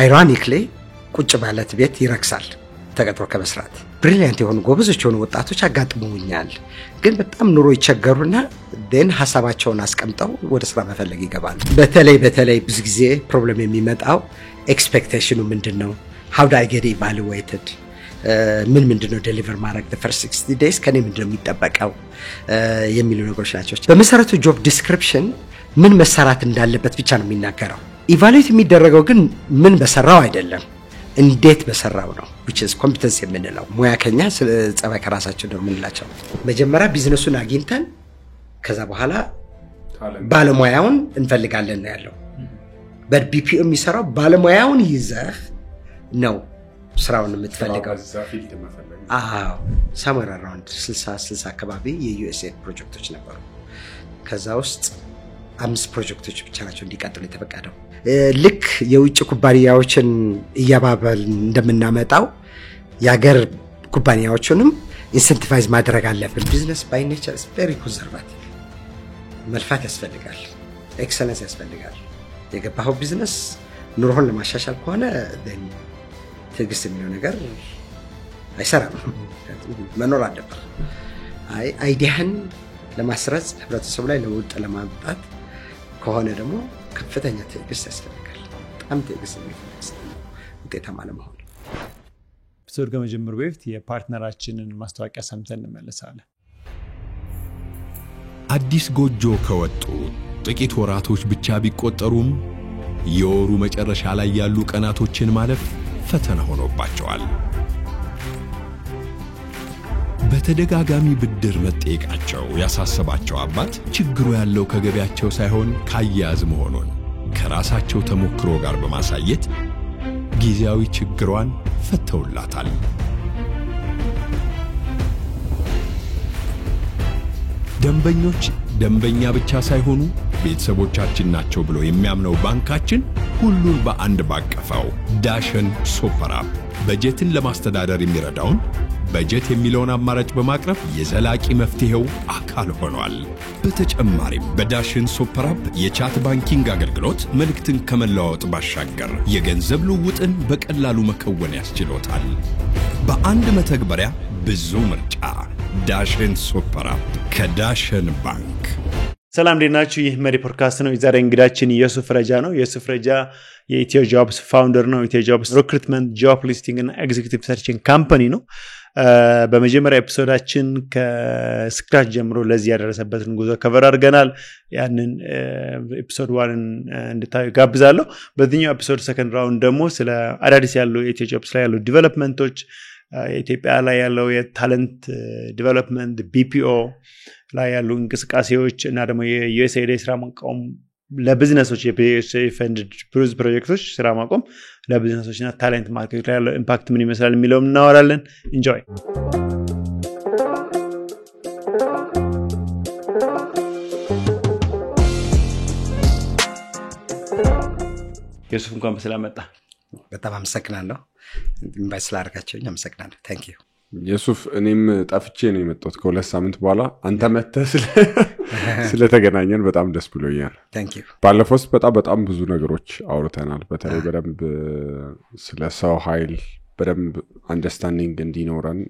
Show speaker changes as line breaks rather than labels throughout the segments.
ironically ቁጭ ማለት ቤት ይረክሳል ተቀጥሮ ከመስራት ብሪሊያንት የሆኑ ጎበዞች የሆኑ ወጣቶች አጋጥመውኛል ግን በጣም ኑሮ ይቸገሩና ደን ሐሳባቸውን አስቀምጠው ወደ ስራ መፈለግ ይገባሉ በተለይ ብዙ ጊዜ ፕሮብሌም የሚመጣው ኤክስፔክቴሽኑ ምንድነው how do I get evaluated ምንድነው ዴሊቨር ማድረግ the first 60 days ከኔ ምንድነው የሚጠበቀው የሚሉ ነገሮች ናቸው በመሰረቱ ጆብ ዲስክሪፕሽን ምን መሰራት እንዳለበት ብቻ ነው የሚናገረው ኢቫሉዌት የሚደረገው ግን ምን በሰራው አይደለም እንዴት በሰራው ነው which is competence የምንለው ሙያከኛ ጸባይ ከራሳቸው ነው የምንላቸው መጀመሪያ ቢዝነሱን አግኝተን ከዛ በኋላ ባለሙያውን እንፈልጋለን ነው ያለው በቢፒኦ የሚሰራው ባለሙያውን ይዘህ ነው ስራውን የምትፈልገው somewhere around 60 አካባቢ የዩኤስኤ ፕሮጀክቶች ነበሩ ከዛ ውስጥ 5 ፕሮጀክቶች ብቻ ናቸው እንዲቀጥሉ የተፈቀደው ልክ የውጭ ኩባንያዎችን እያባበል እንደምናመጣው ያገር ኩባንያዎችንም ኢንሰንቲቫይዝ ማድረግ አለብን ቢዝነስ ባይ ኔቸር is very conservative መልፋት ያስፈልጋል ኤክሰለንስ ያስፈልጋል የገባው ቢዝነስ ኑሮን ለማሻሻል ከሆነ ትግስት የሚለው ነገር አይሰራም መኖር አለበት አይዲያን ለማስረጽ ህብረተሰቡ ላይ ለውጥ ለማምጣት ከሆነ ደግሞ ከፍተኛ ትግስት ያስፈልጋል በጣም ትግስት የሚፈልግ ውጤታማ ለመሆን
ኤፒሶድ ከመጀመሩ በፊት የፓርትነራችንን ማስታወቂያ ሰምተን እንመለሳለን
አዲስ ጎጆ ከወጡ ጥቂት ወራቶች ብቻ ቢቆጠሩም የወሩ መጨረሻ ላይ ያሉ ቀናቶችን ማለፍ ፈተና ሆኖባቸዋል በተደጋጋሚ ብድር መጠየቃቸው ያሳሰባቸው አባት ችግሩ ያለው ከገቢያቸው ሳይሆን ካያያዝ መሆኑን ከራሳቸው ተሞክሮ ጋር በማሳየት ጊዜያዊ ችግሯን ፈተውላታል ደንበኞች ደንበኛ ብቻ ሳይሆኑ ቤተሰቦቻችን ናቸው ብሎ የሚያምነው ባንካችን ሁሉን በአንድ ባቀፈው ዳሽን ሱፐር አፕ በጀትን ለማስተዳደር የሚረዳውን በጀት የሚለውን አማራጭ በማቅረብ የዘላቂ መፍትሄው አካል ሆኗል በተጨማሪም በዳሽን ሱፐር አፕ የቻት ባንኪንግ አገልግሎት መልእክትን ከመለዋወጥ ባሻገር የገንዘብ ልውውጥን በቀላሉ መከወን ያስችሎታል በአንድ መተግበሪያ ብዙ ምርጫ ዳሽን ሱፐር አፕ ከዳሽን ባንክ
ሰላም ዲናችሁ ይህ መሪ ፖድካስት ነው የዛሬ እንግዳችን ኢየሱፍ ረጃ ነው ኢየሱፍ ረጃ የኢትዮ ጆብስ ፋውንደር ነው ኢትዮ ጆብስ ሪክሩትመንት ጆብ ሊስቲንግ እና ኤግዚኪዩቲቭ ሰርቺንግ ካምፓኒ ነው በመጀመሪያ ኤፒሶዳችን ከስክራች ጀምሮ ለዚህ ያደረሰበትን ጉዞ ከቨር አድርገናል ያንን ኤፒሶድ 1 እንድታዩ ጋብዛለሁ በዚህኛው ኤፒሶድ ሰከንድ ራውንድ ደግሞ ስለ አዳዲስ ያለው ኢትዮ ጆብስ ላይ ያለው ዲቨሎፕመንቶች ኢትዮጵያ ላይ ያለው የታለንት ዲቨሎፕመንት ቢፒኦ ላይ ያሉ እንቅስቃሴዎች እና ደግሞ የዩኤስኤድ ስራ ማቆም ለቢዝነሶች የዩኤስኤ ፈንድድ ፕሮጀክቶች ስራ ማቆም ለቢዝነሶችና ታለንት ማርኬት ላይ ያለው ኢምፓክት ምን ይመስላል የሚለው እናወራለን ኢንጆይ ኢየሱፍ እንኳን በሰላም መጣ
በጣም አመሰግናለሁ ኢንቫይት ስላደረጋችሁኝ አመሰግናለሁ ታንክ ዩ
ኢየሱፍ እኔም ጣፍቼ ነው የመጣሁት ከሁለት ሳምንት በኋላ አንተ መተህ ስለተገናኘን በጣም ደስ ብሎኛል
ታንክ ዩ
ባለፈውስ በጣም ብዙ ነገሮች አውርተናል በተለይ በደንብ ስለ ሰው ኃይል በደንብ አንደርስታንዲንግ እንዲኖረን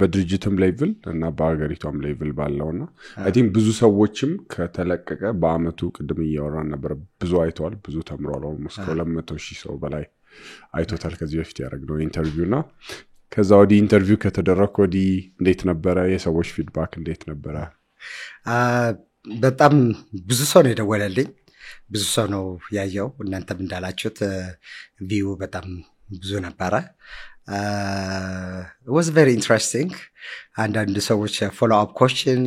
በድርጅትም ሌቭል እና በአገሪቷም ሌቭል ባለውና አይ ቲንክ ብዙ ሰዎችም ከተለቀቀ በአመቱ ቅድም እያወራን ነበር ብዙ አይተዋል ብዙ ተምሯል almost 200,000 ሰው በላይ አይቶታል ከዚህ በፊት ያደረግነው ኢንተርቪውና ከዛ ወዲህ ኢንተርቪው ከተደረገ ወዲህ እንዴት ነበር የሰዎች ፊድባክ እንዴት ነበር
በጣም ብዙ ሰው ነው የደወለልኝ ብዙ ሰው ነው ያየው እናንተም እንዳላችሁት ቪው በጣም ብዙ ነበር it was very interesting አንዳንድ ሰዎች follow up question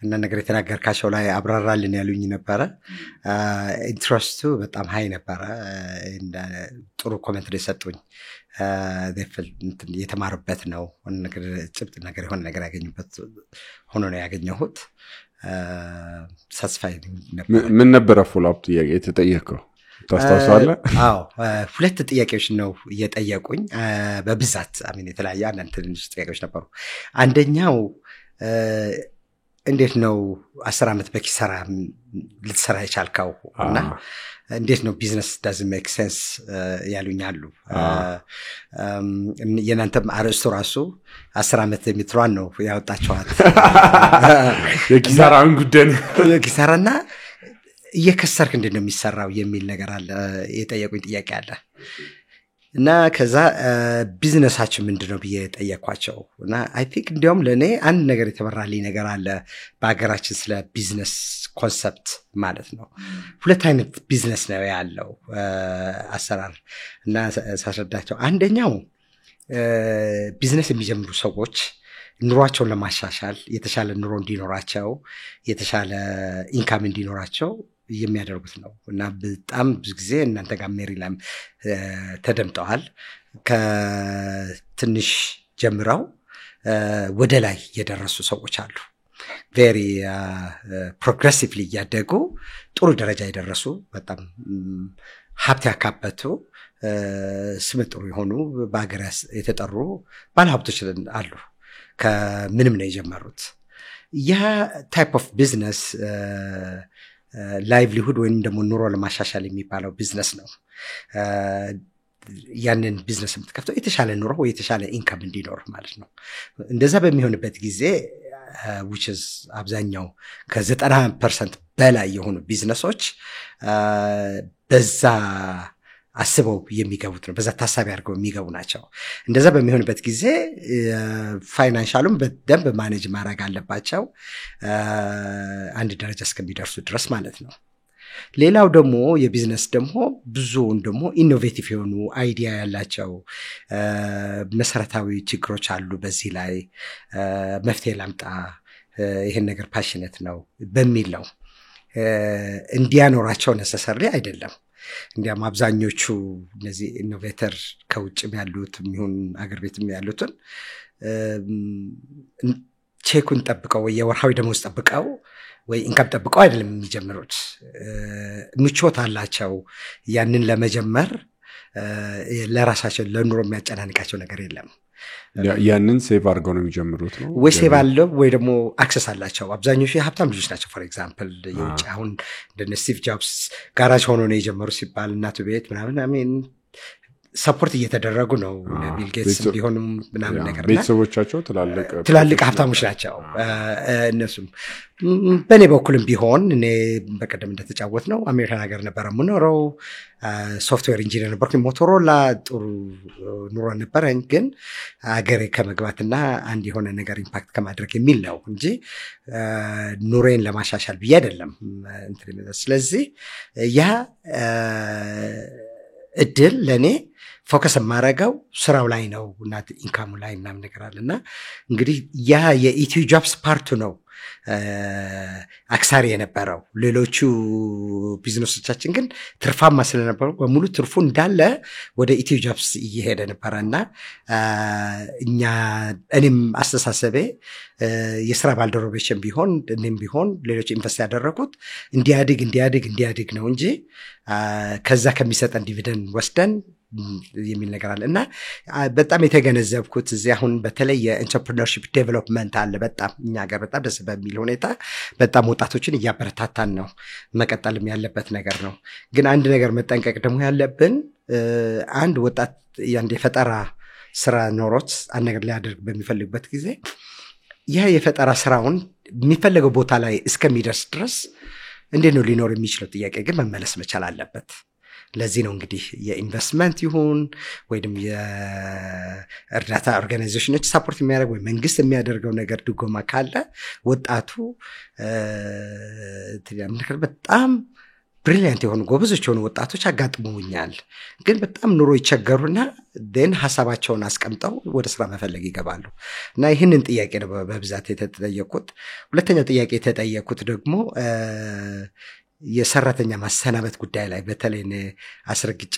እና ነገር የተናገርካቸው ላይ አብራራልን ያሉኝ ነበር ኢንትረስቱ በጣም ሃይ ነበር ጥሩ ኮሜንት ሰጡኝ የተማሩበት ነው ነገር ጭብጥ ነገር የሆነ ነገር ያገኙበት ሆኖ ነው ያገኘሁት satisfied
ምን ነበር follow up ጥያቄ የተጠየቀው ታስታውሳለህ
አዎ ሁለት ጥያቄዎች ነው እየጠየቁኝ በብዛት አሜን የተለያየ አንድ ትንሽ ጥያቄዎች ነበሩ አንደኛው እንዴት ነው 10 ዓመት በኪሳራ ልትሰራ የቻልከው እና እንዴት ነው ቢዝነስ doesn't make sense ያሉኛሉ የናንተም አርዕስቱ ራሱ 10 ዓመት የሚትሯን ነው ያወጣቸዋት
የኪሳራን ጉዳይ
የኪሳራና እየከሰርክ እንዴት ነው የሚሰራው የሚል ነገር አለ የጠየቁኝ ጥያቄ አለ እና ከዛ ቢዝነሳችን ምንድነው ብዬ ጠየኳቸው እና አይ ቲንክ እንዲያውም ለኔ አንድ ነገር የተበራልኝ ነገር አለ በአገራችን ስለ ቢዝነስ ኮንሰፕት ማለት ነው ሁለት አይነት ቢዝነስ ነው ያለው አሰራር እና ሳስረዳቸው አንደኛው ቢዝነስ የሚጀምሩ ሰዎች ኑሯቸውን ለማሻሻል የተሻለ ኑሮ እንዲኖራቸው የተሻለ ኢንካም እንዲኖራቸው የሚያደርጉት ነው እና በጣም ብዙ ጊዜ እናንተ ጋር ሜሪላም ተደምጠዋል ከትንሽ ጀምረው ወደ ላይ የደረሱ ሰዎች አሉ very progressively ያደጉ ጥሩ ደረጃ የደረሱ በጣም ሀብት ያካበቱ ስመጥሩ የሆኑ በአገር የተጠሩ ባለሀብቶች አሉ ከምንም ነው የጀመሩት ያ ታይፕ ኦፍ ቢዝነስ ላይቭሊሁድ ወይም ደግሞ ኑሮ ለማሻሻል የሚባለው ቢዝነስ ነው ያንን ቢዝነስ የምትከፍተው የተሻለ ኑሮ ወይ የተሻለ ኢንካም እንዲኖር ማለት ነው እንደዛ በሚሆንበት ጊዜ which is አብዛኛው ከ90% በላይ የሆኑ ቢዝነሶች በዛ አስበው የሚገቡት ነው በዛ ታሳቢ አድርገው የሚገቡ ናቸው እንደዛ በሚሆንበት ጊዜ ፋይናንሻሉም በደንብ ማኔጅ ማድረግ አለባቸው አንድ ደረጃ እስከሚደርሱ ድረስ ማለት ነው ሌላው ደግሞ የቢዝነስ ደግሞ ብዙውን ደግሞ ኢኖቬቲቭ የሆኑ አይዲያ ያላቸው መሰረታዊ ችግሮች አሉ በዚህ ላይ መፍትሄ ላምጣ ይሄን ነገር ፓሽኔት ነው በሚል ነው እንዲያኖራቸው ነሰሰርሊ አይደለም እንዲያም አብዛኞቹ እነዚህ ኢኖቬተር ከውጭም ያሉት የሚሆን አገር ቤትም ያሉትን ቼኩን ጠብቀው ወይ የወርሃዊ ደሞዝ ጠብቀው ወይ ኢንካም ጠብቀው አይደለም የሚጀምሩት ምቾት አላቸው ያንን ለመጀመር ለራሳቸው ለኑሮ የሚያጨናንቃቸው ነገር የለም
ያንን ሴቭ አድርገው ነው የሚጀምሩት ነው
ወይ ሴቭ አለው ወይ ደግሞ አክሰስ አላቸው አብዛኞቹ የሀብታም ልጆች ናቸው ፎር ኤግዛምፕል የውጭ አሁን እንደነ ስቲቭ ጆብስ ጋራጅ ሆኖ ነው የጀመሩ ሲባል እናቱ ቤት ምናምን አሜን ሰፖርት እየተደረጉ ነው ቢል ጌትስ ቢሆንም ምናምን ነገር
ቤተሰቦቻቸው
ትላልቅ ሀብታሞች ናቸው እነሱም በኔ በኩልም ቢሆን እኔ በቀደም እንደተጫወት ነው አሜሪካን ሀገር ነበር የምኖረው ሶፍትዌር ኢንጂነር ነበርኩኝ ሞቶሮላ ጥሩ ኑሮ ነበረኝ ግን ሀገሬ ከመግባትና አንድ የሆነ ነገር ኢምፓክት ከማድረግ የሚል ነው እንጂ ኑሬን ለማሻሻል ብዬ አይደለም ስለዚህ ያ እድል ለኔ ፎከስ ማረጋው ስራው ላይ ነው እና ኢንካሙ ላይ ምናምን ነገር አለና እንግዲህ ያ የኢትዮ ጆብስ ፓርቱ ነው አክሳሪ የነበረው ሌሎቹ ቢዝነሶቻችን ግን ትርፋማ ስለነበሩ በሙሉ ትርፉ እንዳለ ወደ ኢትዮ ጆብስ እየሄደ ነበርና እኔም አስተሳሰቤ የስራ ባልደረቦቼም ቢሆን እኔም ቢሆን ሌሎች ኢንቨስት ያደረጉት እንዲያድግ ነው እንጂ ከዛ ከሚሰጠን ዲቪደንድ ወስደን የሚል ነገር አለ እና በጣም የተገነዘብኩት እዚህ አሁን በተለይ የኢንተርፕረነርሺፕ ዴቨሎፕመንት አለ በጣም እኛ ጋር በጣም ደስ በሚል ሁኔታ በጣም ወጣቶችን እያበረታታን ነው መቀጠልም ያለበት ነገር ነው ግን አንድ ነገር መጠንቀቅ ደግሞ ያለብን አንድ ወጣት አንድ የፈጠራ ስራ ኖሮት አንድ ነገር ሊያደርግ በሚፈልግበት ጊዜ ያ የፈጠራ ስራውን የሚፈልገው ቦታ ላይ እስከሚደርስ ድረስ እንዴት ነው ሊኖር የሚችለው ጥያቄ ግን መመለስ መቻል አለበት ለዚህ ነው እንግዲህ የኢንቨስትመንት ይሁን ወይም የእርዳታ ኦርጋናይዜሽኖች ሰፖርት የሚያደርግ ወይ መንግስት የሚያደርገው ነገር ድጎማ ካለ ወጣቱ በጣም ብሪሊያንት የሆኑ ጎበዞች የሆኑ ወጣቶች አጋጥመውኛል ግን በጣም ኑሮ ይቸገሩና ደን ሐሳባቸውን አስቀምጠው ወደ ስራ መፈለግ ይገባሉ እና ይህንን ጥያቄ ነው በብዛት የተጠየቁት ሁለተኛው ጥያቄ የተጠየቁት ደግሞ የሰራተኛ ማሰናበት ጉዳይ ላይ በተለይ አስረግጬ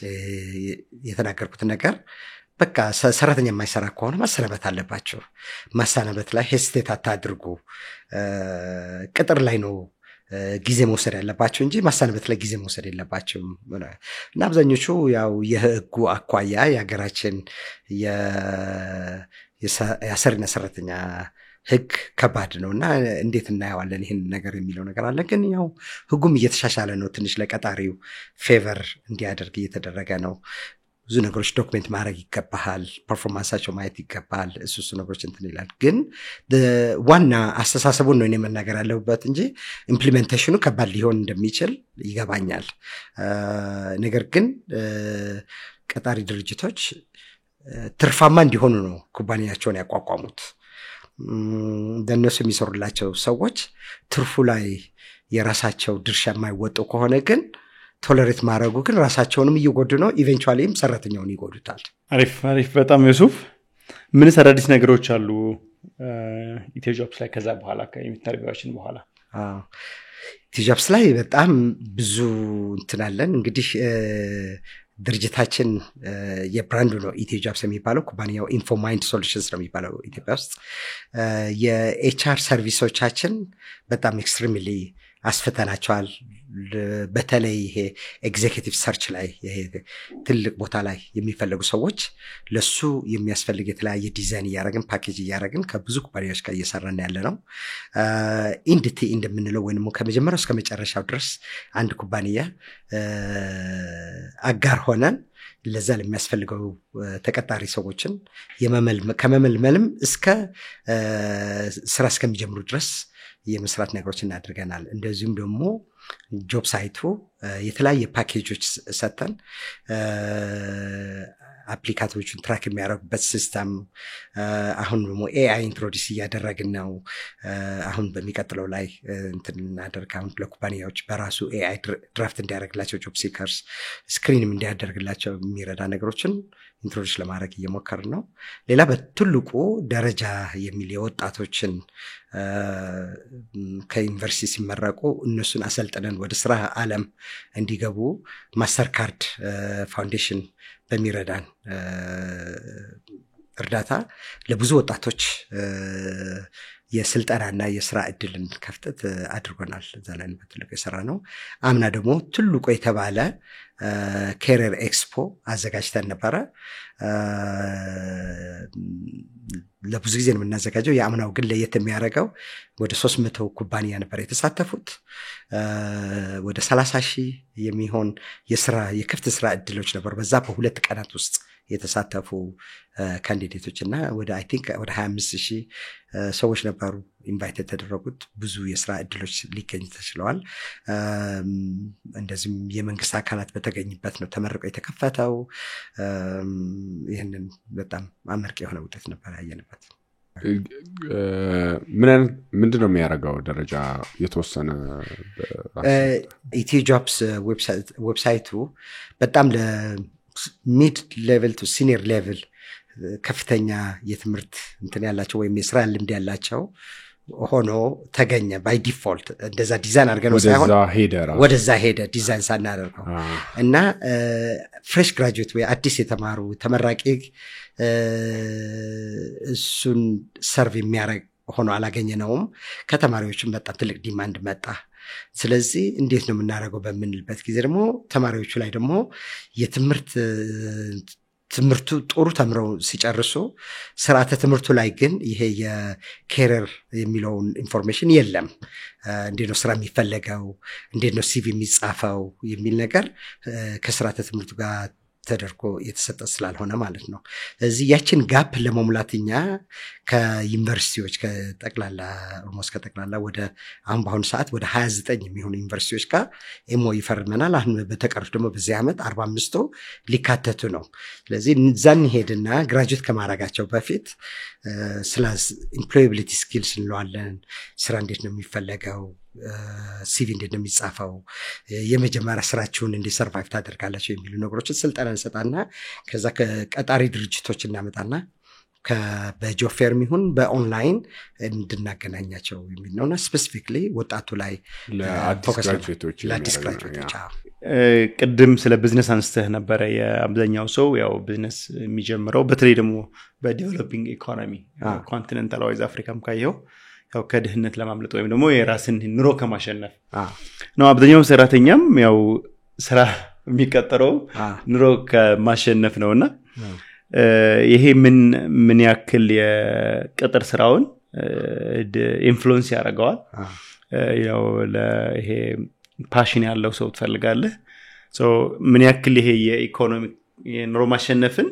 የተናገርኩት ነገር በቃ ሰራተኛ የማይሰራ ከሆነ ማሰናበት አለባቸው ማሰናበት ላይ ሄስቴት አታድርጉ ቅጥር ላይ ነው ጊዜ መውሰድ ያለባቸው እንጂ ማሰናበት ላይ ጊዜ መውሰድ የለባቸው እና አብዛኞቹ ያው የህጉ አኳያ የሀገራችን የአሰሪና ሰራተኛ ህግ ከባድ ነውና እንዴት እናየዋለን ይሄን ነገር የሚለው ነገር አለ። ግን ያው ህጉም እየተሻሻለ ነው። ትንሽ ለቀጣሪው ፌቨር እንዲያደርግ እየተደረገ ነው። ብዙ ነገሮች ዶክመንት ማድረግ ይገባሃል፣ ፐርፎርማንሳቸው ማየት ይገባሃል። እሱ ነገሮች እንትን ይላል። ግን ዋና አስተሳሰቡን ነው እኔ መናገር ያለሁበት እንጂ ኢምፕሊሜንቴሽኑ ከባድ ሊሆን እንደሚችል ይገባኛል። ነገር ግን ቀጣሪ ድርጅቶች ትርፋማ እንዲሆኑ ነው ኩባንያቸውን ያቋቋሙት። እንደነሱ የሚሰሩላቸው ሰዎች ትርፉ ላይ የራሳቸው ድርሻ የማይወጡ ከሆነ ግን ቶለሬት ማድረጉ ግን ራሳቸውንም እየጎዱ ነው። ኢቨንቹዋሊም ሰራተኛውን ይጎዱታል።
አሪፍ በጣም ዮሱፍ። ምን አዳዲስ ነገሮች አሉ ኢትዮ ጆብስ ላይ ከዛ በኋላ ከኢንተርቪዋችን በኋላ?
ኢትዮ ጆብስ ላይ በጣም ብዙ እንትናለን። እንግዲህ ድርጅታችን የብራንዱ ነው ኢትዮ ጆብስ የሚባለው። ኩባንያው ኢንፎማይንድ ሶሉሽንስ ነው የሚባለው ኢትዮጵያ ውስጥ። የኤችአር ሰርቪሶቻችን በጣም ኤክስትሪምሊ አስፈተናቸዋል። በተለይ ይሄ ኤግዜኪቲቭ ሰርች ላይ ይሄ ትልቅ ቦታ ላይ የሚፈልጉ ሰዎች ለሱ የሚያስፈልግ የተለያየ ዲዛይን እያደረግን ፓኬጅ እያደረግን ከብዙ ኩባንያዎች ጋር እየሰራን ያለ ነው። ኢንድቲ እንደምንለው ወይም ከመጀመሪያው እስከ መጨረሻው ድረስ አንድ ኩባንያ አጋር ሆነን ለዛ ለሚያስፈልገው ተቀጣሪ ሰዎችን ከመመልመልም እስከ ስራ እስከሚጀምሩ ድረስ የመስራት ነገሮች እናድርገናል። እንደዚሁም ደግሞ ጆብ ሳይቱ የተለያየ ፓኬጆች ሰጥተን አፕሊካቶችን ትራክ የሚያደርጉበት ሲስተም አሁን ደግሞ ኤአይ ኢንትሮዲስ እያደረግን ነው። አሁን በሚቀጥለው ላይ እንትን እናደርግ አሁን ለኩባንያዎች በራሱ ኤአይ ድራፍት እንዲያደርግላቸው ጆብ ሲከርስ ስክሪንም እንዲያደርግላቸው የሚረዳ ነገሮችን ኢንትሮዲስ ለማድረግ እየሞከርን ነው። ሌላ በትልቁ ደረጃ የሚል የወጣቶችን ከዩኒቨርሲቲ ሲመረቁ እነሱን አሰልጥነን ወደ ስራ ዓለም እንዲገቡ ማስተር ካርድ ፋውንዴሽን በሚረዳን እርዳታ ለብዙ ወጣቶች የስልጠናና የስራ እድልን ከፍተት አድርጎናል። ዛላን በትልቁ የሰራ ነው። አምና ደግሞ ትልቁ የተባለ ካሪየር ኤክስፖ አዘጋጅተን ነበረ። ለብዙ ጊዜ ነው የምናዘጋጀው። የአምናው ግን ለየት የሚያደርገው ወደ 300 ኩባንያ ነበር የተሳተፉት። ወደ 30,000 የሚሆን የክፍት ስራ እድሎች ነበር በዛ በሁለት ቀናት ውስጥ የተሳተፉ ካንዲዴቶች እና ወደ አይ ቲንክ ወደ 25,000 ሰዎች ነበሩ ኢንቫይት የተደረጉት። ብዙ የስራ እድሎች ሊገኝ ተችለዋል። እንደዚህም የመንግስት አካላት በተገኙበት ነው ተመርቆ የተከፈተው። ይህንን በጣም አመርቂ የሆነ ውጤት ነበር ያየንበት።
ምንድን ነው የሚያደርገው ደረጃ የተወሰነ
ኢትዮ ጆብስ ዌብሳይቱ በጣም ለሚድ ሌቭል ቱ ሲኒየር ሌቭል ከፍተኛ የትምህርት እንትን ያላቸው ወይም የስራ ልምድ ያላቸው ሆኖ ተገኘ። ባይ ዲፎልት እንደዛ ዲዛይን አድርገን ሳይሆን ወደዛ ሄደ ዲዛይን ሳናደርገው እና ፍሬሽ ግራጁዌት ወይ አዲስ የተማሩ ተመራቂ እሱን ሰርቭ የሚያደርግ ሆኖ አላገኘነውም። ከተማሪዎችም በጣም ትልቅ ዲማንድ መጣ። ስለዚህ እንዴት ነው የምናደርገው በምንልበት ጊዜ ደግሞ ተማሪዎቹ ላይ ደግሞ ትምህርቱ ጥሩ ተምረው ሲጨርሱ ስርዓተ ትምህርቱ ላይ ግን ይሄ የካሪየር የሚለውን ኢንፎርሜሽን የለም። እንዴት ነው ስራ የሚፈለገው፣ እንዴት ነው ሲቪ የሚጻፈው የሚል ነገር ከስርዓተ ትምህርቱ ጋር ተደርጎ የተሰጠ ስላልሆነ ማለት ነው። እዚህ ያችን ጋፕ ለመሙላትኛ ከዩኒቨርሲቲዎች ከጠቅላላ ኦልሞስት ከጠቅላላ ወደ አሁን በአሁኑ ሰዓት ወደ 29 የሚሆኑ ዩኒቨርሲቲዎች ጋር ኤምኦዩ ይፈርመናል። አሁን በተቀሩት ደግሞ በዚህ ዓመት 45 ሊካተቱ ነው። ስለዚህ እዛን ሄድና ግራጁዌት ከማድረጋቸው በፊት ስለ ኢምፕሎያቢሊቲ ስኪልስ እንለዋለን። ስራ እንዴት ነው የሚፈለገው፣ ሲቪ እንዴት ነው የሚጻፈው፣ የመጀመሪያ ስራችሁን እንዴት ሰርቫይቭ ታደርጋላችሁ የሚሉ ነገሮችን ስልጠና እንሰጣና ከዛ ከቀጣሪ ድርጅቶች እናመጣና በጆብ ፌርም ይሁን በኦንላይን እንድናገናኛቸው የሚል ነውና ስፔሲፊክሊ ወጣቱ ላይ ለአዲስ ግራጁዌቶች
ቅድም ስለ ቢዝነስ አንስተህ ነበረ። የአብዛኛው ሰው ያው ቢዝነስ የሚጀምረው በተለይ ደግሞ በዲቨሎፒንግ ኢኮኖሚ ኮንቲኔንታል ዋይዝ አፍሪካም ካየው ያው ከድህነት ለማምለጥ ወይም ደግሞ የራስን ኑሮ ከማሸነፍ ነው። አብዛኛው ሰራተኛም ያው ስራ የሚቀጠረው ኑሮ ከማሸነፍ ነውና ይሄ ምን ያክል የቅጥር ስራውን ኢንፍሉዌንስ ያደርጋል ያው ለይሄ ፓሽን ያለው ሰው ትፈልጋለህ ሶ ምን ያክል ይሄ የኢኮኖሚ የኑሮ ማሸነፍን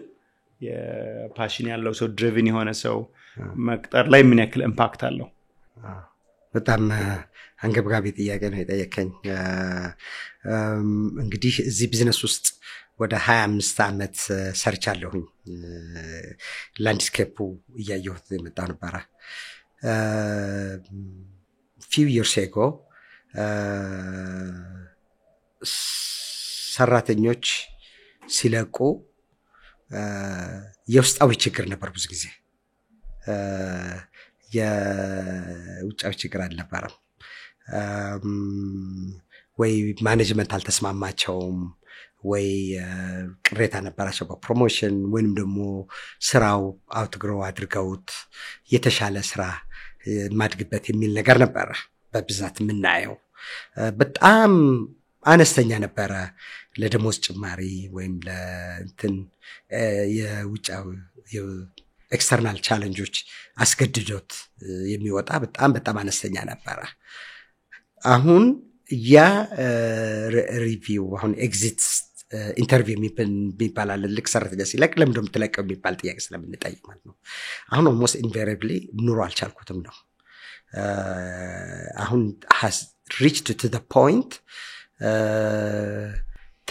የፓሽን ያለው ሰው ድሪቭን የሆነ ሰው መቅጠር ላይ ምን ያክል ኢምፓክት አለው
በጣም አንገብጋቢ ጥያቄ ነው የጠየቀኝ እንግዲህ እዚህ ቢዝነስ ውስጥ ወደ 25 አመት ሰርቻለሁኝ ላንድስኬፑ እያየሁት የመጣ ነበር few years ago ሰራተኞች ሲለቁ የውስጣዊ ችግር ነበር ብዙ ጊዜ የውጫዊ ችግር አልነበረም ወይ ማኔጅመንት አልተስማማቸውም ወይ ቅሬታ ነበራቸው በፕሮሞሽን ወይንም ደግሞ ስራው አውትግሮው አድርገውት የተሻለ ስራ ማድግበት የሚል ነገር ነበር በብዛት ምናየው በጣም አነስተኛ ነበር ለደሞዝ ጭማሪ ወይም ለእንትን የውጫዊ ኤክስተርናል ቻሌንጆች አስገድዶት የሚወጣ በጣም አነስተኛ ነበር አሁን ያ ሪቪው አሁን ኤግዚት ኢንተርቪው የሚባል ልክ ሰራተኛ ሲለቅ ለምን እንደምትለቀው የሚባል ጥያቄ ስለምንጠይቅ ማለት ነው አሁን almost invariably ኑሮ አልቻልኩትም ነው አሁን has reached to the point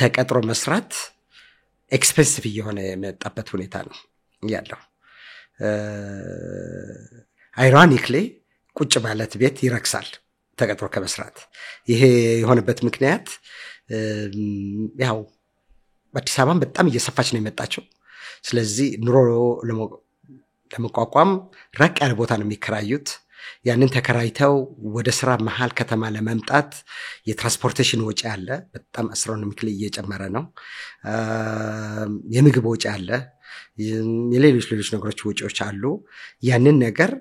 ተቀጥሮ መስራት ኤክስፔንሲቭ የሆነ የመጣበት ሁኔታ ነው ያለው ironically ቁጭ ማለት ቤት ይረክሳል ተቀጥሮ ከመስራት ይሄ የሆነበት ምክንያት ያው አዲስ አበባን በጣም እየሰፋች ነው የመጣቸው ስለዚህ ኑሮ ለመቋቋም ራቅ ያለ ቦታ ነው የሚከራዩት ያንን ተከራይተው ወደ ስራ መሃል ከተማ ለመምጣት የትራንስፖርቴሽን ወጪ አለ በጣም አስትሮኖሚካሊ እየጨመረ ነው የምግብ ወጪ አለ የሌሎች ነገሮች ወጪዎች አሉ ያንን ነገር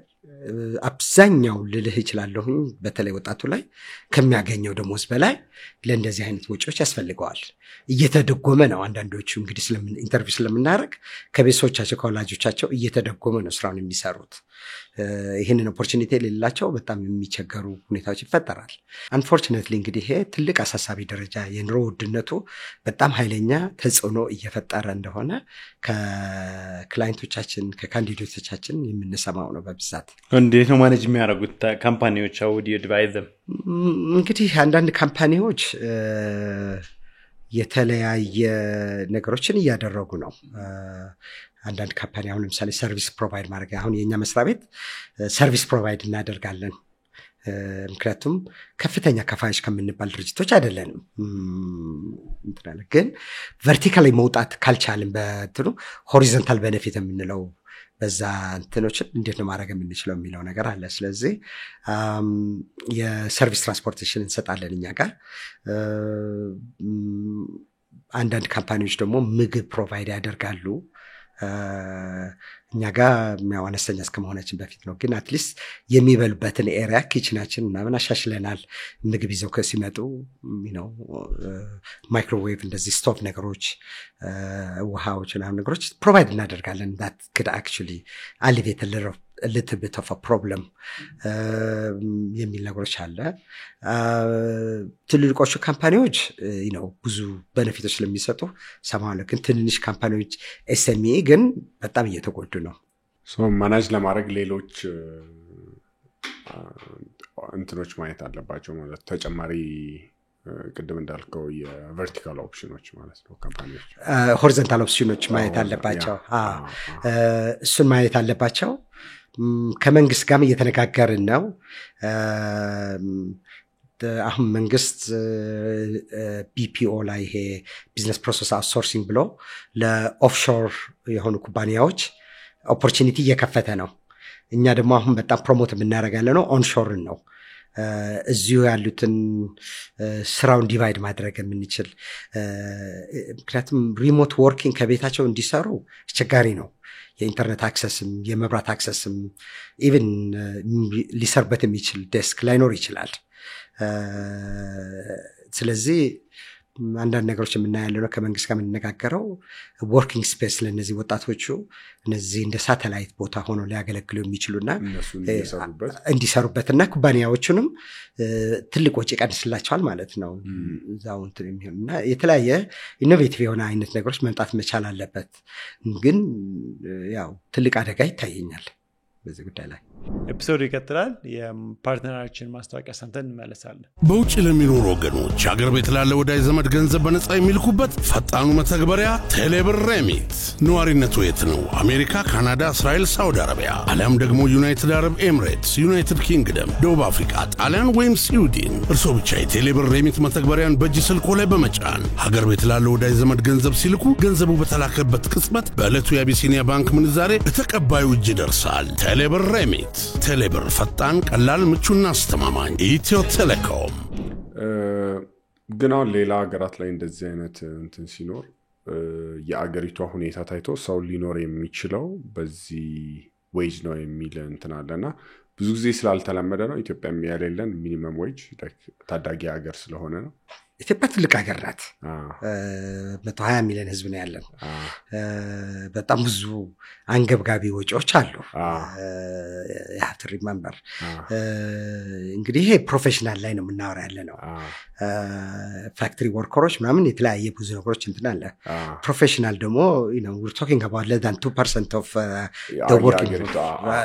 አብዛኛው ልልህ ይችላልሁኝ በተለይ ወጣቱ ላይ ከሚያገኘው ደሞዝ በላይ ለእንደዚህ አይነት ወጪዎች ያስፈልገዋል እየተደጎመ ነው አንዳንዶቹ እንግዲህ ኢንተርቪው ስለምናደርግ ከቤተሰቦቻቸው ከወላጆቻቸው እየተደጎመ ነው ስራውን የሚሰሩት ይሄንን ኦፖርቹኒቲ የሌላቸው በጣም የሚቸገሩ ሁኔታዎች ይፈጠራል አንፎርቹኔትሊ እንግዲህ ይሄ ትልቅ አሳሳቢ ደረጃ የኑሮ ውድነቱ በጣም ኃይለኛ ተጽዕኖ እየፈጠረ እንደሆነ ከክላይንቶቻችን ከካንዲዴቶቻችን የምንሰማው ነው በብዛት
እንዴት ነው ማኔጅ የሚያደርጉት ካምፓኒዎች how would you advise them
እንግዲህ አንዳንድ ካምፓኒዎች የተለያየ ነገሮችን እያደረጉ ነው አንዳንድ ካምፓኒ አሁን ለምሳሌ ሰርቪስ ፕሮቫይድ ማድረግ አሁን የኛ መስሪያ ቤት ሰርቪስ ፕሮቫይድ እናደርጋለን ምክንያቱም ከፍተኛ ከፋዮች ከምንባል ድርጅቶች አይደለንም ግን ቨርቲካሊ መውጣት ካልቻልን በትኑ ሆሪዞንታል ቤኔፊት የምንለው በዛ እንትኖች እንዴት ነው ማድረግ የምንችለው የሚለው ነገር አለ ስለዚህ የሰርቪስ ትራንስፖርቴሽን እንሰጣለን እኛ ጋር አንዳንድ ካምፓኒዎች ደግሞ ምግብ ፕሮቫይድ ያደርጋሉ እኛ ጋር አነስተኛ እስከመሆናችን በፊት ነው ግን አትሊስት የሚበሉበትን ኤሪያ ኪችናችን ምናምን አሻሽለናል ምግብ ይዘው ሲመጡ ማይክሮዌቭ እንደዚህ ስቶቭ ነገሮች ውሃዎች ምናምን ነገሮች ፕሮቫይድ እናደርጋለን that could actually alleviate a little bit of a problem የሚል ነገሮች አለ ትልልቆቹ ካምፓኒዎች ብዙ ቤኔፊቶች ስለሚሰጡ ሰማለ ግን ትንንሽ ካምፓኒዎች SME ግን በጣም እየተጎዱ ነው
ማናጅ ለማድረግ ሌሎች እንትኖች ማየት አለባቸው ማለት ተጨማሪ ቅድም እንዳልከው የቨርቲካል ኦፕሽኖች ማለት ነው ካምፓኒዎች
ሆሪዞንታል ኦፕሽኖች ማየት አለባቸው እሱን ማየት አለባቸው ከመንግስት ጋር እየተነጋገርን ነው አሁን መንግስት BPO ላይ ይሄ ቢዝነስ ፕሮሰስ አውትሶርሲንግ ብሎ ለኦፍሾር የሆኑ ኩባንያዎች ኦፖርቹኒቲ እየከፈተ ነው እኛ ደግሞ አሁን በጣም ፕሮሞት የምናደርጋለን ነው ኦንሾርን ነው እዚሁ ያሉትን ስራውን ዲቫይድ ማድረግ የምንችል ምክንያቱም ሪሞት ወርኪንግ ከቤታቸው እንዲሰሩ አስቸጋሪ ነው የኢንተርኔት አክሰስም የመብራት አክሰስም ኢቭን ሊሰርበት የሚችል ዴስክ ላይኖር ይችላል ስለዚህ አንዳንድ ነገሮች የምናያለው ነው ከመንግስት ጋር የምንነጋገረው ወርኪንግ ስፔስ ለነዚህ ወጣቶቹ እነዚህ እንደ ሳተላይት ቦታ ሆኖ ሊያገለግሉ የሚችሉና እንዲሰሩበትና ኩባንያዎቹንም ትልቅ ወጪ ቀንስላቸዋል ማለት ነው እዛው እንትን የሚሆንና የተለያየ ኢኖቬቲቭ የሆነ አይነት ነገሮች መምጣት መቻል አለበት ግን ያው ትልቅ አደጋ ይታየኛል በዚህ ጉዳይ ላይ
ኤፒሶድ ይቀጥላል የፓርትነራችን ማስታወቂያ ሰምተን እንመለሳለን
በውጭ ለሚኖሩ ወገኖች አገር ቤት ላለ ወዳጅ ዘመድ ገንዘብ በነፃ የሚልኩበት ፈጣኑ መተግበሪያ ቴሌብር ሬሚት ነዋሪነቱ የት ነው አሜሪካ ካናዳ እስራኤል ሳውዲ አረቢያ አሊያም ደግሞ ዩናይትድ አረብ ኤሚሬትስ ዩናይትድ ኪንግደም ደቡብ አፍሪካ ጣሊያን ወይም ስዊድን እርሶ ብቻ የቴሌብር ሬሚት መተግበሪያን በእጅ ስልኮ ላይ በመጫን ሀገር ቤት ላለ ወዳጅ ዘመድ ገንዘብ ሲልኩ ገንዘቡ በተላከበት ቅጽበት በዕለቱ የአቢሲኒያ ባንክ ምንዛሬ ለተቀባዩ እጅ ይደርሳል ቴሌብር ሬሚት ቴሌብር ፈጣን ቀላል ምቹና አስተማማኝ ኢትዮ ቴሌኮም
ግን አሁን ሌላ ሀገራት ላይ እንደዚህ አይነት እንትን ሲኖር የአገሪቷ ሁኔታ ታይቶ ሰው ሊኖር የሚችለው በዚህ ዌጅ ነው የሚል እንትን አለና ብዙ ጊዜ ስላልተለመደ ነው ኢትዮጵያ የሚያለለን ሚኒመም ዌጅ ታዳጊ ሀገር ስለሆነ ነው
ኢትዮጵያ ትልቅ ሀገር ናት 120 ሚሊዮን ህዝብ ነው ያለን በጣም ብዙ አንገብጋቢ ወጪዎች አሉ have to remember እንግዲህ ይሄ ፕሮፌሽናል ላይ ነው የምናወራ ያለነው ፋክተሪ ወርከሮች ምናምን የተለያየ ብዙ ነገሮች እንትን አለ ፕሮፌሽናል ደግሞ we're talking about less than 2% of the working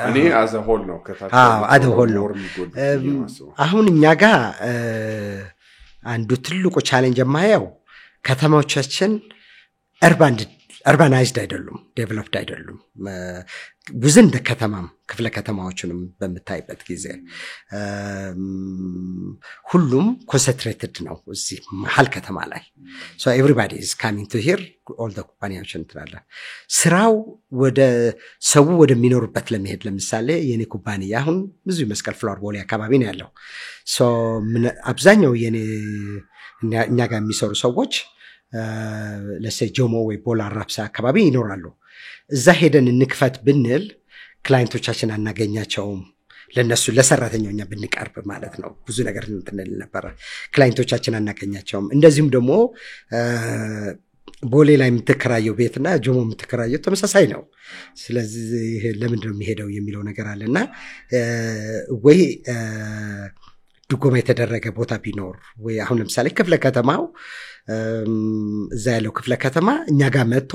እኔ as a whole ነው
as a whole ነው አሁን እኛ ጋር አንዱ ትልቁ ቻሌንጅ የማየው ከተማዎቻችን urbanized አይደሉም ዴቨሎፕድ አይደሉም ብዙን ከተማም ክፍለ ከተማዎችንም በመታይበት ጊዜ ሁሉም ኮንሰንትሬትድ ነው እዚህ መሃል ከተማ ላይ so everybody is coming to here all the ኩባንያዎች እንትላለ ስራው ወደ ሰው ወደ ሚኖርበት ለመሄድ ለምሳሌ የኔ ኩባንያ አሁን ብዙ መስቀል ፍላወር ቦሌ አካባቢ ነው ያለው so አብዛኛው የኔ እኛ ጋር የሚሰሩ ሰዎች ለሴ ጆሞ ወይ ቦላ ራፕሳ አካባቢ ይኖራሉ እዛ ሄደን እንክፈት ብንል ክላይንቶቻችን አናገኛቸውም ለነሱ ለሰራተኛውኛ ብንቀርብ ማለት ነው ብዙ ነገር እንትነል ነበር ክላይንቶቻችን አናገኛቸውም እንደዚህም ደግሞ ቦሌ ላይ የምትከራየው ቤትና ጆሞ የምትከራየው ተመሳሳይ ነው ስለዚህ ለምን ነው የሚሄደው የሚለው ነገር አለና ወይ ድጎማ የተደረገ ቦታ ቢኖር ወይ አሁን ለምሳሌ ክፍለ ከተማው እዛ ያለው ክፍለ ከተማ እኛ ጋር መጥቶ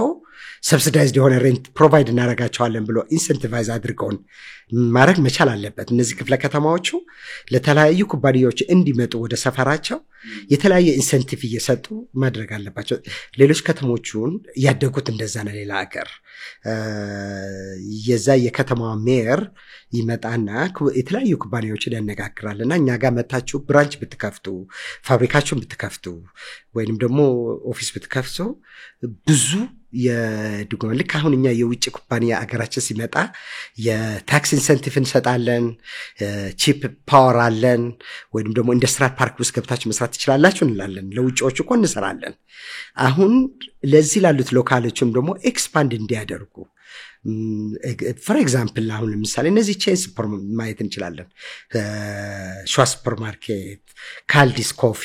ሰብሲዳይዝድ የሆነ ሬንት ፕሮቫይድ እናደርጋቸዋለን ብሎ ኢንሰንቲቫይዝ አድርገውን ማድረግ መቻል አለበት እነዚህ ክፍለ ከተማዎቹ ለተለያዩ ኩባንያዎች እንዲመጡ ወደ ሰፈራቸው የተለያየ ኢንሰንቲቭ እየሰጡ ማድረግ አለባቸው ሌሎች ከተሞቹን ያደጉት እንደዛ ነው ሌላ ሀገር የዛ የከተማው ሜየር ይመጣና የተለያዩ ኩባንያዎችን ያነጋግራልና እኛ ጋር መጣችሁ ብራንች ብትከፍቱ ፋብሪካችሁን ብትከፍቱ ወይንም ደግሞ ኦፊስ ብትከፍቱ ብዙ የድጎማ ልክ አሁን እኛ የውጭ ኩባንያ አገራችን ሲመጣ የታክስ ኢንሰንቲቭ እንሰጣለን ቺፕ ፓወር አለን ወይንም ደግሞ ኢንዱስትሪያል ፓርክ ውስጥ ገብታችሁ መስራት ትችላላችሁ እንላለን ለውጭዎች እኮ እንሰራለን አሁን ለዚህ ላሉት ሎካሎችም ደግሞ ኤክስፓንድ እንዲያደርጉ for example አሁን ለምሳሌ እነዚህ ቼን ሱፐር ማየት እንችላለን ሸዋ ሱፐርማርኬት ካልዲስ ኮፊ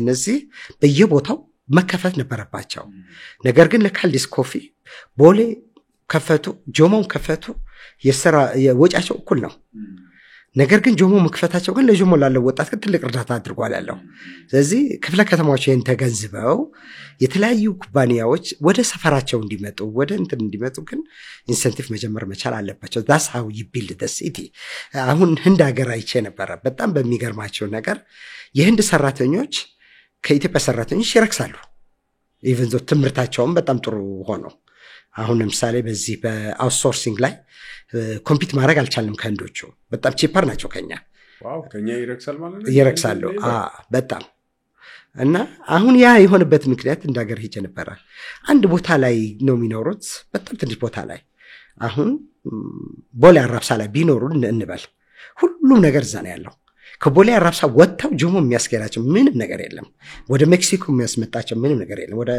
እነዚህ በየቦታው መከፈት ነበረባቸው ነገር ግን ለካልዲስ ኮፊ ቦሌ ከፈቱ ጆሞን ከፈቱ የወጫቸው እኩል ነው ነገር ግን ጆሞ መክፈታቸው ግን ለጆሞ ላለው ወጣት ትልቅ እርዳታ አድርጓል ያለው ስለዚህ ክፍለ ከተማዎች ይሄን ተገንዝበው የተለያዩ ኩባንያዎች ወደ ሰፈራቸው እንዲመጡ ወደ እንትን እንዲመጡ ግን ኢንሰንቲቭ መጀመር መቻል አለባቸው that's how you build the city አሁን ህንድ ሀገር አይቼ ነበር በጣም በሚገርማቸው ነገር የህንድ ሰራተኞች ከኢትዮጵያ ሰራተኞች ይረክሳሉ ኢቨን ዞ ትምርታቸውም በጣም ጥሩ ሆኖ አሁን ለምሳሌ በዚህ በአውትሶርሲንግ ላይ ኮምፒት ማድረግ አልቻለም ከህንዶቹ በጣም ቺፐር ናቸው ከኛ
ዋው ከኛ ይረክሳል ማለት ነው
ይረክሳሉ በጣም እና አሁን ያ የሆነበት ምክንያት እንዳገር ሄጀ ነበር አንድ ቦታ ላይ ነው የሚኖሩት በጣም ትንሽ ቦታ ላይ አሁን ቦሌ አራብሳ ላይ ቢኖሩ እንበል ሁሉም ነገር እዛ ነው ያለው ከቦሌ አራብሳ ወጣው ጆሞ የሚያስገራቸው ምንም ነገር የለም ወደ ሜክሲኮ የሚያስመጣቸው ምንም ነገር የለም ወደ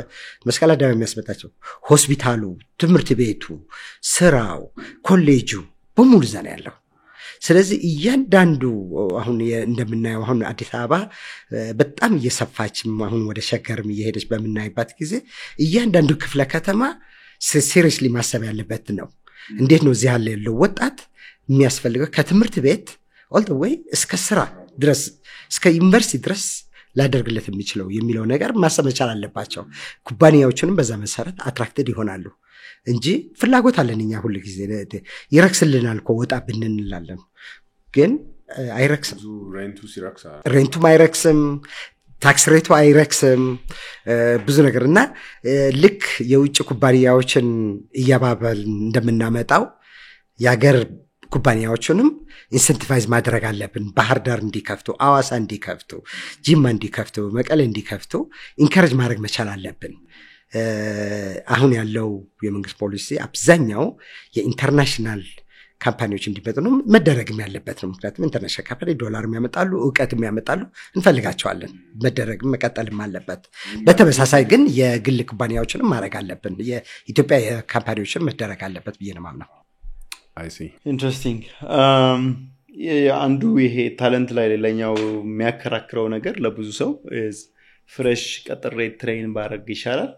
መስቀል አደባባይ የሚያስመጣቸው ሆስፒታሉ ትምህርት ቤቱ ስራው ኮሌጁ በሙሉ እዛ ነው ያለው ስለዚህ እያንዳንዱ አሁን እንደምናየው አሁን አዲስ አበባ በጣም እየሰፋችም አሁን ወደ ሸገርም እየሄደች በምናይባት ጊዜ እያንዳንዱ ክፍለ ከተማ ሲሪየስሊ ማሰብ ያለበት ነው። እንዴት ነው እዚህ ያለው ወጣት የሚያስፈልገው ከትምህርት ቤት ኦል ዘ ዌይ እስከ ስራ ድረስ እስከ ዩኒቨርሲቲ ድረስ ላደርግለት የሚችለው የሚለው ነገር ማሰብ መቻል አለባቸው። ኩባንያዎችንም በዛ መሰረት አትራክትድ ይሆናሉ እንጂ ፍላጎት አለን እኛ ሁሉ ጊዜ ይረክስልናል እኮ ወጣ ብንንላለን ግን አይረክስም። ሬንቱም አይረክስም፣ ታክስ ሬቱ አይረክስም፣ ብዙ ነገር እና ልክ የውጭ ኩባንያዎችን እያባበል እንደምናመጣው የሀገር ኩባንያዎችንም ኢንሰንቲቫይዝ ማድረግ አለብን። ባህር ዳር እንዲከፍቱ፣ አዋሳ እንዲከፍቱ፣ ጂማ እንዲከፍቱ፣ መቀሌ እንዲከፍቱ ኢንከሬጅ ማድረግ መቻል አለብን። አሁን ያለው የመንግስት ፖሊሲ አብዛኛው የኢንተርናሽናል ካምፓኒዎች እንዲመጡ ነው መደረግም ያለበት ነው። ምክንያቱም ኢንተርናሽናል ካምፓኒ ዶላር የሚያመጣሉ፣ እውቀት የሚያመጣሉ፣ እንፈልጋቸዋለን። መደረግም መቀጠልም አለበት። በተመሳሳይ ግን የግል ኩባንያዎችንም ማድረግ አለብን። የኢትዮጵያ የካምፓኒዎችን መደረግ አለበት ብዬ ነው የማምነው።
ኢንትረስቲንግ። አንዱ ይሄ ታለንት ላይ ሌላኛው የሚያከራክረው ነገር ለብዙ ሰው ፍሬሽ ቀጥሬ ትሬን ባረግ ይሻላል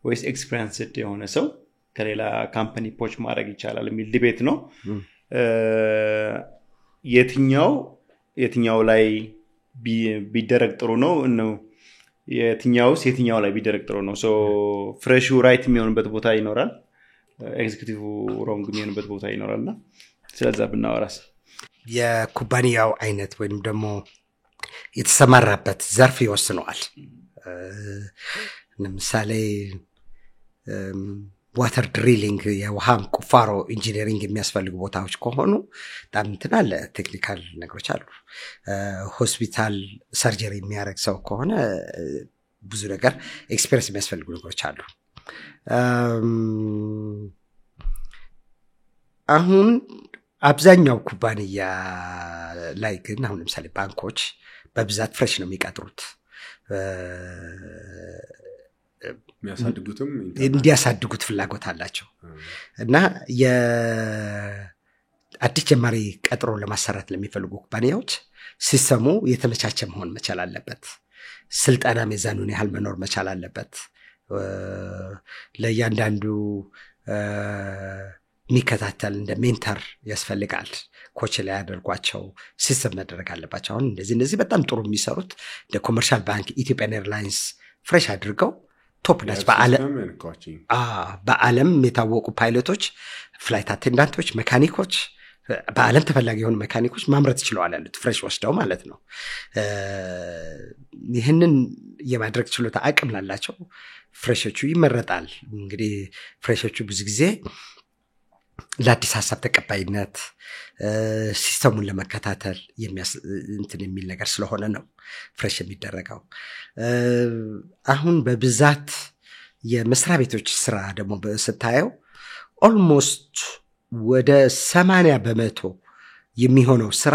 ወይስ ኤክስፒሪየንስድ የሆነ ሰው ከሌላ ካምፓኒ ፖች ማድረግ ይቻላል የሚል ዲቤት ነው። የትኛው ላይ ቢደረግ ጥሩ ነው ነው የትኛው ላይ ቢደረግ ጥሩ ነው? ሶ ፍሬሹ ራይት የሚሆንበት ቦታ ይኖራል፣ ኤግዚኪዩቲቭ ሮንግ የሚሆንበት ቦታ ይኖራልና ስለዛ ብናወራስ።
የኩባንያው አይነት ወይም ደግሞ የተሰማራበት ዘርፍ ይወስነዋል። ለምሳሌ ዋተር ድሪሊንግ የውሃ ቁፋሮ ኢንጂነሪንግ የሚያስፈልጉ ቦታዎች ከሆኑ በጣም እንትን አለ፣ ቴክኒካል ነገሮች አሉ። ሆስፒታል ሰርጀሪ የሚያደርግ ሰው ከሆነ ብዙ ነገር ኤክስፔሪንስ የሚያስፈልጉ ነገሮች አሉ። አሁን አብዛኛው ኩባንያ ላይ ግን አሁን ለምሳሌ ባንኮች በብዛት ፍሬሽ ነው የሚቀጥሩት። እንዲያሳድጉት ፍላጎት አላቸው እና የአዲስ ጀማሪ ቀጥሮ ለማሰራት ለሚፈልጉ ኩባንያዎች ሲስተሙ የተመቻቸ መሆን መቻል አለበት። ስልጠና ሚዛኑን ያህል መኖር መቻል አለበት። ለእያንዳንዱ የሚከታተል እንደ ሜንተር ያስፈልጋል። ኮች ላይ ያደርጓቸው ሲስተም መደረግ አለባቸው። አሁን እንደዚህ በጣም ጥሩ የሚሰሩት እንደ ኮመርሻል ባንክ፣ ኢትዮጵያን ኤርላይንስ ፍሬሽ አድርገው ቶፕ ናች። በዓለም የታወቁ ፓይለቶች፣ ፍላይት አቴንዳንቶች፣ መካኒኮች፣ በዓለም ተፈላጊ የሆኑ መካኒኮች ማምረት ይችለዋል ያሉት ፍሬሽ ወስደው ማለት ነው። ይህንን የማድረግ ችሎታ አቅም ላላቸው ፍሬሾቹ ይመረጣል። እንግዲህ ፍሬሾቹ ብዙ ጊዜ ለአዲስ ሀሳብ ተቀባይነት ሲስተሙን ለመከታተል እንትን የሚል ነገር ስለሆነ ነው ፍሬሽ የሚደረገው። አሁን በብዛት የመስሪያ ቤቶች ስራ ደግሞ ስታየው ኦልሞስት ወደ 80% የሚሆነው ስራ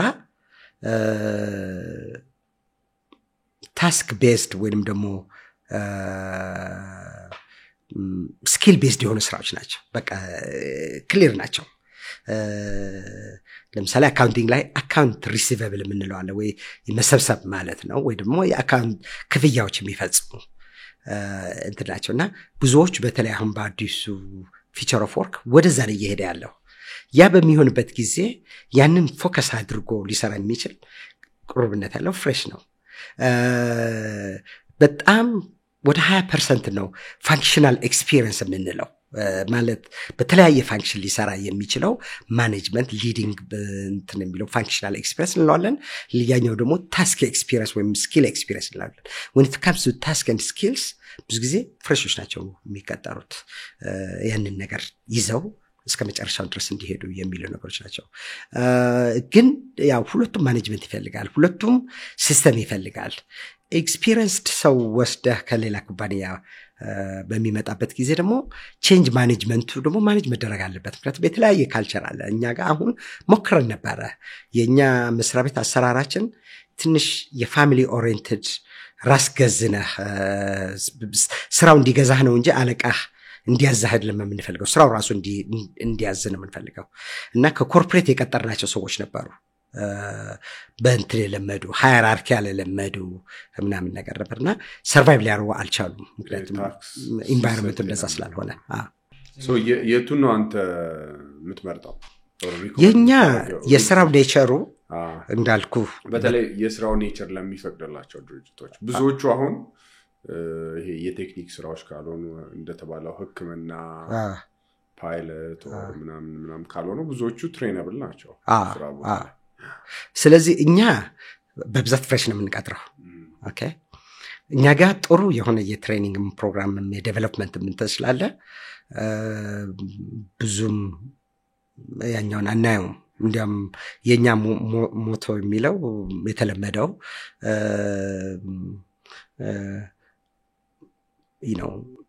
ታስክ ቤዝድ ወይንም ደግሞ ስኪል ቤዝድ የሆኑ ስራዎች ናቸው። በቃ ክሊር ናቸው። ለምሳሌ አካውንቲንግ ላይ አካውንት ሪሲቨብል የምንለው አለ ወይ መሰብሰብ ማለት ነው፣ ወይ ደግሞ የአካውንት ክፍያዎች የሚፈጽሙ እንትን ናቸው እና ብዙዎች በተለይ አሁን በአዲሱ ፊቸር ኦፍ ወርክ ወደዛ ላይ እየሄደ ያለው ያ በሚሆንበት ጊዜ ያንን ፎከስ አድርጎ ሊሰራ የሚችል ቁርብነት ያለው ፍሬሽ ነው። በጣም ወደ 20% ነው ፋንክሽናል ኤክስፒሪየንስ የምንለው ማለት በተለያየ ፋንክሽን ሊሰራ የሚችለው ማኔጅመንት ሊዲንግ እንትን የሚለው ፋንክሽናል ኤክስፒሪየንስ እንለዋለን። ሌላኛው ደግሞ ታስክ ኤክስፒሪየንስ ወይም ስኪል ኤክስፒሪየንስ እንለዋለን። when it comes to task and skills ብዙ ጊዜ ፍሬሾች ናቸው የሚቀጠሩት ያንን ነገር ይዘው እስከ መጨረሻው ድረስ እንዲሄዱ የሚሉ ነገሮች ናቸው። ግን ያው ሁለቱም ማኔጅመንት ይፈልጋል፣ ሁለቱም ሲስተም ይፈልጋል። ኤክስፒሪየንስድ ሰው ወስደህ ከሌላ ኩባንያ በሚመጣበት ጊዜ ደግሞ ቼንጅ ማኔጅመንቱ ደግሞ ማኔጅ መደረግ አለበት። ምክንያቱም የተለያየ ካልቸር አለ። እኛ ጋር አሁን ሞክረን ነበረ። የእኛ መስሪያ ቤት አሰራራችን ትንሽ የፋሚሊ ኦሪየንትድ ራስ ገዝነህ ስራው እንዲገዛህ ነው እንጂ አለቃህ እንዲያዛህ አይደለም የምንፈልገው። ስራው ራሱ እንዲያዝ ነው የምንፈልገው እና ከኮርፖሬት የቀጠርናቸው ሰዎች ነበሩ በእንትን የለመዱ ሃይራርኪ ያለለመዱ ምናምን ነገር ነበርና ሰርቫይቭ ሊያደርጉ አልቻሉም ምክንያቱም ኢንቫይሮንመንቱ እንደዛ ስላልሆነ
ሶ የቱን ነው አንተ የምትመርጠው
የኛ የስራው ኔቸሩ እንዳልኩ
በተለይ የስራው ኔቸር ለሚፈቅድላቸው ድርጅቶች ብዙዎቹ አሁን ይሄ የቴክኒክ ስራዎች ካልሆኑ እንደተባለው ህክምና ፓይለት ምናምን ካልሆኑ ብዙዎቹ ትሬነብል ናቸው
ስለዚህ እኛ በብዛት ፍሬሽ ነው የምንቀጥረው ኦኬ እኛ ጋር ጥሩ የሆነ የትሬኒንግ ፕሮግራም የዴቨሎፕመንት ምንተስላለ ብዙም ያኛውን አናየውም እንዲያም የኛ ሞቶ የሚለው የተለመደው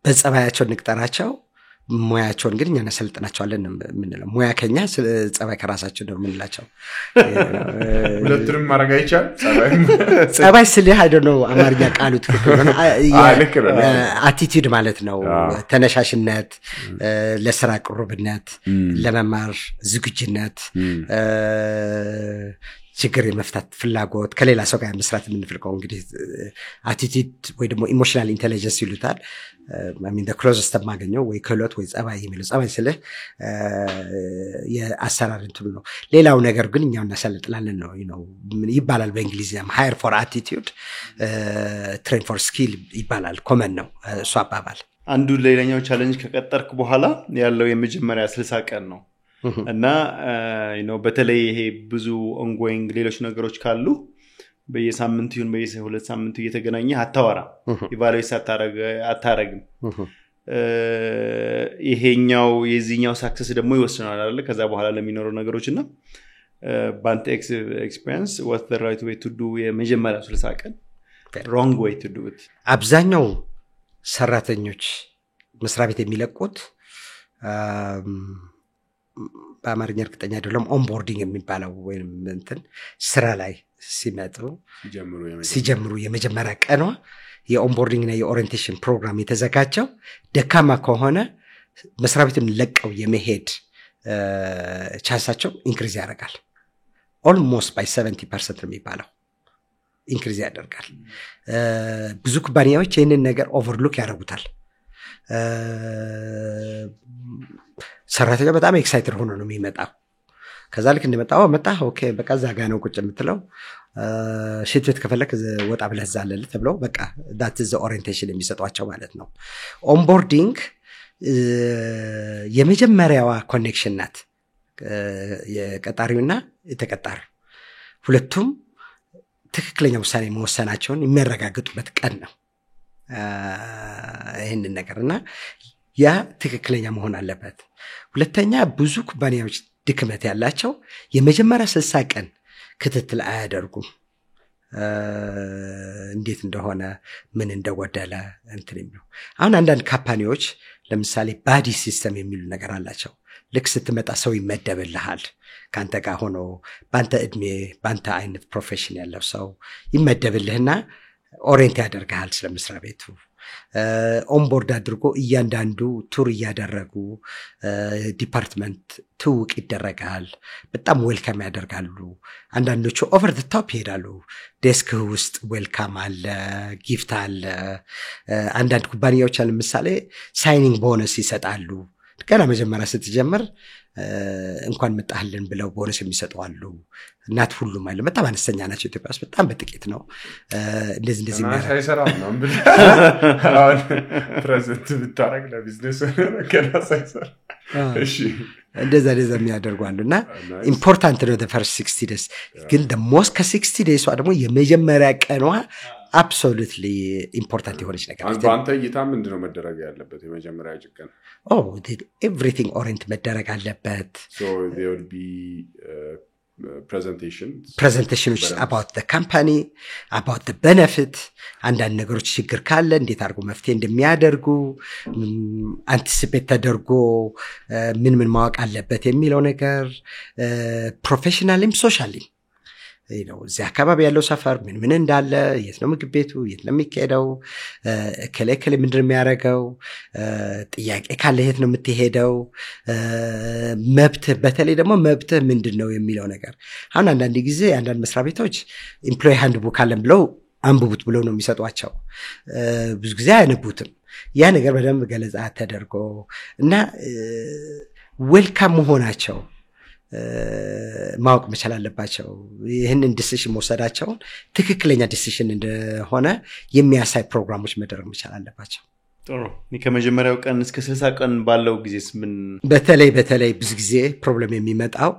በጸባያቸው ንቅጠራቸው ሙያቸውን ግን እኛ እናሰልጥናቸዋለን ምንለው ሙያ ከኛ ጸባይ ከራሳቸው ነው ምንላቸው
ሁለቱንም ማድረግ አይቻል
ጸባይ ስለህ አይደለው አማርኛ ቃሉ ትክክል ነው አቲቲዩድ ማለት ነው ተነሻሽነት ለስራ ቅርብነት ለመማር ዝግጁነት ችግር የመፍታት ፍላጎት ከሌላ ሰው ጋር መስራት የምንፈልገው እንግዲህ አቲቲዩድ ወይ ደግሞ ኢሞሽናል ኢንተለጀንስ ይሉታል the closest ማገኘው ወይ ክህሎት ወይ ጸባይ የሚለው ጸባይ ስለህ የአሰራር እንትሉ ነው ሌላው ነገር ግን እኛው እናሰልጥላለን ነው ይባላል በእንግሊዝኛም hire for attitude train for skill ይባላል ኮመን ነው እሱ አባባል
አንዱ ሌላኛው ቻሌንጅ ከቀጠርክ በኋላ ያለው የመጀመሪያ 60 ቀን ነው እና በተለይ ይሄ ብዙ ongoing ሌሎች ነገሮች ካሉ በየሳምንቱ ይሁን በየሁለት ሳምንቱ እየተገናኘ አታወራ ኢቫሉዌት አታረግም ይሄኛው የዚህኛው ሳክሰስ ደግሞ ይወስናል አይደል ከዛ በኋላ ለሚኖሩ ነገሮችና ባንተ ኤክስፒሪየንስ what's the right way to do የመጀመሪያ 60 ቀን wrong way to do it
አብዛኛው ሰራተኞች መስሪያ ቤት የሚለቁት በአማርኛ እርግጠኛ አይደለም ኦንቦርዲንግ የሚባለው ወይም እንትን ስራ ላይ ሲጀምሩ የመጀመሪያ ቀኗ የኦንቦርዲንግ እና የኦሪየንቴሽን ፕሮግራም የተዘጋጀው ደካማ ከሆነ መስሪያ ቤቱን ለቀው የመሄድ ቻንሳቸው ኢንክሪዝ ያደርጋል ኦልሞስት by 70% የሚባለው ኢንክሪዝ ያደርጋል ብዙ ኩባንያዎች ይህንን ነገር ኦቨርሉክ ያደርጉታል ሰራተኛ በጣም ኤክሳይትድ ሆኖ ነው የሚመጣው ከዛ ልክ እንደመጣው መጣ ኦኬ በቃ ዛጋ ነው ቁጭ የምትለው ሽት ቤት ከፈለክ ወጣ ብለህ ዛለል ተብለው በቃ that is the orientation የሚሰጧቸው ማለት ነው ኦንቦርዲንግ የመጀመሪያዋ ኮኔክሽን ናት የቀጣሪውና የተቀጣሪው ሁለቱም ትክክለኛ ውሳኔ መወሰናቸውን የሚያረጋግጡበት ቀን ነው ይሄንን ነገርና ያ ትክክለኛ መሆን አለበት ሁለተኛ ብዙ ኩባንያዎች ድክመት ያላቸው የመጀመሪያ 60 ቀን ክትትል አያደርጉም እንዴት እንደሆነ ምን እንደወደለ እንትን ነው አሁን አንዳንድ ካምፓኒዎች ለምሳሌ ባዲ ሲስተም የሚሉ ነገር አላቸው ልክ ስትመጣ ሰው ይመደብልሃል ካንተ ጋር ሆኖ ባንተ እድሜ ባንተ አይነት ፕሮፌሽን ያለው ሰው ይመደብልህና ኦሪየንት ያደርጋል ስለመስሪያ ቤቱ ኦንቦርድ አድርጎ እያንዳንዱ ቱር ያደረጉ ዲፓርትመንት ትውቅ ይደረጋል በጣም ዌልካም ያደርጋሉ አንዳንዶቹ ኦቨር ዘ ቶፕ ይሄዳሉ ዴስክ ውስጥ ዌልካም አለ ጊፍት አለ አንዳንድ ኩባንያዎች ለምሳሌ ሳይኒንግ ቦነስ ይሰጣሉ ገና መጀመሪያ ስትጀምር እንኳን መጣህልን ብለው ቦነስ የሚሰጡአሉ እናት ሁሉም አይደለም በጣም አነስተኛ ናቸው ኢትዮጵያ ውስጥ በጣም በጥቂት ነው እንደዚህ
ሳይሰራም ነው ብለ አሁን ፕሬዘንት ብታረግ ለቢዝነስ ገና ሳይሰራ እሺ
እንደዛ የሚያደርጓሉና ኢምፖርታንት ነው the first 60 days ግን the most 60 days ደግሞ የመጀመሪያ ቀኗ absolutely important የሆነች ነገር
አንተ አንተ እይታ ምንድነው መደረግ ያለበት የመጀመሪያ ጭቀን
everything orient መደረግ አለበት
so there would be
presentations about the company about the benefit አንዳንድ ነገሮች ችግር ካለ እንዴት አድርጎ መፍትሄ እንደሚያደርጉ አንቲሲፔት ተደርጎ ምን ማወቅ አለበት የሚለው ነገር ፕሮፌሽናሊም ሶሻሊም እዚህ አካባቢ ያለው ሰፈር ምን እንዳለ የት ነው ምግብ ቤቱ የት ነው የሚካሄደው ከለከለ ምንድነው የሚያደርገው ጥያቄ ካለ የት ነው የምትሄደው መብት በተለይ ደግሞ መብት ምንድነው የሚለው ነገር አሁን አንዳንድ ጊዜ አንዳንድ መስሪያ ቤቶች ኤምፕሎይ ሃንድ ቡክ አለን ብለው አንብቡት ብለው ነው የሚሰጧቸው ብዙ ጊዜ አያነቡትም ያ ነገር በደንብ ገለጻ ተደርጎ እና ዌልካም መሆናቸው ማወቅ መቻል አለባቸው ይሄንን ዲሲሽን መውሰዳቸው ትክክለኛ ዲሲሽን እንደሆነ የሚያሳይ ፕሮግራሞች መደረግ መቻል አለባቸው
ጥሩ ከመጀመሪያው ቀን እስከ 60 ቀን ባለው ጊዜስ ምን
በተለይ ብዙ ጊዜ ፕሮብሌም የሚመጣው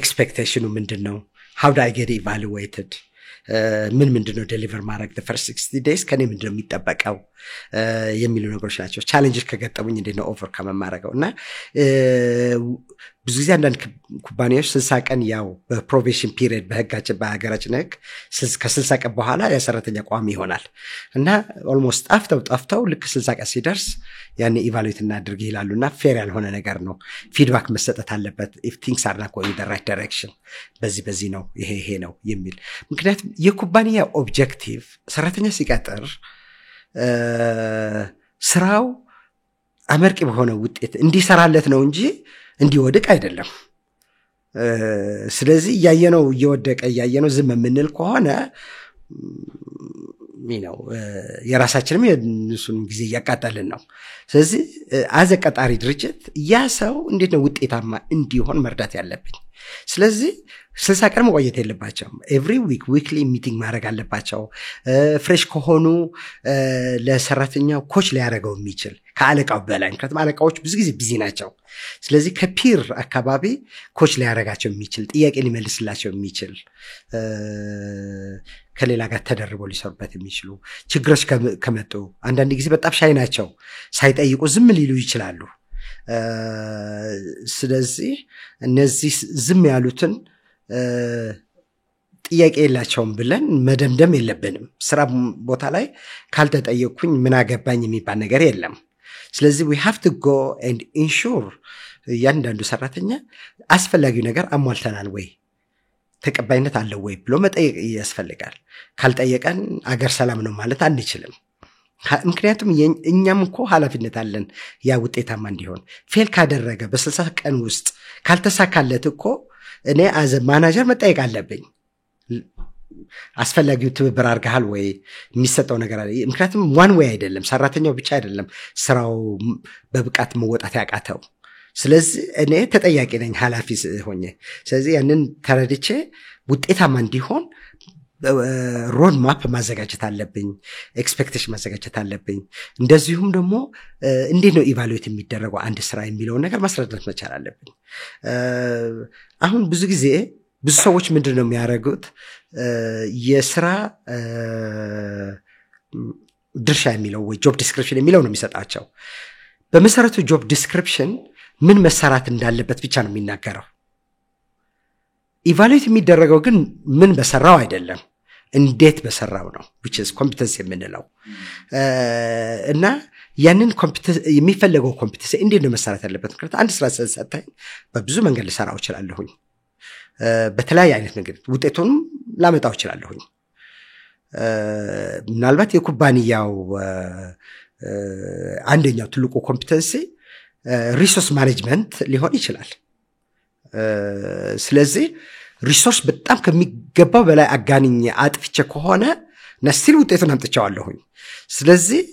ኤክስፔክቴሽኑ ምንድነው how do I get evaluated ምንድነው ዴሊቨር ማድረግ the first 60 days ከኔ ምንድነው የሚጠበቀው የሚሉ ነገሮች ናቸው ቻሌንጅስ ከገጠሙኝ እንዴት ነው ኦቨርካም ማድረግውና ብዙ ጊዜ አንዳንድ ኩባንያዎች 60 ቀን ያው በፕሮቤሽን ፒሪየድ በህጋችን በሀገራችን ህግ ከ60 ቀን በኋላ የሰራተኛ ቋሚ ይሆናል እና ኦልሞስት ጣፍተው ልክ 60 ቀን ሲደርስ ያኔ ኢቫሉዌት እናድርግ ይላሉና ፌር ያልሆነ ነገር ነው ፊድባክ መሰጠት አለበት if things are not going in the right direction በዚህ ነው ይሄ ነው የሚል ምክንያቱም የኩባንያ ኦብጀክቲቭ ሰራተኛ ሲቀጥር ስራው አመርቂ በሆነ ውጤት እንዲሰራለት ነው እንጂ እንዲወድቅ አይደለም ስለዚህ ያየነው እየወደቀ ያየነው ዝም ምንል ከሆነ ነው የራሳችንም የነሱን ጊዜ ያቃጣልን ነው ስለዚህ አዘቀጣሪ ድርጅት ያ ሰው እንዴት ነው ውጤታማ እንዲሆን መርዳት ያለብኝ ስለዚህ 60 ቀን መቆየት የለባቸውም every weekly meeting ማድረግ አለባቸው ፍሬሽ ከሆኑ ለሰራተኛው ኮች ሊያደርገው የሚችል ከአለቃው በላይ ምክንያቱም አለቃዎች ብዙ ጊዜ ቢዚ ናቸው ስለዚህ ከፒር አካባቢ ኮች ሊያደርጋቸው የሚችል ጥያቄ ሊመልስላቸው የሚችል ከሌላ ጋር ተደርበው ሊሰሩበት የሚችሉ ችግሮች ከመጡ አንዳንድ ጊዜ በጣም ሻይ ናቸው ሳይጠይቁ ዝም ሊሉ ይችላሉ ስለዚህ እነዚህ ዝም ያሉትን ጥያቄ የላቸውም ብለን መደምደም የለብንም ስራ ቦታ ላይ ካልተጠየቅኩኝ ምን አገባኝ የሚባል ነገር የለም ስለዚህ we have to go and ensure ያንዳንዱ ሰራተኛ አስፈላጊው ነገር አሟልተናል ወይ ተቀባይነት አለው ወይ ብሎ መጠየቅ ያስፈልጋል ካልጠየቀን አገር ሰላም ነው ማለት አንችልም ምክንያቱም እኛም እኮ ኃላፊነት አለን ያ ውጤታማ እንዲሆን ፌል ካደረገ በ60 ቀን ውስጥ ካልተሳካለት እኮ እኔ አዘ ማናጀር መጠየቅ አለብኝ አስፈላጊው ትብብር አርጋሃል ወይ የሚሰጠው ነገር አለ ምክንያቱም ዋን ዌይ አይደለም ሰራተኛው ብቻ አይደለም ስራው በብቃት መወጣት ያቃተው ስለዚህ እኔ ተጠያቂ ነኝ ኃላፊ ሆኜ ስለዚህ ያንን ተረድቼ ውጤታማ እንዲሆን ሮድ ማፕ ማዘጋጀት አለብኝ ኤክስፔክቴሽን ማዘጋጀት አለብኝ እንደዚሁም ደግሞ እንዴት ነው ኢቫሉዌት የሚደረገው አንድ ስራ የሚለው ነገር ማስረዳት መቻል አለብኝ አሁን ብዙ ጊዜ ብዙ ሰዎች ምንድነው የሚያደርጉት የስራ ድርሻ የሚለው ወይ ጆብ ዲስክሪፕሽን የሚለው ነው የሚሰጣቸው በመሰረቱ ጆብ ዲስክሪፕሽን ምን መሰራት እንዳለበት ብቻ ነው የሚናገረው ኢቫሉዌት የሚደረገው ግን ምን በሰራው አይደለም እንዴት በሰራው ነው which is competence የምንለው እና ያንን ኮምፒተንስ የሚፈልገው ኮምፒተንስ እንዴት ነው መሰራት ያለበት ምክንያቱም አንድ ስራ ሰጥተኝ በብዙ መንገድ ልሰራው እችላለሁኝ በተለያየ አይነት ነገር ውጤቱን ላመጣው እችላለሁኝ ምናልባት የኩባንያው አንደኛው ትልቁ ኮምፒተንሲ ሪሶርስ ማኔጅመንት ሊሆን ይችላል ስለዚህ ሪሶርስ በጣም ከሚገባው በላይ አጋንኝ አጥፍቼ ከሆነ ነስቲል ውጤቱን አምጥቻለሁኝ ስለዚህ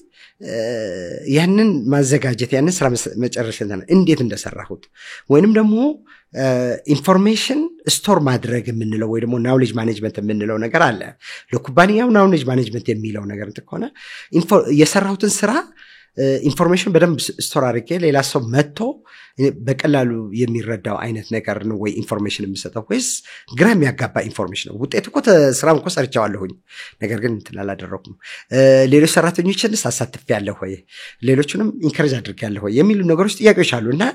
ያንን ማዘጋጀት ያንን ስራ መጨረሻ እንዴት እንደሰራሁት ወይንም ደግሞ ኢንፎርሜሽን ስቶር ማድረግ የምንለው ወይ ደግሞ ናውሌጅ ማኔጅመንት የምንለው ነገር አለ ለኩባንያው ናውሌጅ ማኔጅመንት የሚለው ነገር ተቆና የሰራሁትን ስራ ኢንፎርሜሽን በደንብ ስቶር አድርጌ ሌላ ሰው መጥቶ በቀላሉ የሚረዳው አይነት ነገር ነው ወይ ኢንፎርሜሽን የምሰጠው ወይስ ግራ የሚያጋባ ኢንፎርሜሽን ነው ውጤቱ እኮ ስራውን እኮ ሰርቻለሁኝ ነገር ግን እንትን አላደረኩም ሌሎች ሰራተኞችን አሳትፌያለሁ ወይ ሌሎችንም ኢንከሬጅ አድርጌያለሁ ወይ የሚሉ ነገሮች ጥያቄዎች አሉና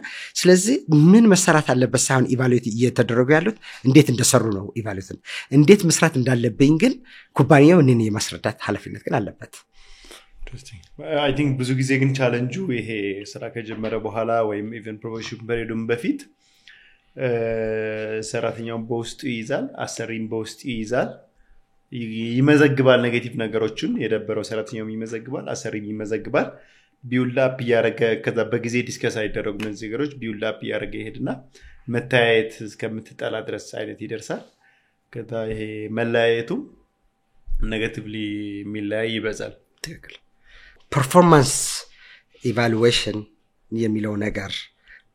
ስለዚህ ምን መሰራት አለበት ሳይሆን ኢቫሉዌት እየተደረጉ ያሉት እንዴት እንደሰሩ ነው ኢቫሉዌትን እንዴት መስራት እንዳለብኝ ግን ኩባንያው እኔን የማስረዳት ኃላፊነት ግን አለበት
I think ብዙ ጊዜ ግን ቻሌንጁ ይሄ ስራ ከጀመረ በኋላ ወይም ኢቨን ፕሮሞሽን ፔሪዱም በፊት ሰራተኛውን በውስጡ ይይዛል፣ አሰሪም በውስጡ ይይዛል፣ ይመዘግባል። ኔጌቲቭ ነገሮችን የደበረው ሰራተኛውም ይመዘግባል፣ አሰሪም ይመዘግባል። ቢውላፕ እያደረገ ከዛ በጊዜ ዲስከስ አይደረጉ እነዚህ ነገሮች ቢውላፕ እያደረገ ይሄድና መታየት እስከምትጠላ ድረስ አይነት ይደርሳል። ከዛ ይሄ መለያየቱ ኔጌቲቭሊ የሚለያይ ይበዛል።
ትክክል። ፐርፎርማንስ ኢቫሉዌሽን የሚለው ነገር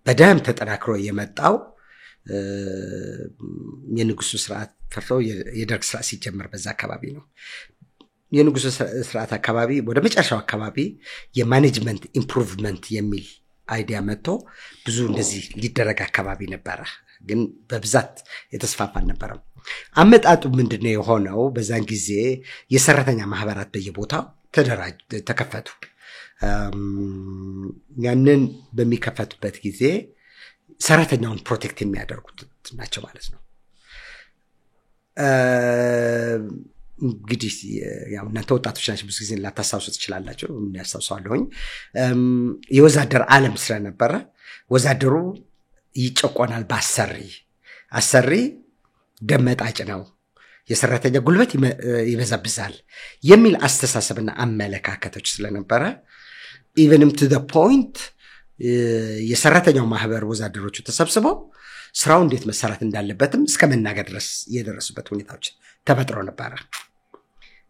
በደንብ ተጠናክሮ የመጣው የንጉሱ ስርዓት ፈርቶ የደርግ ስርዓት ሲጀመር በዛ አካባቢ ነው። የንጉሱ ስርዓት አካባቢ ወደ መጨረሻው አካባቢ የማኔጅመንት ኢምፕሩቭመንት የሚል አይዲያ መጥቶ ብዙ እንደዚህ ሊደረግ አካባቢ ነበረ፣ ግን በብዛት የተስፋፋ አልነበረም። አመጣጡ ምንድነው የሆነው? በዛን ጊዜ የሰራተኛ ማህበራት በየቦታው ተከፈቱ። ያንን በሚከፈቱበት ጊዜ ሰራተኛውን ፕሮቴክት የሚያደርጉት ናቸው ማለት ነው። እንግዲህ ያው እናንተ ወጣቶች ናችሁ፣ ብዙ ጊዜ ላታስታውሱ ትችላላችሁ። ምን ያስታውሳለሁኝ? የወዛደር ዓለም ስለነበረ ወዛደሩ ይጨቆናል በአሰሪ፣ አሰሪ ደመጣጭ ነው፣ የሰራተኛ ጉልበት ይበዛብዛል የሚል አስተሳሰብና አመለካከቶች ስለነበረ ኢቨንም ቱ ዘ ፖይንት የሰራተኛው ማህበር ወዛደሮቹ ተሰብስበው ስራው እንዴት መሰራት እንዳለበትም እስከ መናገር ድረስ የደረሱበት ሁኔታዎች ተፈጥሮ ነበረ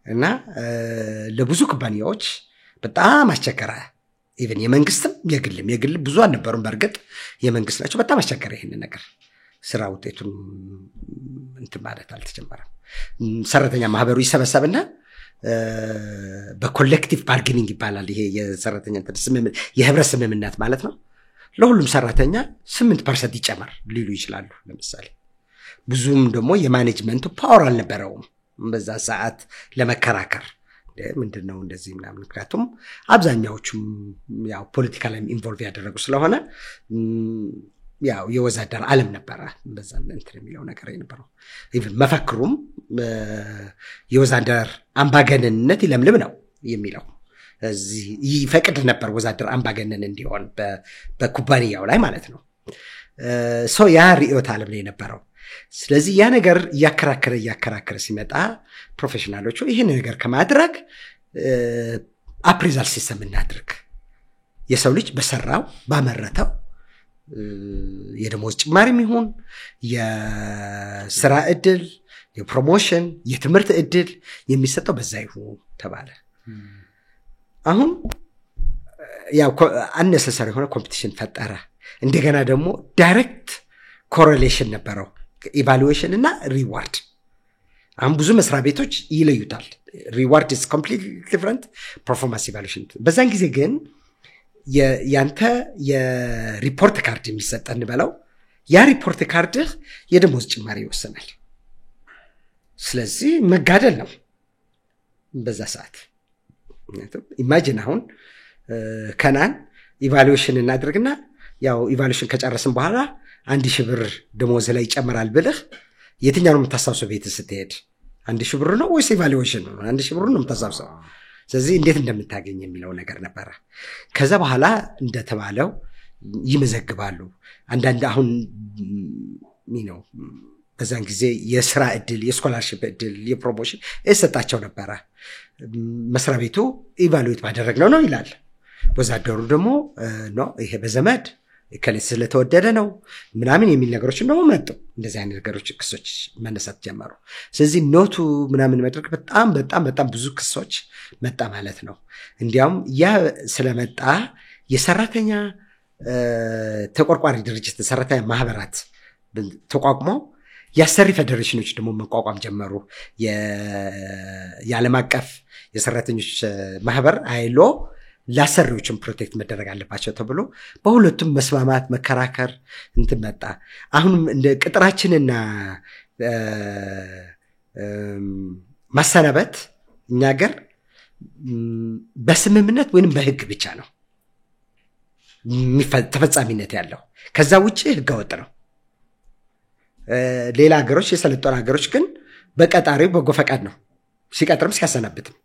እና ለብዙ ኩባንያዎች በጣም አስቸገረ። ኢቨን የመንግስትም የግል ብዙ አልነበሩም። በእርግጥ የመንግስት ናቸው በጣም አስቸገረ። ይሄን ነገር ስራ ውጤቱን እንትን ማለት አልተጀመረም። ሰራተኛ ማህበሩ ይሰበሰብና በኮሌክቲቭ ባርጌኒንግ ይባላል። ይሄ የሰራተኛ የህብረት ስምምነት ማለት ነው። ለሁሉም ሰራተኛ 8% ይጨመር ሊሉ ይችላሉ ለምሳሌ። ብዙም ደግሞ የማኔጅመንቱ ፓወር አልነበረውም በዛ ሰዓት ለመከራከር ምንድነው እንደዚህ ምናምን። ምክንያቱም አብዛኛዎቹም ያው ፖለቲካ ላይ ኢንቮልቭ ያደረጉ ስለሆነ ያው የወዛደር ዓለም ነበረ በዛ እንትን የሚለው ነገር የነበረው። ኢቭን መፈክሩም የወዛደር አምባገነንነት ይለምልም ነው የሚለው። እዚህ ይፈቅድ ነበር ወዛደር አምባገነን እንዲሆን በኩባንያው ላይ ማለት ነው። ሰው ያ ርዕዮተ ዓለም ላይ ነበረው። ስለዚህ ያ ነገር እያከራከረ ሲመጣ ፕሮፌሽናሎቹ ይህን ነገር ከማድረግ አፕሪዛል ሲስተም እናድርግ፣ የሰው ልጅ በሰራው ባመረተው የደሞዝ ጭማሪም ይሁን የስራ እድል፣ የፕሮሞሽን፣ የትምህርት እድል የሚሰጠው በዛ ይሁን ተባለ። አሁን ያው አነሰሰሪ የሆነ ኮምፒቲሽን ፈጠረ። እንደገና ደግሞ ዳይሬክት ኮሬሌሽን ነበረው ኢቫሉዌሽን እና ሪዋርድ። አሁን ብዙ መስሪያ ቤቶች ይለዩታል። ሪዋርድ is completely different performance evaluation። በዛን ጊዜ ግን ያንተ የሪፖርት ካርድ የሚሰጠን በለው ያ ሪፖርት ካርድ የደሞዝ ጭማሪ ይወሰናል። ስለዚህ መጋደል ነው በዛ ሰዓት። ኢማጂን አሁን ከናን ኢቫሉዌሽን እናድርግና ያው ኢቫሉዌሽን ከጨረስን በኋላ 1000 ብር ደሞዝ ላይ ይጨምራል ብለህ የትኛው ነው የምታሳውሰው? ቤት ስትሄድ 1000 ብር ነው ወይስ ኢቫሉዌሽን ነው? 1000 ብር ነው የምታሳውሰው። ስለዚህ እንዴት እንደምታገኝ የሚለው ነገር ነበረ። ከዛ በኋላ እንደተባለው ይመዘግባሉ። አንዳንድ አሁን ነው በዛን ጊዜ የስራ እድል፣ የስኮላርሺፕ እድል፣ የፕሮሞሽን እሰጣቸው ነበረ። መስሪያ ቤቱ ኢቫሉዌት ባደረግነው ነው ይላል። ወዛደሩ ደግሞ ነው ይሄ በዘመድ ከሌስ ስለተወደደ ነው ምናምን የሚል ነገሮች ነው መጡ። እንደዚህ አይነት ነገሮች ክሶች መነሳት ጀመሩ። ስለዚህ ኖቱ ምናምን መድረክ በጣም ብዙ ክሶች መጣ ማለት ነው። እንዲያውም ያ ስለመጣ የሰራተኛ ተቆርቋሪ ድርጅት ሰራተኛ ማህበራት ተቋቁመው የአሰሪ ፌዴሬሽኖች ደግሞ መቋቋም ጀመሩ። የዓለም አቀፍ የሰራተኞች ማህበር አይሎ ለአሰሪዎችም ፕሮቴክት መደረግ አለባቸው ተብሎ በሁለቱም መስማማት መከራከር እንትን መጣ። አሁንም እንደ ቅጥራችንና ማሰናበት እኛ ሀገር በስምምነት ወይንም በህግ ብቻ ነው ተፈጻሚነት ያለው። ከዛ ውጪ ህገወጥ ነው። ሌላ ሀገሮች የሰለጠኑ ሀገሮች ግን በቀጣሪው በጎ ፈቃድ ነው ሲቀጥርም ሲያሰናብትም።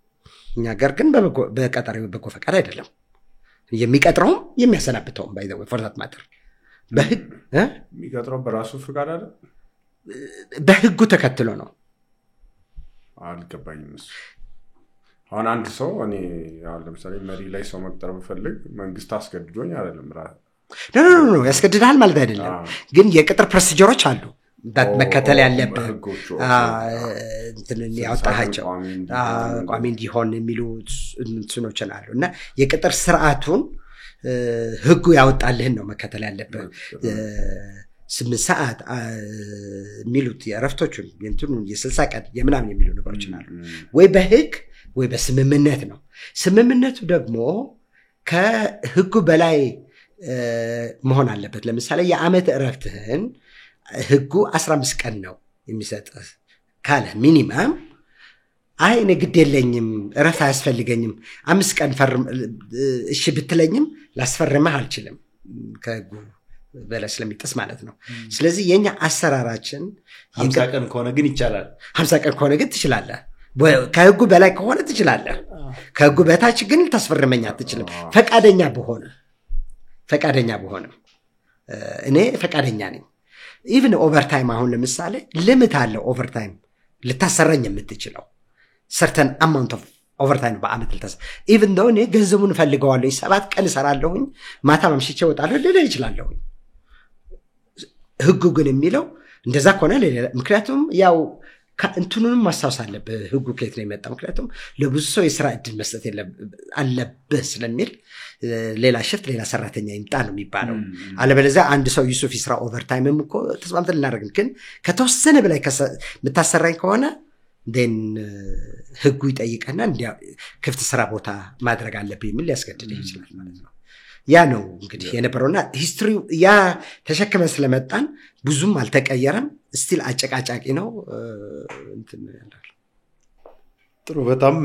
እኛ ሀገር ግን በቀጣሪው በጎ ፈቃድ አይደለም የሚቀጥረውም የሚያሰናብተውም ባይ ዘ ወይ ፎር ዛት ማተር በህግ
የሚቀጥረው በራሱ ፍቃድ አይደል?
በህጉ ተከትሎ ነው።
አልገባኝም እሱ። አሁን አንድ ሰው እኔ አሁን ለምሳሌ መሪ ላይ ሰው መቅጠር ብፈልግ መንግስት አስገድዶኝ አይደለም
ኖ ያስገድዳል ማለት አይደለም፣ ግን የቅጥር ፕሮሲጀሮች አሉ መከተል ያለበት እንትን ያወጣቸው ቋሚ እንዲሆን የሚሉ እንትኖችን አሉ እና የቅጥር ስርዓቱን ህጉ ያወጣልህን ነው መከተል ያለበት። 8 ሰዓት የሚሉት የእረፍቶቹን የእንትኑን የ60 ቀን የምናምን የሚሉ ነገሮች አሉ። ወይ በህግ ወይ በስምምነት ነው። ስምምነቱ ደግሞ ከህጉ በላይ መሆን አለበት። ለምሳሌ የዓመት እረፍትህን ህጉ 15 ቀን ነው የሚሰጥህ ካለ ሚኒመም አይ እኔ ግድ የለኝም እረፍት አያስፈልገኝም 5 ቀን ፈርም እሺ ብትለኝም ላስፈርምህ አልችልም ከህጉ በላይ ስለሚጥስ ማለት ነው። ስለዚህ የኛ አሰራራችን
50 ቀን ከሆነ ግን ይቻላል።
50 ቀን ከሆነ ግን ትችላለህ። ከህጉ በላይ ከሆነ ትችላለህ። ከህጉ በታች ግን ታስፈርመኝ አትችልም። ፈቃደኛ በሆነ እኔ ፈቃደኛ ነኝ። ኢቭን ኦቨርታይም አሁን ለምሳሌ ሊሚት አለ። ኦቨርታይም ልታሰራኝ የምትችለው ሰርተን አማውንት ኦፍ ኦቨርታይም በአመት ኢቭን ዶ እኔ ገንዘቡን ፈልገዋለሁ 7 ቀን እሰራለሁኝ ማታ ማምሽቼ እወጣለሁ ልል ይችላለሁኝ። ህጉ ግን የሚለው እንደዛ ከሆነ ምክንያቱም ያው እንትኑንም ማስታወስ አለብህ ህጉ ከየት ነው የመጣው። ምክንያቱም ለብዙ ሰው የስራ እድል መስጠት አለብህ ስለሚል ሌላ ሽፍት ሌላ ሰራተኛ ይምጣ ነው የሚባለው። አለበለዚያ አንድ ሰው ዩሱፍ ይስራ ኦቨርታይምም እኮ ተስማምተን ልናደርግ ግን ከተወሰነ በላይ የምታሰራኝ ከሆነ ን ህጉ ይጠይቀና ክፍት ስራ ቦታ ማድረግ አለብህ የሚል ሊያስገድድህ ይችላል ማለት ነው። ያ ነው እንግዲህ የነበረውና ሂስትሪው ያ ተሸክመን ስለመጣን ብዙም አልተቀየረም። ስቲል አጨቃጫቂ ነው እንትን ያለው።
ጥሩ በጣም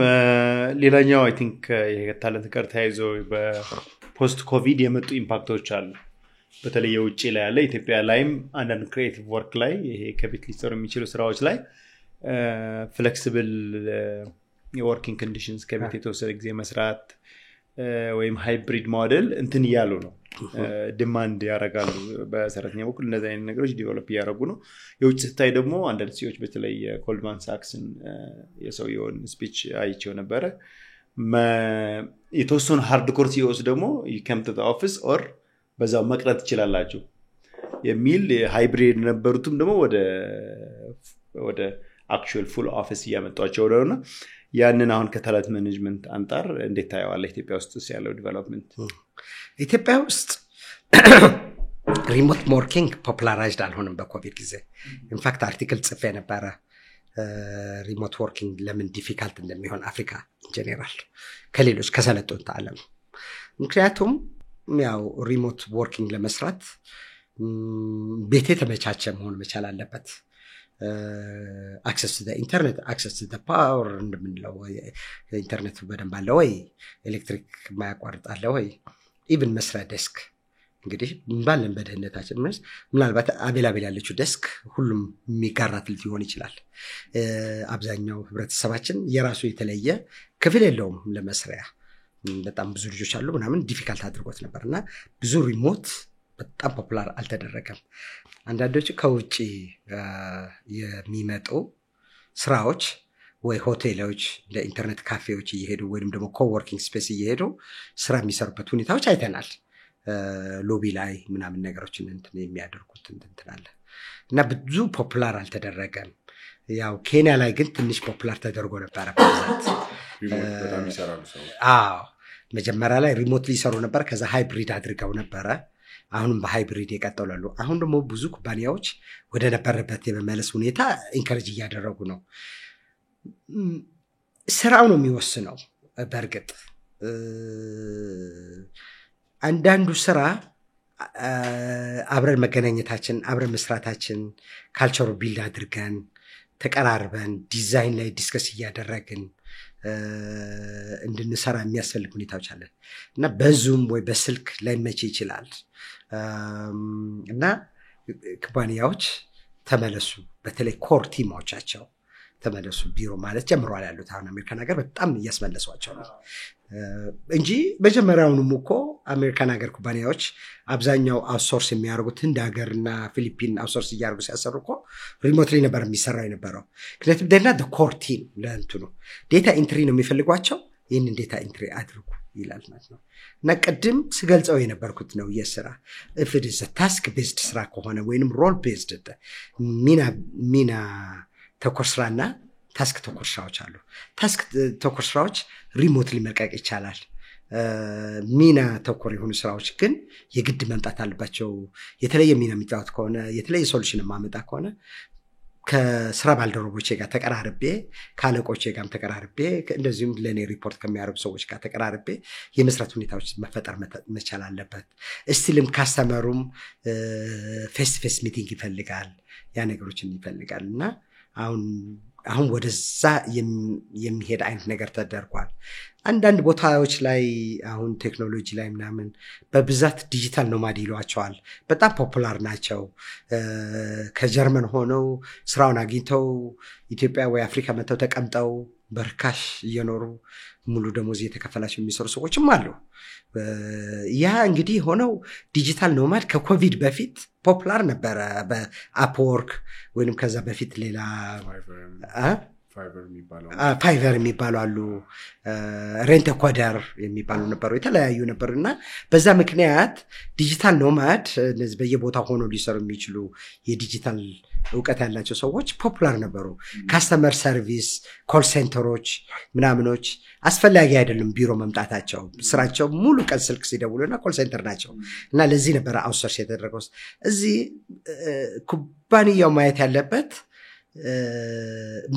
ሌላኛው አይ ቲንክ የታለንት ጋር ተያይዞ በፖስት ኮቪድ የመጡ ኢምፓክቶች አሉ። በተለይ የውጪ ላይ ያለ ኢትዮጵያ ላይም አንዳንድ ክሪኤቲቭ ወርክ ላይ ይሄ ከቤት ሊሰሩ የሚችሉ ስራዎች ላይ ፍሌክሲብል የወርኪንግ ኮንዲሽንስ ከቤት የተወሰነ ጊዜ መስራት ወይም ሃይብሪድ ሞዴል እንትን እያሉ ነው ዲማንድ ያደርጋሉ። በሰራተኛ በኩል እነዚህ አይነት ነገሮች ዲቨሎፕ እያደረጉ ነው። የውጭ ስታይ ደግሞ አንዳንድ ሲዎች በተለይ ኮልድማን ሳክስን የሰውየውን ስፒች አይቼው ነበረ። የተወሰኑ ሃርድኮር ሲኦስ ደግሞ come to the office or በዛው መቅረት ይችላላችሁ የሚል ሃይብሪድ ነበሩትም ደግሞ ወደ አክቹዋል ፉል ኦፊስ እያመጣቸው ነውና ያንን አሁን ከታለንት ማኔጅመንት አንፃር እንዴት ታየዋለህ? ኢትዮጵያ ውስጥ ያለው ዲቨሎፕመንት?
ኢትዮጵያ ውስጥ ሪሞት ወርኪንግ ፖፑላራይዝድ አልሆነም በኮቪድ ጊዜ። ኢንፋክት አርቲክል ጽፌ ነበረ ሪሞት ወርኪንግ ለምን ዲፊካልት እንደሚሆን አፍሪካ ኢንጀነራል ከሌሎች ከሰለጠኑት ዓለም። ምክንያቱም ያው ሪሞት ወርኪንግ ለመስራት ቤቴ ተመቻቸ መሆን መቻል አለበት። access to the internet, access to the power እንደምንለው ኢንተርኔቱ በደንብ አለ ወይ፣ ኤሌክትሪክ ማያቋርጥ አለ ወይ፣ ኢቭን መስሪያ ዴስክ እንግዲህ ባለን በደህንነታችን ምናልባት አቤላቤል ያለችው ዴስክ ሁሉም የሚጋራት ሊሆን ይችላል። አብዛኛው ህብረተሰባችን የራሱ የተለየ ክፍል የለውም ለመስሪያ። በጣም ብዙ ልጆች አሉ ምናምን ዲፊካልት አድርጎት ነበርና ብዙ ሪሞት በጣም ፖፑላር አልተደረገም። አንዳንዶቹ ከውጪ የሚመጡ ስራዎች ወይ ሆቴሎች ለኢንተርኔት ካፌዎች እየሄዱ ወይም ደግሞ ኮወርኪንግ ስፔስ እየሄዱ ስራ የሚሰሩበት ሁኔታዎች አይተናል። ሎቢ ላይ ምናምን ነገሮችን እንትን የሚያደርጉት እንትን አለ እና ብዙ ፖፑላር አልተደረገም። ያው ኬንያ ላይ ግን ትንሽ ፖፑላር ተደርጎ ነበር በዛት።
በጣም ይሰራሉ ሰው።
መጀመሪያ ላይ ሪሞት ሊሰሩ ነበር፣ ከዛ ሃይብሪድ አድርገው ነበረ። አሁንም በሃይብሪድ የቀጠላሉ። አሁን ደግሞ ብዙ ኩባንያዎች ወደ ነበረበት የመመለስ ሁኔታ ኢንከሬጅ እያደረጉ ነው። ስራው ነው የሚወስነው። በእርግጥ አንዳንዱ ስራ አብረን መገናኘታችን አብረን መስራታችን ካልቸሩ ቢልድ አድርገን ተቀራርበን ዲዛይን ላይ ዲስከስ እያደረግን እንድንሰራ የሚያስፈልግ ሁኔታዎች አለ እና በዙም ወይ በስልክ ላይመች ይችላል እና ኩባንያዎች ተመለሱ። በተለይ ኮር ቲሞቻቸው ተመለሱ ቢሮ ማለት ጀምሯል ያሉት። አሁን አሜሪካን ሀገር በጣም እያስመለሷቸው ነው እንጂ መጀመሪያውንም እኮ አሜሪካን ሀገር ኩባንያዎች አብዛኛው አውትሶርስ የሚያደርጉት ህንድ ሀገርና ፊሊፒን አውትሶርስ እያደርጉ ሲያሰሩ እኮ ሪሞትሊ ነበር የሚሰራው የነበረው። ምክንያቱም ደና ኮር ቲም ለእንትኑ ዴታ ኢንትሪ ነው የሚፈልጓቸው። ይህንን ዴታ ኢንትሪ አድርጉ ይላል ማለት ነው። እና ቅድም ስገልጸው የነበርኩት ነው የስራ if it is a task based ስራ ከሆነ ወይንም ሮል ቤዝድ ሚና ተኮር ስራና ታስክ ተኮር ስራዎች አሉ። ታስክ ተኮር ስራዎች ሪሞትሊ መልቀቅ ይቻላል። ሚና ተኮር የሆኑ ስራዎች ግን የግድ መምጣት አለባቸው። የተለየ ሚና የሚጫወት ከሆነ የተለየ ሶሉሽን ማመጣ ከሆነ ከስራ ባልደረቦቼ ጋር ተቀራርቤ ካለቆቼ ጋርም ተቀራርቤ እንደዚሁም ለኔ ሪፖርት ከሚያደርጉ ሰዎች ጋር ተቀራርቤ የመስራት ሁኔታዎች መፈጠር መቻል አለበት። እስቲልም ካስተመሩም ፌስ ፌስ ሚቲንግ ይፈልጋል፣ ያ ነገሮችን ይፈልጋል። እና አሁን ወደዛ የሚሄድ አይነት ነገር ተደርጓል። አንዳንድ ቦታዎች ላይ አሁን ቴክኖሎጂ ላይ ምናምን በብዛት ዲጂታል ኖማድ ይሏቸዋል። በጣም ፖፑላር ናቸው። ከጀርመን ሆነው ስራውን አግኝተው ኢትዮጵያ ወይ አፍሪካ መጥተው ተቀምጠው በርካሽ እየኖሩ ሙሉ ደሞዝ እየተከፈላቸው የሚሰሩ ሰዎችም አሉ። ያ እንግዲህ ሆነው ዲጂታል ኖማድ ከኮቪድ በፊት ፖፑላር ነበረ። በአፕወርክ ወይንም ከዛ በፊት ሌላ ፋይቨር የሚባሉ አሉ፣ ሬንት ኮደር የሚባሉ ነበሩ፣ የተለያዩ ነበሩ። እና በዛ ምክንያት ዲጂታል ኖማድ እነዚህ በየቦታው ሆኖ ሊሰሩ የሚችሉ የዲጂታል እውቀት ያላቸው ሰዎች ፖፑላር ነበሩ። ካስተመር ሰርቪስ ኮል ሴንተሮች ምናምኖች አስፈላጊ አይደለም ቢሮ መምጣታቸው። ስራቸው ሙሉ ቀን ስልክ ሲደውሉና ኮል ሴንተር ናቸው። እና ለዚህ ነበረ አውትሶርስ የተደረገው። እዚህ ኩባንያው ማየት ያለበት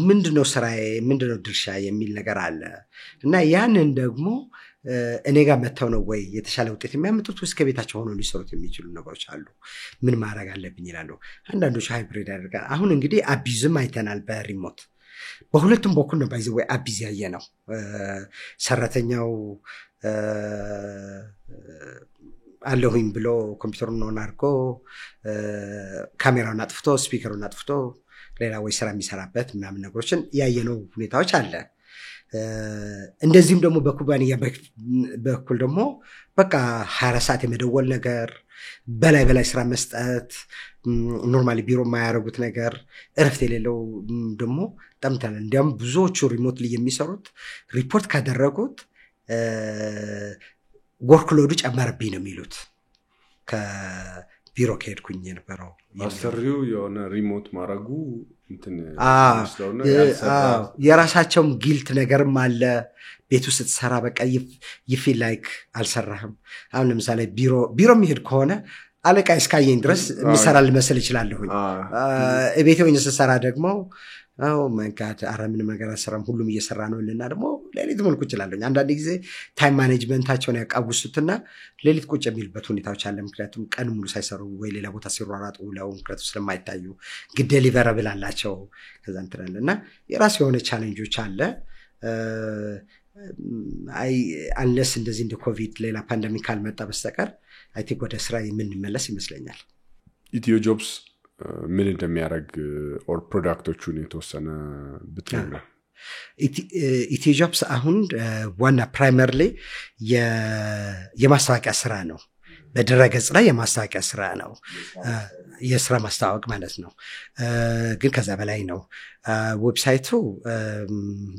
ምንድነው ስራዬ ምንድነው ድርሻ የሚል ነገር አለ። እና ያንን ደግሞ እኔ ጋር መተው ነው ወይ የተሻለ ውጤት የሚያመጡት ወይስ ከቤታቸው ሆኖ ሊሰሩት የሚችሉ ነገሮች አሉ? ምን ማድረግ አለብኝ ይላሉ። አንዳንዶች ሃይብሪድ ያደርጋል። አሁን እንግዲህ አቢዝም አይተናል በሪሞት በሁለቱም በኩል ነው ባይዘ ወይ አቢዝ ያየ ነው። ሰራተኛው አለሁኝ ብሎ ኮምፒውተሩን ኦን አድርጎ ካሜራውን አጥፍቶ ስፒከሩን አጥፍቶ ሌላ ወይ ስራ የሚሰራበት ምናምን ነገሮችን ያየነው ሁኔታዎች አለ። እንደዚህም ደግሞ በኩባንያ በኩል ደግሞ በቃ 24 ሰዓት የመደወል ነገር፣ በላይ ስራ መስጠት፣ ኖርማሊ ቢሮ የማያደርጉት ነገር፣ እረፍት የሌለው ደግሞ ጠምተናል። እንዲያውም ብዙዎቹ ሪሞትሊ የሚሰሩት ሪፖርት ካደረጉት ወርክሎዱ ጨመረብኝ ነው የሚሉት። ከቢሮ ከሄድኩኝ የነበረው
አሰሪው የሆነ ሪሞት ማድረጉ
የራሳቸውም ጊልት ነገርም አለ። ቤት ውስጥ ስትሰራ በቃ ይፊል ላይክ አልሰራህም። አሁን ለምሳሌ ቢሮ የሚሄድ ከሆነ አለቃ እስካየኝ ድረስ የሚሰራ ልመስል ይችላለሁኝ። ቤቴ ሆኜ ስሰራ ደግሞ ማይ ጋድ አረ ምንም ነገር አልሰራም ሁሉም እየሰራ ነው እና ደግሞ ሌሊት መልኩ ይችላልኝ። አንዳንድ ጊዜ ታይም ማኔጅመንታቸውን ያቃውሱትና ሌሊት ቁጭ የሚልበት ሁኔታዎች አለ። ምክንያቱም ቀን ሙሉ ሳይሰሩ ወይ ሌላ ቦታ ሲሯሯጡ ውለው ምክንያቱም ስለማይታዩ ግድ ዴሊቨረብል አላቸው። ከዛ እንትናለ እና የራሱ የሆነ ቻሌንጆች አለ። አንለስ እንደዚህ እንደ ኮቪድ ሌላ ፓንደሚክ ካልመጣ በስተቀር አይ ቲንክ ወደ ስራ የምንመለስ ይመስለኛል።
ኢትዮ ጆብስ ምን እንደሚያደርግ ኦር ፕሮዳክቶቹን የተወሰነ ብትነግረን።
ኢትዮ ጆብስ አሁን ዋና ፕራይመርሊ የማስታወቂያ ስራ ነው። በድረገጽ ላይ የማስታወቂያ ስራ ነው። የስራ ማስታወቅ ማለት ነው። ግን ከዛ በላይ ነው። ዌብሳይቱ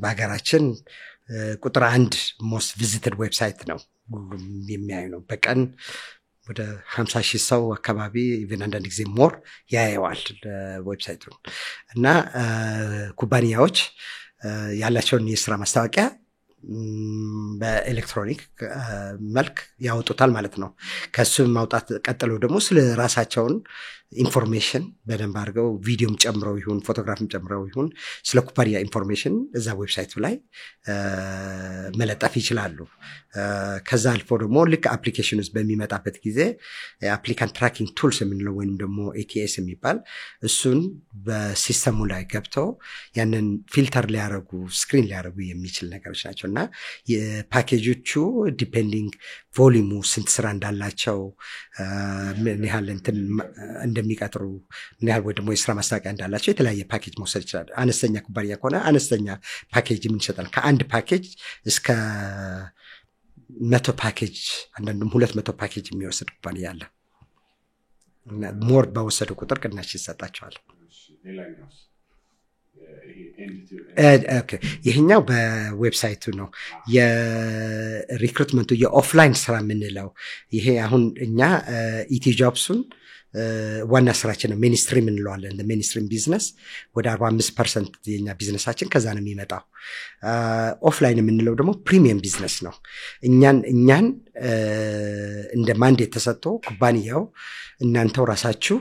በሀገራችን ቁጥር 1 ሞስት ቪዚትድ ዌብሳይት ነው። ሁሉም የሚያዩ ነው። በቀን ወደ 50,000 ሰው አካባቢ ኢቨን አንዳንድ ጊዜ ሞር ያየዋል ዌብሳይቱን። እና ኩባንያዎች ያላቸውን የስራ ማስታወቂያ በኤሌክትሮኒክ መልክ ያወጡታል ማለት ነው። ከሱ ማውጣት ቀጥሎ ደግሞ ስለ ራሳቸውን ኢንፎርሜሽን በደንብ አድርገው ቪዲዮም ጨምረው ይሁን ፎቶግራፍም ጨምረው ይሁን ስለ ኩባንያ ኢንፎርሜሽን እዛ ዌብሳይቱ ላይ መለጠፍ ይችላሉ። ከዛ አልፎ ደግሞ ልክ አፕሊኬሽን ውስጥ በሚመጣበት ጊዜ አፕሊካንት ትራኪንግ ቱልስ የምንለው ወይም ደግሞ ኤቲኤስ የሚባል እሱን በሲስተሙ ላይ ገብተው ያንን ፊልተር ሊያደርጉ ስክሪን ሊያደርጉ የሚችል ነገሮች ናቸው እና ፓኬጆቹ ዲፔንዲንግ ቮሊሙ ስንት ስራ እንዳላቸው ምን ያህል እንትን እንደሚቀጥሩ ምን ያህል ወይ ደግሞ የስራ ማስታወቂያ እንዳላቸው የተለያየ ፓኬጅ መውሰድ ይችላል። አነስተኛ ኩባንያ ከሆነ አነስተኛ ፓኬጅ የምንሰጠን ከአንድ ፓኬጅ እስከ 100 ፓኬጅ አንዳንዱም 200 ፓኬጅ የሚወስድ ኩባንያ አለ። ሞር በወሰዱ ቁጥር ቅናሽ ይሰጣቸዋል። ይሄኛው በዌብሳይቱ ነው የሪክሩትመንቱ የኦፍላይን ስራ የምንለው። ይሄ አሁን እኛ ኢትዮጆብሱን ዋና ስራችን ነው ሜንስትሪም እንለዋለን። ሜንስትሪም ቢዝነስ ወደ 45% የኛ ቢዝነሳችን ከዛ ነው የሚመጣው። ኦፍላይን የምንለው ደግሞ ፕሪሚየም ቢዝነስ ነው። እኛን እንደ ማንዴት ተሰጥቶ ኩባንያው እናንተው ራሳችሁ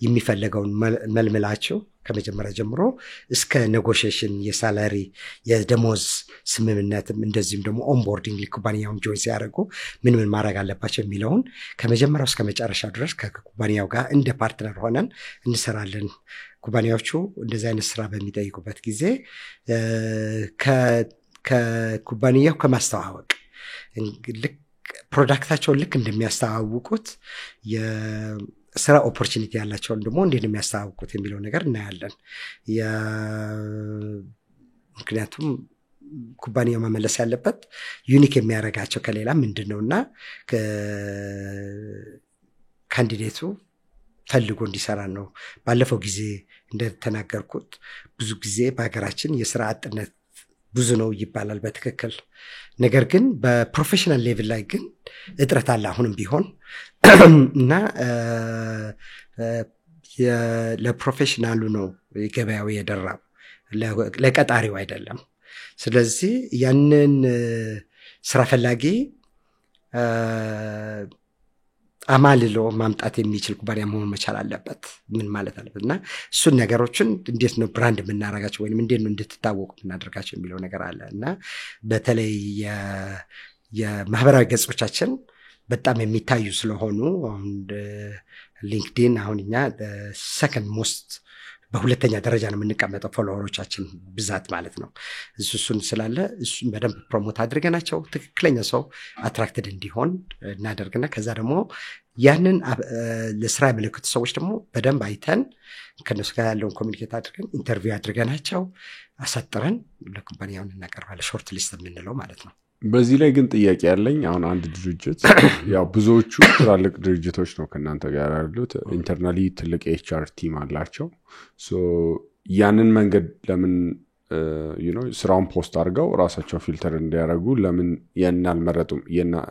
የሚፈለገውን መልምላችሁ ከመጀመሪያ ጀምሮ እስከ ኔጎሽዬሽን የሳላሪ የደሞዝ ስምምነትም እንደዚህም ደግሞ ኦንቦርዲንግ ኩባንያውን ጆይን ሲያደርጉ ምን ማድረግ አለባቸው የሚለውን ከመጀመሪያው እስከ መጨረሻው ድረስ ከኩባንያው ጋር እንደ ፓርትነር ሆነን እንሰራለን። ኩባንያዎቹ እንደዚህ አይነት ስራ በሚጠይቁበት ጊዜ ከኩባንያው ከማስተዋወቅ ልክ ፕሮዳክታቸውን ልክ እንደሚያስተዋውቁት ስራ ኦፖርቹኒቲ ያላቸውን ደግሞ እንዴት ነው የሚያስተዋውቁት የሚለው ነገር እናያለን። ምክንያቱም ኩባንያው መመለስ ያለበት ዩኒክ የሚያደርጋቸው ከሌላ ምንድነውና ካንዲዴቱ ፈልጎ እንዲሰራ ነው። ባለፈው ጊዜ እንደተናገርኩት ብዙ ጊዜ በሀገራችን የስራ አጥነት ብዙ ነው ይባላል በትክክል። ነገር ግን በፕሮፌሽናል ሌቭል ላይ ግን እጥረት አለ አሁንም ቢሆን እና ለፕሮፌሽናሉ ነው ገበያው የደራው ለቀጣሪው አይደለም። ስለዚህ ያንን ስራ ፈላጊ አማልሎ ማምጣት የሚችል ኩባንያ መሆን መቻል አለበት። ምን ማለት አለበት እና እሱን ነገሮችን እንዴት ነው ብራንድ የምናደርጋቸው ወይም እንዴት ነው እንድትታወቁ የምናደርጋቸው የሚለው ነገር አለ እና በተለይ የማህበራዊ ገጾቻችን በጣም የሚታዩ ስለሆኑ አሁን ሊንክድኢን አሁን እኛ ሰከንድ ሞስት በሁለተኛ ደረጃ ነው የምንቀመጠው ፎሎወሮቻችን ብዛት ማለት ነው። እሱን ስላለ እሱን በደንብ ፕሮሞት አድርገናቸው ትክክለኛ ሰው አትራክትድ እንዲሆን እናደርግና ከዛ ደግሞ ያንን ለስራ ያመለከቱ ሰዎች ደግሞ በደንብ አይተን ከነሱ ጋር ያለውን ኮሚኒኬት አድርገን ኢንተርቪው አድርገናቸው አሳጥረን ለኩባንያውን እናቀርባለን። ሾርት ሊስት የምንለው ማለት ነው።
በዚህ ላይ ግን ጥያቄ ያለኝ አሁን አንድ ድርጅት ያው ብዙዎቹ ትላልቅ ድርጅቶች ነው ከናንተ ጋር ያሉት ኢንተርናሊ ትልቅ ኤችአር ቲም አላቸው። ሶ ያንን መንገድ ለምን ስራውን ፖስት አድርገው ራሳቸው ፊልተር እንዲያደርጉ ለምን ያን አልመረጡም?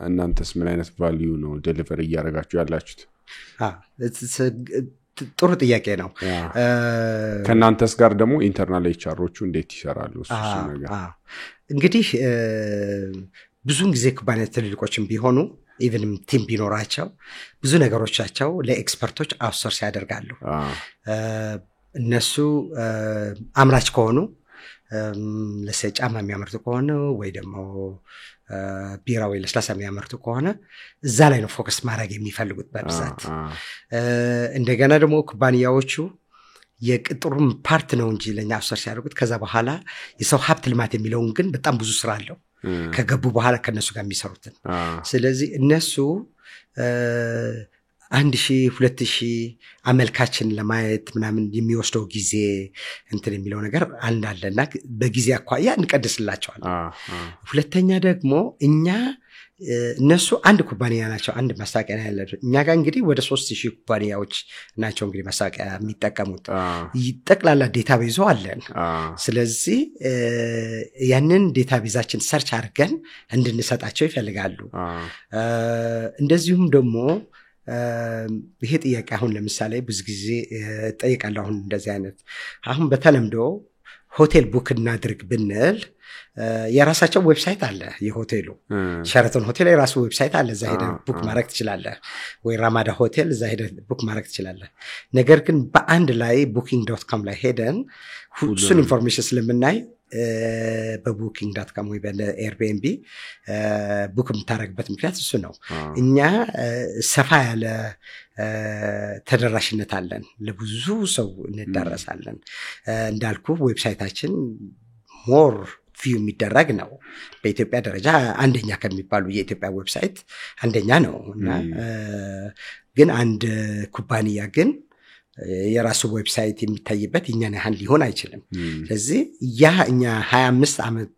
እናንተስ ምን አይነት ቫልዩ ነው ዴሊቨር እያደረጋችሁ ያላችሁት?
ጥሩ ጥያቄ ነው።
ከናንተስ ጋር ደግሞ ኢንተርናል ኤችአሮቹ እንዴት ይሰራሉ? እሱ ነገር
እንግዲህ ብዙን ጊዜ ኩባንያ ትልልቆችም ቢሆኑ ኢቭንም ቲም ቢኖራቸው ብዙ ነገሮቻቸው ለኤክስፐርቶች አውትሶርስ ያደርጋሉ። እነሱ አምራች ከሆኑ ለሰጫማ የሚያመርቱ ከሆነ ወይ ደግሞ ቢራ ወይ ለስላሳ የሚያመርቱ ከሆነ እዛ ላይ ነው ፎከስ ማድረግ የሚፈልጉት በብዛት። እንደገና ደግሞ ኩባንያዎቹ የቅጥሩም ፓርት ነው እንጂ ለኛ አውትሶርስ ያደርጉት ከዛ በኋላ የሰው ሀብት ልማት የሚለውን ግን በጣም ብዙ ስራ አለው ከገቡ በኋላ ከነሱ ጋር የሚሰሩትን። ስለዚህ እነሱ 1000-2000 አመልካችን ለማየት ምናምን የሚወስደው ጊዜ እንትን የሚለው ነገር አለና በጊዜ አኳያ እንቀድስላቸዋል። ሁለተኛ ደግሞ እነሱ አንድ ኩባንያ ናቸው፣ አንድ ማስታወቂያ ያለው። እኛ ጋር እንግዲህ ወደ 3000 ኩባንያዎች ናቸው እንግዲህ ማስታወቂያ የሚጠቀሙት። ይጠቅላላ ዴታቤዝ አለን። ስለዚህ ያንን ዴታቤዛችን ሰርች አድርገን እንድንሰጣቸው ይፈልጋሉ። እንደዚሁም ደግሞ ይሄ ጥያቄ አሁን ለምሳሌ ብዙ ጊዜ ጠይቃለሁ። አሁን እንደዚህ አይነት አሁን በተለምዶ ሆቴል ቡክ እናድርግ ብንል የራሳቸው ዌብሳይት አለ። የሆቴሉ ሸራተን ሆቴል የራሱ ዌብሳይት አለ። እዛ ሄደህ ቡክ ማድረግ ትችላለህ። ወይ ራማዳ ሆቴል እዛ ሄደህ ቡክ ማድረግ ትችላለህ። ነገር ግን በአንድ ላይ booking.com ላይ ሄደን እሱን ኢንፎርሜሽን ስለምናይ በቡኪንግ.com ወይ በኤርቢኤንቢ ቡክ የምታደርግበት ምክንያት እሱ ነው። እኛ ሰፋ ያለ ተደራሽነት አለን፣ ለብዙ ሰው እንዳረሳለን። እንዳልኩ ዌብሳይታችን ሞር ቪው የሚደረግ ነው። በኢትዮጵያ ደረጃ አንደኛ ከሚባሉ የኢትዮጵያ ዌብሳይት አንደኛ ነው እና ግን አንድ ኩባንያ ግን የራሱ ዌብሳይት የሚታይበት እኛን ያህል ሊሆን አይችልም። ስለዚህ እኛ 25 ዓመት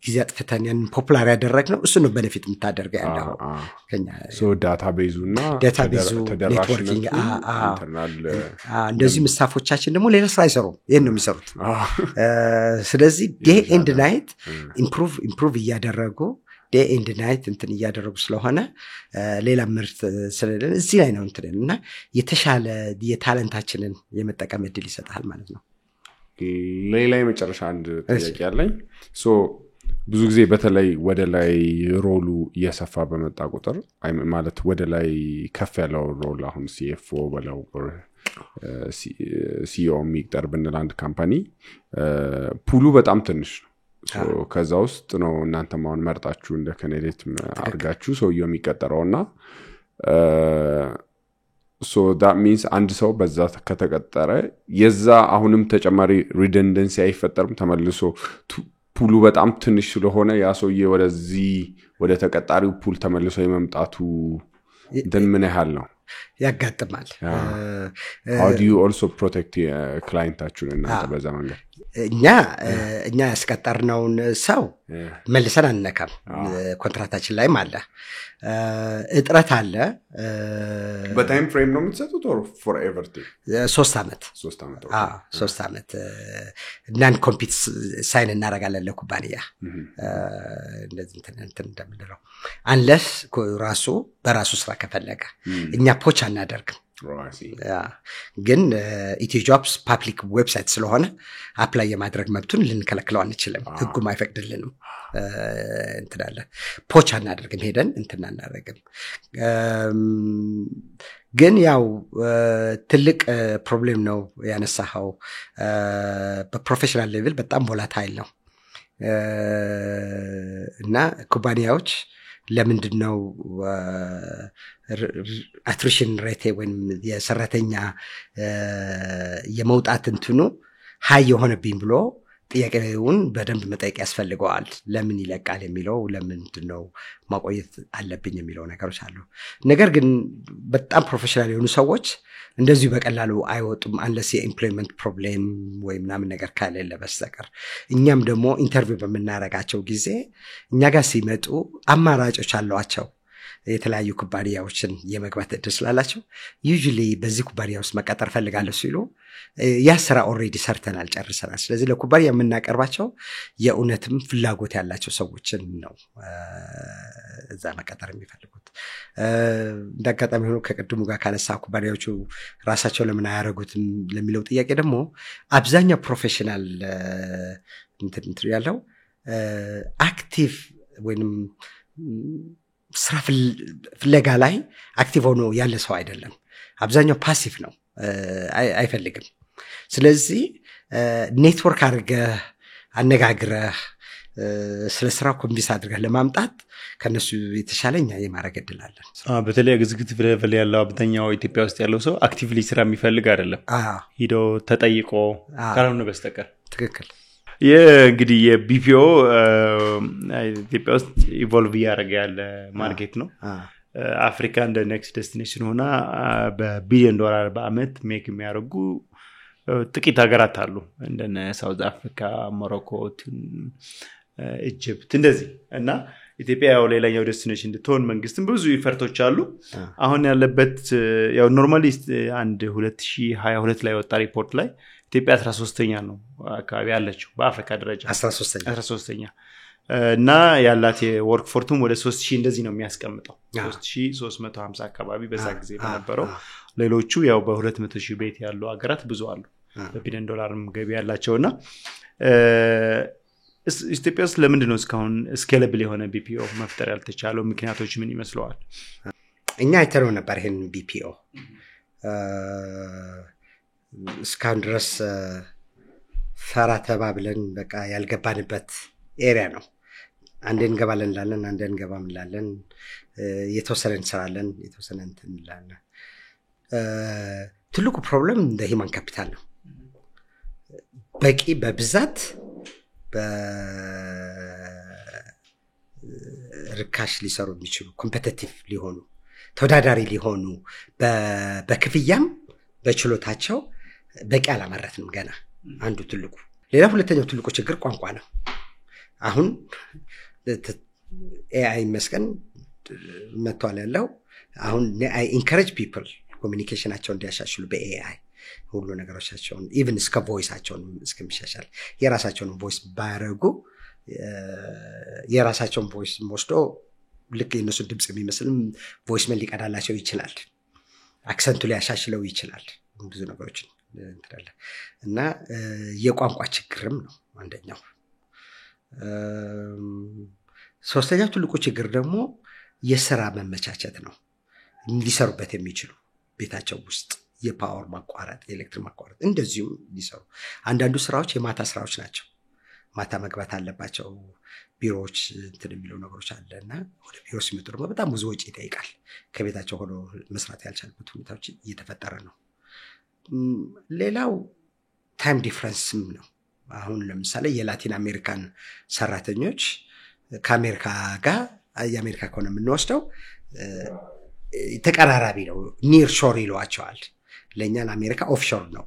ጊዜ አጥፍተን ያን ፖፑላር ያደረግነው እሱ ነው ቤኔፊት የምታደርገው ያለው ከኛ
ዳታቤዙና
ኔትወርኪንግ እንደዚህ ስታፎቻችን ደግሞ ሌላ ስራ አይሰሩም፣ ይሄን ነው የሚሰሩት። ስለዚህ ዴይ ኤንድ ናይት ኢምፕሩቭ እያደረጉ ዴይ ኤንድ ናይት እንትን እያደረጉ ስለሆነ ሌላ ምርት ስለሌለ እዚህ ላይ ነው እንትን እና የተሻለ የታለንታችንን የመጠቀም እድል ይሰጣል ማለት ነው።
ሌላ የመጨረሻ አንድ ጥያቄ አለኝ። ብዙ ጊዜ በተለይ ወደ ላይ ሮሉ እየሰፋ በመጣ ቁጥር ማለት ወደ ላይ ከፍ ያለው ሮል አሁን CFO በለው CEO የሚቀር ብንል አንድ ካምፓኒ ፑሉ በጣም ትንሽ ነው። ከዛ ውስጥ ነው እናንተ ማውን መርጣችሁ እንደ ካንዲዴት አርጋችሁ ሰውየው የሚቀጠረውና that means አንድ ሰው በዛ ከተቀጠረ የዛ አሁንም ተጨማሪ ሪደንደንሲ አይፈጠርም። ተመልሶ ፑሉ በጣም ትንሽ ስለሆነ ያ ሰውዬ ወደዚህ ወደ ተቀጣሪው ፑል ተመልሶ የመምጣቱ እንትን ምን ያህል ነው
ያጋጥማል?
How do you also protect client-አችሁን እናንተ በዛ መንገድ?
እኛ ያስቀጠርነውን ሰው መልሰን አንነካም። ኮንትራክታችን ላይም አለ እጥረት አለ።
በታይም ፍሬም ነው የምትሰጡት or for everything?
3 ዓመት 3 ዓመት ናን ኮምፒት ሳይን እናደርጋለን ለኩባንያ እንደዚህ እንትን እንደምንለው አንለስ ራሱ በራሱ ስራ ከፈለገ እኛ ፖች አናደርግም። ግን ኢትዮጆብስ ፐብሊክ ዌብሳይት ስለሆነ አፕላይ የማድረግ መብቱን ልንከለክለው አንችልም፣ ህጉም አይፈቅድልንም። እንትናለ ፖች አናደርግም፣ ሄደን እንትና እናደርግም። ግን ያው ትልቅ ፕሮብሌም ነው ያነሳው። በፕሮፌሽናል ሌቭል በጣም ቮላታይል ነው እና ኩባንያዎች ለምንድነው አትሪሽን ሬት ወይም የሰራተኛ የመውጣት እንትኑ ሃይ የሆነብኝ ብሎ ጥያቄውን በደንብ መጠየቅ ያስፈልገዋል። ለምን ይለቃል የሚለው ለምንድነው ማቆየት አለብኝ የሚለው ነገሮች አሉ። ነገር ግን በጣም ፕሮፌሽናል የሆኑ ሰዎች እንደዚህ በቀላሉ አይወጡም አንለስ የኤምፕሎይመንት ፕሮብሌም ወይ ምናምን ነገር ካለ በስተቀር። እኛም ደግሞ ኢንተርቪው በመናረጋቸው ጊዜ እኛ ጋር ሲመጡ አማራጮች አሏቸው። የተለያዩ ኩባንያዎችን የመግባት እድል ስላላቸው ዩዥሊ በዚህ ኩባንያ ውስጥ መቀጠር ፈልጋለሁ ሲሉ ያ ስራ ኦልሬዲ ሰርተናል ጨርሰናል። ስለዚህ ለኩባንያ የምናቀርባቸው የእውነትም ፍላጎት ያላቸው ሰዎችን ነው እዛ መቀጠር የሚፈልጉት። እንዳጋጣሚ ሆኖ ከቅድሙ ጋር ካነሳ ኩባንያዎቹ ራሳቸው ለምን አያረጉትም ለሚለው ጥያቄ ደግሞ አብዛኛው ፕሮፌሽናል እንትን ያለው አክቲቭ ወይንም ስራ ፍለጋ ላይ አክቲቭ ሆኖ ያለ ሰው አይደለም። አብዛኛው ፓሲቭ ነው፣ አይፈልግም። ስለዚህ ኔትወርክ አድርገህ አነጋግረህ ስለ ስራው ኮንቪንስ አድርገህ ለማምጣት ከነሱ የተሻለኛ የማድረግ እድል አለን።
በተለይ ኤግዚኪዩቲቭ ሌቨል ያለው አብዛኛው ኢትዮጵያ ውስጥ ያለው ሰው አክቲቭሊ ስራ የሚፈልግ አይደለም፣ ሂዶ ተጠይቆ ካልሆነ በስተቀር።
ትክክል።
እንግዲህ የቢፒኦ ኢትዮጵያ ውስጥ ኢቮልቭ እያደረገ ያለ ማርኬት ነው። አፍሪካ እንደ ኔክስት ዴስቲኔሽን ሆና በቢሊዮን ዶላር በአመት ሜክ የሚያደርጉ ጥቂት ሀገራት አሉ፣ እንደነ ሳውዝ አፍሪካ፣ ሞሮኮ፣ ኢጅፕት እንደዚህ እና ኢትዮጵያ ያው ሌላኛው ዴስቲኔሽን እንድትሆን መንግስትም ብዙ ኢፈርቶች አሉ። አሁን ያለበት ያው ኖርማሊ አንድ 2022 ላይ ወጣ ሪፖርት ላይ ኢትዮጵያ 13ኛ ነው አካባቢ ያለችው በአፍሪካ ደረጃ 13ኛ እና ያላት የወርክ ፎርቱም ወደ 3000 እንደዚህ ነው የሚያስቀምጠው 3350 አካባቢ በዛ ጊዜ በነበረው። ሌሎቹ ያው በ200,000 ቤት ያሉ ሀገራት ብዙ አሉ በቢሊዮን ዶላርም ገቢ ያላቸውና ኢትዮጵያ ውስጥ ለምንድን ነው እስካሁን ስኬለብል የሆነ ቢፒኦ መፍጠር ያልተቻለው? ምክንያቶች ምን ይመስለዋል?
እኛ አይተነው ነበር ይሄን ቢፒኦ እስካሁን ድረስ ፈራ ተባብለን በቃ ያልገባንበት ኤሪያ ነው። አንዴ እንገባለን እንላለን፣ አንዴ እንገባም እንላለን፣ የተወሰነ እንሰራለን፣ የተወሰነ እንትን እንላለን። ትልቁ ፕሮብለም እንደ ሂማን ካፒታል ነው። በቂ በብዛት በርካሽ ሊሰሩ የሚችሉ ኮምፒቲቲቭ ሊሆኑ ተወዳዳሪ ሊሆኑ በክፍያም በችሎታቸው በቂ አላመረትንም ገና። አንዱ ትልቁ። ሌላ ሁለተኛው ትልቁ ችግር ቋንቋ ነው። አሁን ኤአይ መስከን መጥቷል ያለው። አሁን አይ ኢንካሬጅ ፒፕል ኮሚኒኬሽናቸውን እንዲያሻሽሉ በኤአይ ሁሉ ነገሮቻቸውን ኢቭን እስከ ቮይሳቸውን እስከሚሻሻል የራሳቸውን ቮይስ ባያረጉ የራሳቸውን ቮይስ ወስዶ ልክ የነሱን ድምጽ የሚመስልም ቮይስ ሜል ሊቀዳላቸው ይችላል። አክሰንቱ ሊያሻሽለው ይችላል። ብዙ ነገሮችን እንትላለ እና የቋንቋ ችግርም ነው አንደኛው። ሶስተኛው ትልቁ ችግር ደግሞ የሥራ መመቻቸት ነው። ሊሰሩበት የሚችሉ ቤታቸው ውስጥ የፓወር ማቋረጥ፣ የኤሌክትሪክ ማቋረጥ እንደዚሁም ሊሰሩ አንዳንዱ ስራዎች የማታ ስራዎች ናቸው። ማታ መግባት አለባቸው ቢሮዎች እንትን የሚለው ነገሮች አለና ወደ ቢሮ ሲመጡ ደግሞ በጣም ብዙ ወጪ ይጠይቃል። ከቤታቸው ሆኖ መስራት ያልቻሉበት ሁኔታዎች እየተፈጠረ ነው። ሌላው ታይም ዲፍረንስም ነው። አሁን ለምሳሌ የላቲን አሜሪካን ሰራተኞች ከአሜሪካ ጋር የአሜሪካ ከሆነ የምንወስደው ተቀራራቢ ነው። ኒር ሾር ይሏቸዋል። ለእኛ ለአሜሪካ ኦፍሾር ነው።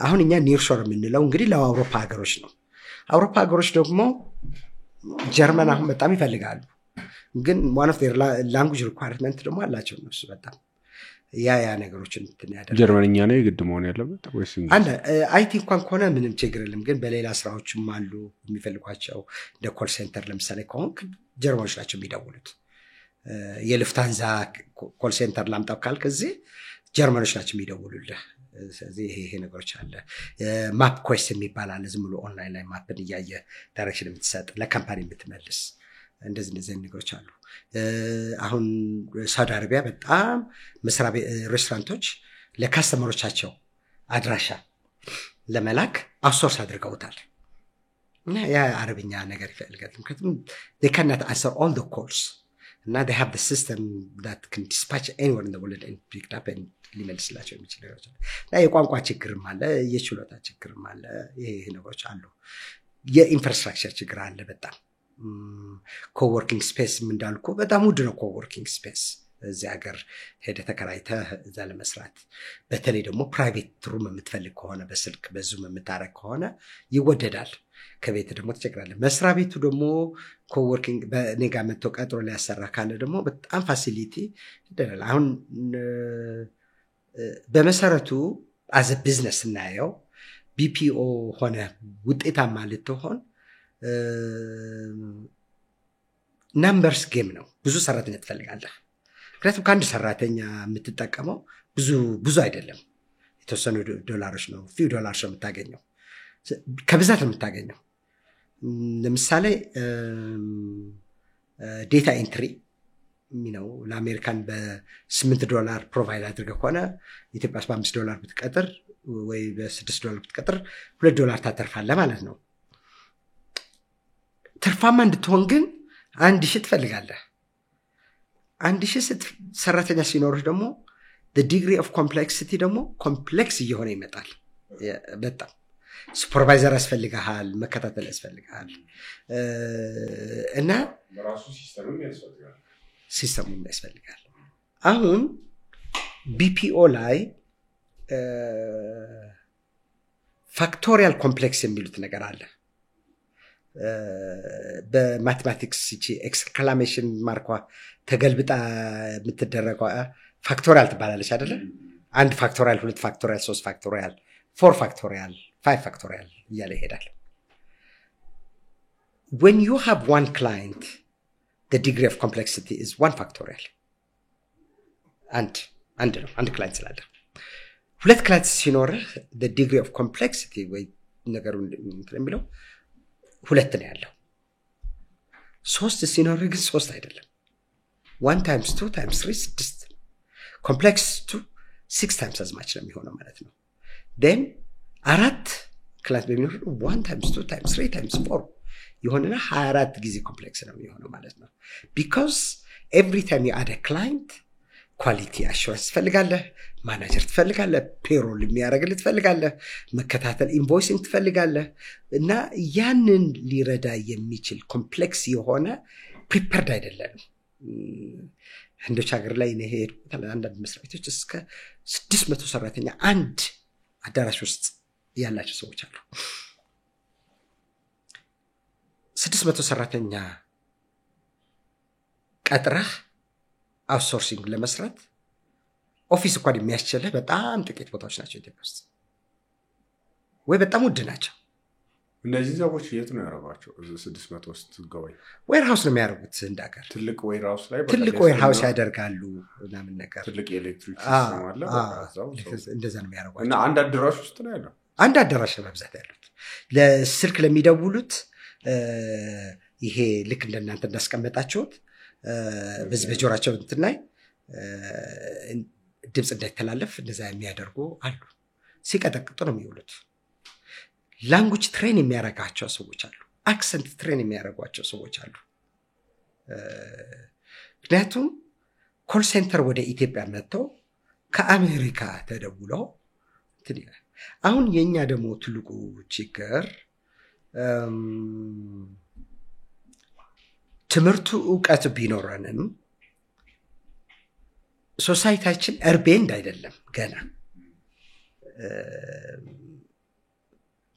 አሁን እኛ ኒር ሾር የምንለው እንግዲህ ለአውሮፓ ሀገሮች ነው። አውሮፓ ሀገሮች ደግሞ ጀርመን አሁን በጣም ይፈልጋሉ። ግን one of their language requirement ደግሞ አላቸው እነሱ በጣም ያ ነገሮችን እንትን ያደርጋል።
ጀርመንኛ ነው የግድ መሆን ያለበት ወይስ
አንድ አይቲ እንኳን ከሆነ ምንም ችግር የለም። ግን በሌላ ስራዎችም አሉ የሚፈልጓቸው እንደ ኮል ሴንተር ለምሳሌ ከሆነ ጀርመኖች ናቸው የሚደውሉት። የልፍታንዛ ኮል ሴንተር ላምጣው ካልክ እዚህ ጀርመኖች ናቸው የሚደውሉልህ። ስለዚህ ይሄ ነገሮች አለ። ማፕ ኮስት የሚባል አለ። ዝም ብሎ ኦንላይን ላይ ማፕን እያየ ዳይሬክሽን የምትሰጥ ለካምፓኒ የምትመልስ እንደዚህ ነገሮች አሉ። አሁን ሳውዲ አረቢያ በጣም ሬስቶራንቶች ለካስተመሮቻቸው አድራሻ ለመላክ አውትሶርስ አድርገውታል። እና ያ አረብኛ ነገር ይፈልጋል። ምክንያቱም they cannot answer all the calls. እና they have the system that can dispatch anywhere in the world and pick it up and ሊመልስላቸው የሚችል ነገሮች አሉ። እና የቋንቋ ችግርም አለ፣ የችሎታ ችግርም አለ። ይሄ ነገሮች አሉ። የኢንፍራስትራክቸር ችግር አለ በጣም። ኮወርኪንግ ስፔስ እንዳልኩ በጣም ውድ ነው ኮወርኪንግ ስፔስ። እዚህ ሀገር ሄደ ተከራይተ እዛ ለመስራት በተለይ ደግሞ ፕራይቬት ሩም የምትፈልግ ከሆነ በስልክ በዙም የምታረግ ከሆነ ይወደዳል። ከቤት ደግሞ ተቸግራለ። መስሪያ ቤቱ ደግሞ ኮወርኪንግ በኔጋ መጥቶ ቀጥሮ ሊያሰራ ካለ ደግሞ በጣም ፋሲሊቲ ይደላል። አሁን በመሰረቱ አዘ ቢዝነስ እናየው ቢፒኦ ሆነ ውጤታማ ልትሆን ናምበርስ ጌም ነው። ብዙ ሰራተኛ ትፈልጋለህ። ምክንያቱም ከአንድ ሰራተኛ የምትጠቀመው ብዙ አይደለም። የተወሰኑ ዶላሮች ነው፣ ፊው ዶላርስ ነው የምታገኘው። ከብዛት ነው የምታገኘው። ለምሳሌ ዴታ ኤንትሪ ነው ለአሜሪካን $8 ፕሮቫይድ አድርገህ ከሆነ ኢትዮጵያ ውስጥ $5 ብትቀጥር ወይ $6 ብትቀጥር $2 ታተርፋለህ ማለት ነው። ትርፋማ እንድትሆን ግን 1000 ትፈልጋለህ። 1000 ሰራተኛ ሲኖርህ ደግሞ the degree of complexity ደግሞ ኮምፕሌክስ እየሆነ ይመጣል። በጣም ሱፐርቫይዘር ያስፈልጋል፣ መከታተል ያስፈልጋል እና
ራሱ
ሲስተሙም ያስፈልጋል። አሁን ቢፒኦ ላይ ፋክቶሪያል ኮምፕሌክስ የሚሉት ነገር አለ። በማቴማቲክስ እቺ ኤክስክላሜሽን ማርኳ ተገልብጣ የምትደረገው ፋክቶሪያል ትባላለች አይደለ? 1 ፋክቶሪያል 2 ፋክቶሪያል 3 ፋክቶሪያል 4 ፋክቶሪያል 5 ፋክቶሪያል እያለ ይሄዳል። when you have one client the degree of complexity is 1 factorial አንድ ነው አንድ ክላይንት ስላለ። 2 ክላይንት ሲኖር the degree of complexity ወይ ነገሩ እንደሚለው 2 ነው ያለው። 3 ሲኖር ግን 3 አይደለም። 1 times 2 times 3 6 complex to 6 times as much ነው የሚሆነው ማለት ነው። then 4 ክላስ በሚኖር 1 times 2 times 3 times 4 የሆነና 24 ጊዜ ኮምፕሌክስ ነው የሚሆነው ማለት ነው because every time you add a client quality assurance ትፈልጋለህ ማናጀር ትፈልጋለህ ፔሮል የሚያደርግልህ ትፈልጋለህ መከታተል ኢንቮይሲንግ ትፈልጋለህ እና ያንን ሊረዳ የሚችል ኮምፕሌክስ የሆነ ፕሪፔርድ አይደለም ህንዶች ሀገር ላይ ነው ሄድኩት አንዳንድ መስሪያ ቤቶች እስከ 600 ሰራተኛ አንድ አዳራሽ ውስጥ ያላቸው ሰዎች አሉ 600 ሰራተኛ ቀጥረህ አውትሶርሲንግ ለመስራት ኦፊስ እንኳን የሚያስችልህ በጣም ጥቂት ቦታዎች ናቸው ኢትዮጵያ ውስጥ ወይ በጣም ውድ ናቸው
እነዚህ ሰዎች የት ነው ያረጋቸው 600 ውስጥ ገባይ
ዌርሃውስ ነው የሚያደርጉት እንዳገር
ትልቅ ዌርሃውስ ላይ
ትልቅ ዌርሃውስ ያደርጋሉ ምናምን ነገር
ትልቅ ኤሌክትሪክ ሲስተም አለ
እንደዛ ነው የሚያደርጓቸው
እና አንድ አዳራሽ ውስጥ ነው ያለው
አንድ አዳራሽ ነው በብዛት ያሉት ለስልክ ለሚደውሉት ይሄ ልክ እንደናንተ እንዳስቀመጣችሁት በዚህ በጆራቸው እንትናይ ድምጽ እንዳይተላለፍ እንደዛ የሚያደርጉ አሉ ሲቀጠቅጡ ነው የሚውሉት ላንጉጅ ትሬን የሚያረጋቸው ሰዎች አሉ አክሰንት ትሬን የሚያረጋቸው ሰዎች አሉ ምክንያቱም ኮል ሴንተር ወደ ኢትዮጵያ መጥተው ከአሜሪካ ተደውለው አሁን የኛ ደግሞ ትልቁ ችግር ትምህርቱ ዕውቀት ቢኖረንም ሶሳይቲያችን እርቤንድ አይደለም ገና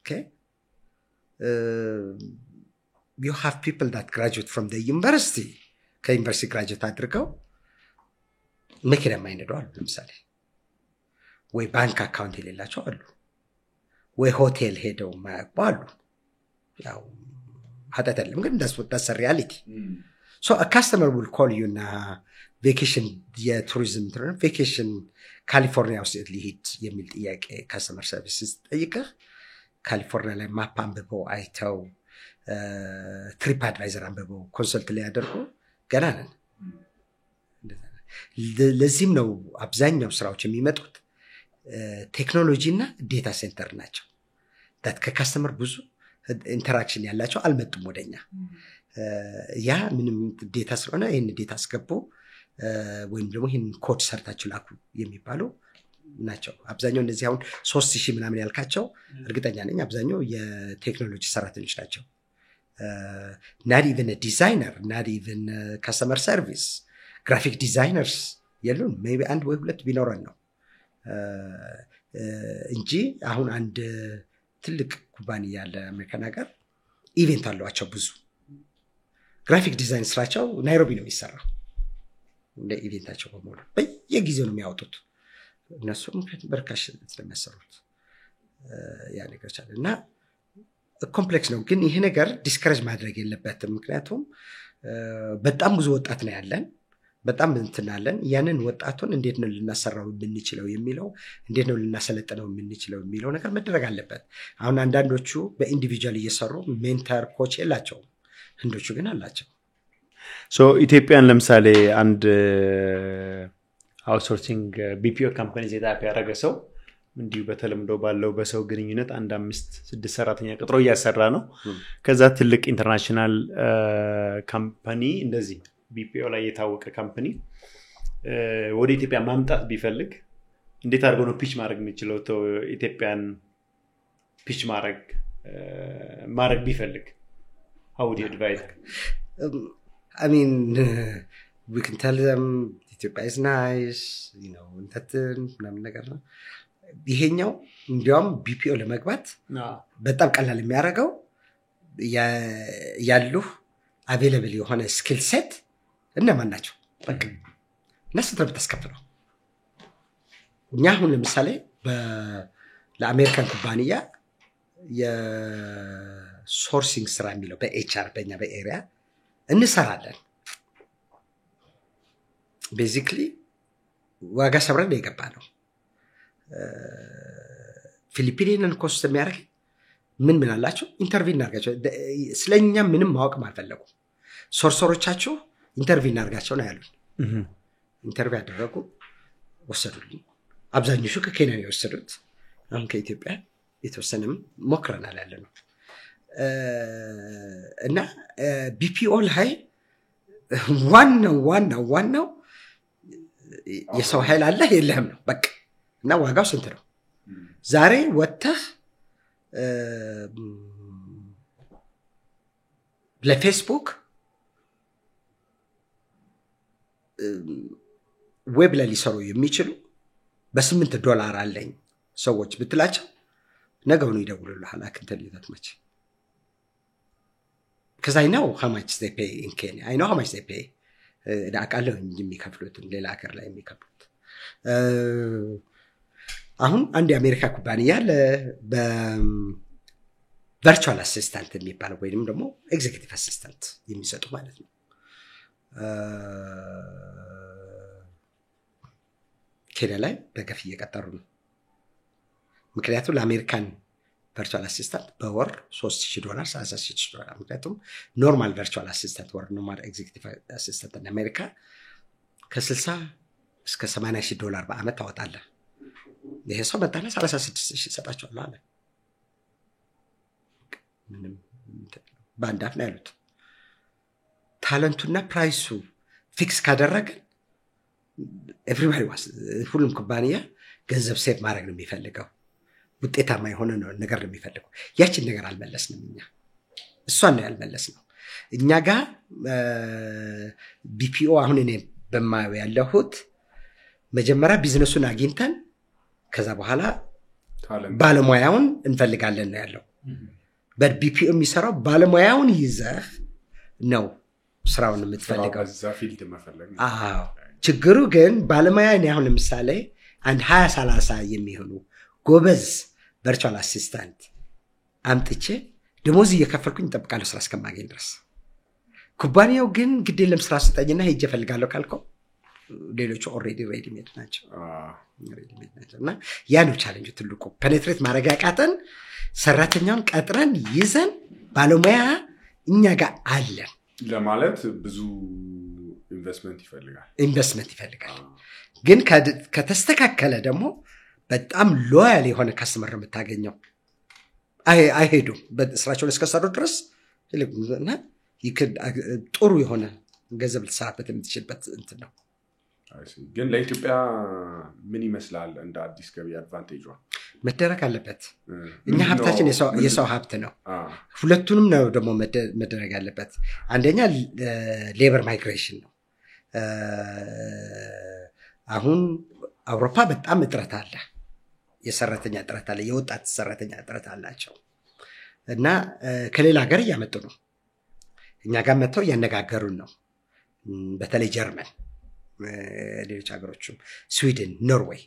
okay you have people that graduate from the university ከዩኒቨርሲቲ graduate አድርገው መኪና ማይነዱ አሉ ለምሳሌ ወይ ባንክ አካውንት የሌላቸው አሉ ወይ ሆቴል ሄደው ማያውቁ አሉ ያው ሀጣተለም ግን that's a reality so a customer will call you na vacation የቱሪዝም ቫኬሽን ካሊፎርኒያ ውስጥ ሊሄድ የሚል ጥያቄ ካስተመር ሰርቪስ ጠይቀህ ካሊፎርኒያ ላይ ማፕ አንብበው አይተው ትሪፕ አድቫይዘር አንብበው ኮንሰልት ላይ ያደርጉ ገና ነን ለዚህም ነው አብዛኛው ስራዎች የሚመጡት ቴክኖሎጂ እና ዴታ ሴንተር ናቸው that ከካስተመር ብዙ ኢንተራክሽን ያላቸው አልመጡም ወደኛ ያ ምንም ዴታ ስለሆነ ይሄን ዴታ አስገቡ ወይም ደግሞ ይሄን ኮድ ሰርታችሁ ላኩ የሚባለው ናቸው አብዛኛው እንደዚህ አሁን 3000 ምናምን ያልካቸው እርግጠኛ ነኝ አብዛኛው የቴክኖሎጂ ሰራተኞች ናቸው not even a designer not even customer service graphic designers የሉን maybe አንድ ወይ ሁለት ቢኖረን ነው እንጂ አሁን አንድ ትልቅ ኩባንያ ያለ አሜሪካን ሀገር ኢቨንት አሏቸው ብዙ ግራፊክ ዲዛይን ስራቸው ናይሮቢ ነው የሚሰራው እንደ ኢቨንታቸው በሙሉ በየጊዜው ነው የሚያወጡት እነሱም በርካሽ ስለሚያሰሩት ያ ነገር ቻለና ኮምፕሌክስ ነው ግን ይሄ ነገር ዲስከሬጅ ማድረግ የለበትም ምክንያቱም በጣም ብዙ ወጣት ነው ያለን በጣም እንትናለን ያንን ወጣቱን እንዴት ነው ልናሰራው የምንችለው የሚለው እንዴት ነው ልናሰለጥነው የምንችለው የሚለው ነገር መደረግ አለበት አሁን አንዳንዶቹ በኢንዲቪጁዋል እየሰሩ ሜንተር ኮች የላቸው ህንዶቹ ግን አላቸው
ሶ ኢትዮጵያን ለምሳሌ አንድ አውትሶርሲንግ ቢፒኦ ካምፓኒ ሴታፕ ያደረገ ሰው እንዲሁ በተለምዶ ባለው በሰው ግንኙነት 5-6 ሰራተኛ ቀጥሮ እያሰራ ነው ከዛ ትልቅ ኢንተርናሽናል ካምፓኒ እንደዚህ ቢፒኦ ላይ የታወቀ ካምፓኒ ወደ ኢትዮጵያ ማምጣት ቢፈልግ እንዴት አድርጎ ነው ፒች ማድረግ የሚችለው ኢትዮጵያን ፒች ማድረግ ቢፈልግ how would you advise
I mean we can tell them Ethiopia is nice you know እንትን ምናምን ነገር ነው ይሄኛው እንዲያውም ቢፒኦ ለመግባት በጣም ቀላል የሚያደርገው ያሉ available የሆነ ስኪል ሴት እነማን ናቸው በቃ ለስንት ተስከፍለው እኛ አሁን ለምሳሌ ለአሜሪካን ኩባንያ የሶርሲንግ ስራ የሚለው በኤችአር በእኛ በኤሪያ እንሰራለን ቤዚክሊ ዋጋ ሰብረን የገባ ነው ፊሊፒኒያን ኮስት የሚያደርግ ምን አላቸው ኢንተርቪው እናርጋቸው ስለኛ ምንም ማወቅ ማልፈለጉ ሶርሰሮቻቸው ኢንተርቪው እናርጋቸው ነው ያሉን ኢንተርቪው ያደረጉ ወሰዱልኝ አብዛኞቹ ከኬንያ ነው የወሰዱት አሁን ከኢትዮጵያ የተወሰነም ሞክረናል ያለ ነው እና ቢፒኦ ላይ ዋናው የሰው ኃይል አለ የለህም ነው በቃ እና ዋጋው ስንት ነው ዛሬ ወጥተህ ለፌስቡክ ዌብ ላይ ሊሰሩ የሚችሉ $8 አለኝ ሰዎች ብትላቸው ነገሩን ይደውሉልሃል አክንተን ይተትመች because I know how much they pay in Kenya I know how much they pay አቃለው እንጂ የሚከፍሉት ሌላ ሀገር ላይ የሚከፍሉት አሁን አንድ የአሜሪካ ኩባንያ በቨርቹዋል አሲስታንት የሚባለው ወይንም ደግሞ ኤግዜኪቲቭ አሲስታንት የሚሰጡ ማለት ነው ኬንያ ላይ በገፍ እየቀጠሩ ነው ምክንያቱም ለአሜሪካን ቨርቹዋል አሲስታንት በወር $3,000 $6,000 ምክንያቱም ኖርማል ቨርቹዋል አሲስታንት ወር ኖርማል ኤግዜኪቲቭ አሲስታንት in አሜሪካ ከ$60,000 እስከ $80,000 በአመት ታወጣለህ ይሄ ሰው መጣና $36,000 ሰጣቸዋል አለ ምንም ባንዳፍ ነው ያሉት ታለንቱና ፕራይሱ ፊክስ ካደረገ everybody was ሁሉም ኩባንያ ገንዘብ ሴቭ ማድረግ ነው የሚፈልገው ውጤታማ የሆነ ነገር ነው የሚፈልገው ያችን ነገር አልመለስንም እኛ እሷን ነው ያልመለስነው እኛ ጋር ቢፒኦ አሁን እኔ በማየው ያለሁት መጀመሪያ ቢዝነሱን አግኝተን ከዛ በኋላ ባለሙያውን እንፈልጋለን ነው ያለው በቢፒኦ የሚሰራው ባለሙያውን ይዘህ ነው ስራውን የምትፈልገው
በዛ ፊልድ መፈለግ
አዎ ችግሩ ግን ባለሙያ እኔ አሁን ለምሳሌ አንድ 20-30 የሚሆኑ ጎበዝ ቨርቹዋል አሲስታንት አምጥቼ ደሞዝ እየከፈልኩኝ እጠብቃለሁ ስራ እስከማገኝ ድረስ ኩባንያው ግን ግዴለም ስራ ስጠኝና ሄጄ እፈልጋለሁ ካልከው ሌሎቹ ኦልሬዲ ሬዲ ሜድ ናቸው እና ያ ነው ቻሌንጁ ትልቁ ፔኔትሬት ማድረግ ያቃተን ሰራተኛውን ቀጥረን ይዘን ባለሙያ እኛ ጋር አለ
ለማለት ብዙ ኢንቨስትመንት ይፈልጋል
ግን ከተስተካከለ ደግሞ በጣም ሎያል የሆነ ካስተመር የምታገኘው አይሄዱም በስራቸው እስከሰሩ ድረስ እና ጥሩ የሆነ ገንዘብ ልትሰራበት የምትችልበት እንትን ነው
ግን ለኢትዮጵያ ምን ይመስላል እንደ አዲስ ገቢ አድቫንቴጅ
መደረግ አለበት እኛ ሀብታችን የሰው ሀብት ነው ሁለቱንም ነው ደግሞ መደረግ ያለበት አንደኛ ሌበር ማይግሬሽን ነው አሁን አውሮፓ በጣም እጥረት አለ የሰራተኛ እጥረት አለ የወጣት ሰራተኛ እጥረት አላቸው እና ከሌላ ሀገር እያመጡ ነው እኛ ጋር መጥተው ያነጋገሩን ነው በተለይ ጀርመን ሌሎች ሀገሮችም ስዊድን ኖርዌይ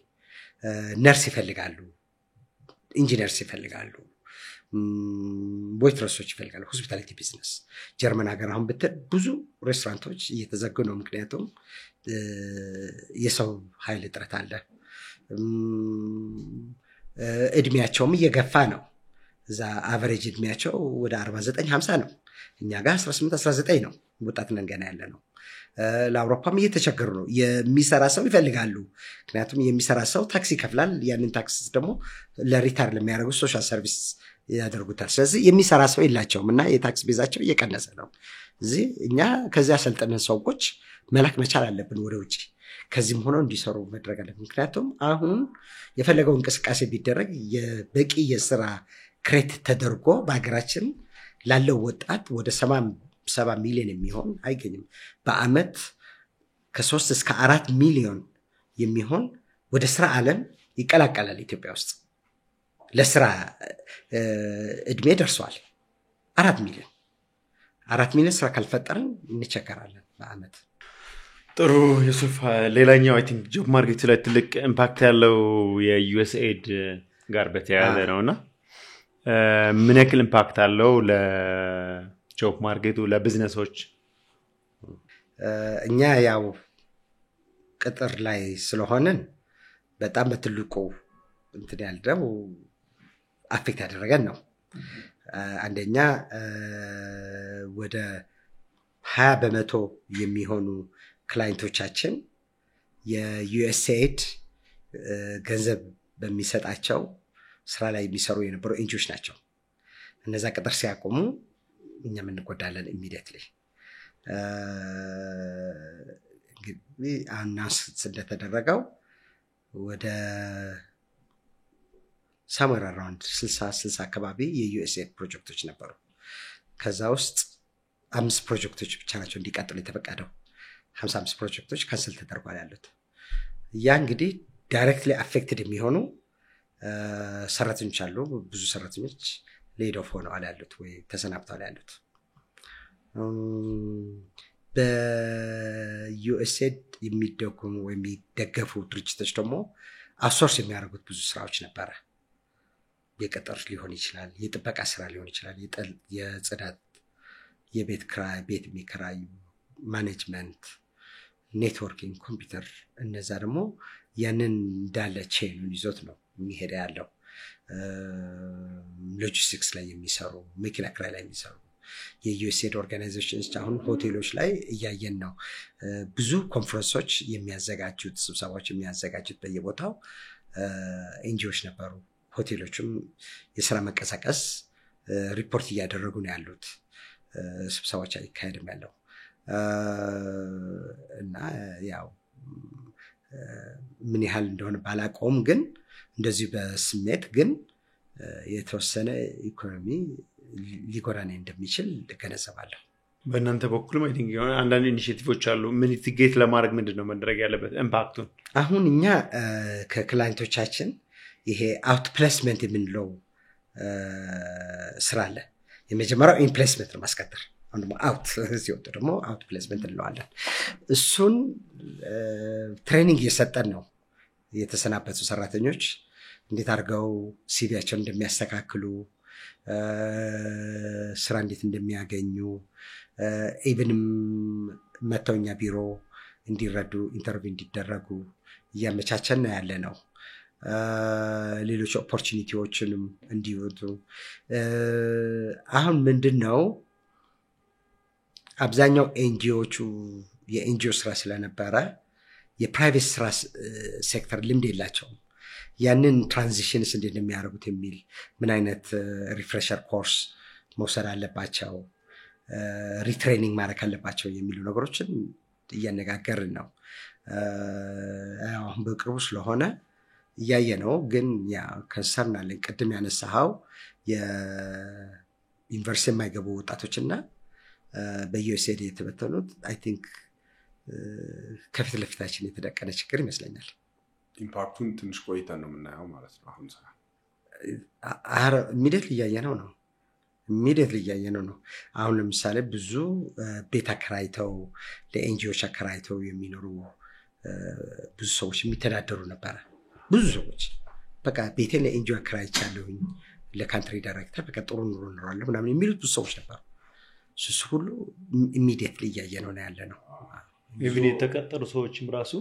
ነርስ ይፈልጋሉ ኢንጂነርስ ይፈልጋሉ ዌይትረሶች ይፈልጋሉ ሆስፒታሊቲ ቢዝነስ ጀርመን ሀገር አሁን ብዙ ሬስቶራንቶች እየተዘጉ ነው ምክንያቱም የሰው ኃይል እጥረት አለ እድሜያቸውም እየገፋ ነው እዛ አቨሬጅ እድሜያቸው ወደ 49-50 ነው እኛ ጋር 18-19 ነው ወጣት ነን ገና ያለ ነው ለአውሮፓም እየተቸገሩ ነው የሚሰራ ሰው ይፈልጋሉ ምክንያቱም የሚሰራ ሰው ታክሲ ይከፍላል ያንን ታክስ ደግሞ ለሪታር ለሚያደርጉ ሶሻል ሰርቪስ ያደርጉታል ስለዚህ የሚሰራ ሰው የላቸውም እና የታክስ ቤዛቸው እየቀነሰ ነው እዚህ እኛ ከዚያ ሰልጠነን ሰዎች መላክ መቻል አለብን ወደ ውጪ ከዚህም ሆኖ እንዲሰሩ መድረግ አለብን ምክንያቱም አሁን የፈለገው እንቅስቃሴ ቢደረግ የበቂ የስራ ክሬት ተደርጎ በአገራችን ላለው ወጣት ወደ 7 ሚሊዮን የሚሆን አይገኝም በአመት ከ3 እስከ 4 ሚሊዮን የሚሆን ወደ ስራ ዓለም ይቀላቀላል ኢትዮጵያ ውስጥ ለስራ እድሜ ደርሷል 4 ሚሊዮን ስራ ካልፈጠርን እንቸገራለን በአመት
ጥሩ ዩሱፍ ሌላኛው አይ ቲንክ ጆብ ማርኬት ላይ ትልቅ ኢምፓክት ያለው የዩኤስኤድ ጋር በተያያዘ ነውና ምን ያክል ኢምፓክት አለው ለጆብ ማርኬቱ ለቢዝነሶች
እኛ ያው ቅጥር ላይ ስለሆነን በጣም በትልቁ እንትን ያልደው አፌክት ያደረገን ነው አንደኛ ወደ 20% የሚሆኑ ክላይንቶቻችን የዩኤስኤድ ገንዘብ በሚሰጣቸው ስራ ላይ የሚሰሩ የነበሩ ኤንጂኦዎች ናቸው። እነዛ ቅጥር ሲያቆሙ እኛም እንጎዳለን ኢሚዲየትሊ። እንግዲህ አናውንስ እንደተደረገው ወደ somewhere around 60 አካባቢ የዩኤስኤድ ፕሮጀክቶች ነበሩ። ከዛ ውስጥ 5 ፕሮጀክቶች ብቻ ናቸው እንዲቀጥሉ የተፈቀደው። 55 ፕሮጀክቶች ካንሰል ተደርጓል ያሉት። ያ እንግዲህ ዳይሬክትሊ አፌክትድ የሚሆኑ ሰራተኞች አሉ። ብዙ ሰራተኞች ሌድ ኦፍ ሆነዋል ያሉት ወይ ተሰናብተዋል ያሉት። በዩኤስኤድ የሚደጉሙ ወይ የሚደገፉ ድርጅቶች ደግሞ አውትሶርስ የሚያደርጉት ብዙ ስራዎች ነበረ። የቅጥር ሊሆን ይችላል፣ የጥበቃ ስራ ሊሆን ይችላል፣ የጽዳት፣ የቤት ክራይ፣ ቤት የሚከራዩ፣ ማኔጅመንት፣ ኔትወርኪንግ፣ ኮምፒውተር። እነዛ ደግሞ ያንን እንዳለ ቼኑን ይዞት ነው የሚሄደ ያለው። ሎጂስቲክስ ላይ የሚሰሩ፣ መኪና ክራይ ላይ የሚሰሩ የዩኤስኤድ ኦርጋናይዜሽንስ አሁን ሆቴሎች ላይ እያየን ነው። ብዙ ኮንፈረንሶች የሚያዘጋጁት፣ ስብሰባዎች የሚያዘጋጁት በየቦታው ኤንጂኦዎች ነበሩ። ሆቴሎችም የስራ መቀሳቀስ ሪፖርት እያደረጉ ነው ያሉት። ስብሰባዎች አይካሄድም ያለው እና ያው ምን ያህል እንደሆነ ባላቆም ግን እንደዚህ በስሜት ግን የተወሰነ ኢኮኖሚ ሊጎዳን እንደሚችል ገነዘባለሁ።
በእናንተ በኩል ማይቲንግ አንዳንድ ኢኒሼቲቮች አሉ። ሚቲጌት ለማድረግ ምንድነው መደረግ ያለበት ኢምፓክቱን?
አሁን እኛ ከክላይንቶቻችን ይሄ አውት ፕሌስመንት የምንለው ስራ አለ። የመጀመሪያው ኢንፕሌስመንት ነው ማስቀጠር። አሁን ደግሞ አውት ሲወጡ ደግሞ አውት ፕሌስመንት እንለዋለን። እሱን ትሬኒንግ እየሰጠን ነው። የተሰናበቱ ሰራተኞች እንዴት አድርገው ሲቪያቸውን እንደሚያስተካክሉ፣ ስራ እንዴት እንደሚያገኙ፣ ኢቭንም መተውኛ ቢሮ እንዲረዱ ኢንተርቪው እንዲደረጉ እያመቻቸን ነው ያለ ነው። ሌሎች ኦፖርቹኒቲዎችንም እንዲወጡ። አሁን ምንድነው አብዛኛው ኤንጂኦቹ የኤንጂኦ ስራ ስለነበረ የፕራይቬት ስራ ሴክተር ልምድ የላቸውም። ያንን ትራንዚሽንስ እንዴት ነው የሚያደርጉት የሚል ምን አይነት ሪፍሬሸር ኮርስ መውሰድ አለባቸው፣ ሪትሬኒንግ ማድረግ አለባቸው የሚሉ ነገሮችን እያነጋገርን ነው። አሁን በቅርቡ ስለሆነ እያየ ነው። ግን ያ ከንሰርን አለኝ። ቅድም ያነሳኸው የዩኒቨርሲቲ የማይገቡ ወጣቶችና በዩኤስኤድ የተበተኑት አይ ቲንክ ከፊት ለፊታችን የተደቀነ ችግር ይመስለኛል።
ኢምፓክቱን ትንሽ ቆይተን ነው የምናየው ማለት ነው። አሁን ሰራ
ኢሚዲየትሊ እያየነው ነው። አሁን ለምሳሌ ብዙ ቤት አከራይተው ለኤንጂኦች አከራይተው የሚኖሩ ብዙ ሰዎች የሚተዳደሩ ነበረ። ብዙ ሰዎች በቃ ቤቴን ለኤንጂኦ አከራይቻለሁኝ ለካንትሪ ዳይሬክተር በቃ ጥሩ ኑሮ እኖራለሁ ምናምን የሚሉት ብዙ ሰዎች ነበሩ። እሱ ሁሉ ኢሚዲየትሊ እያየነው ነው ያለ ነው።
ኢቭን የተቀጠሩ ሰዎችም ራሱ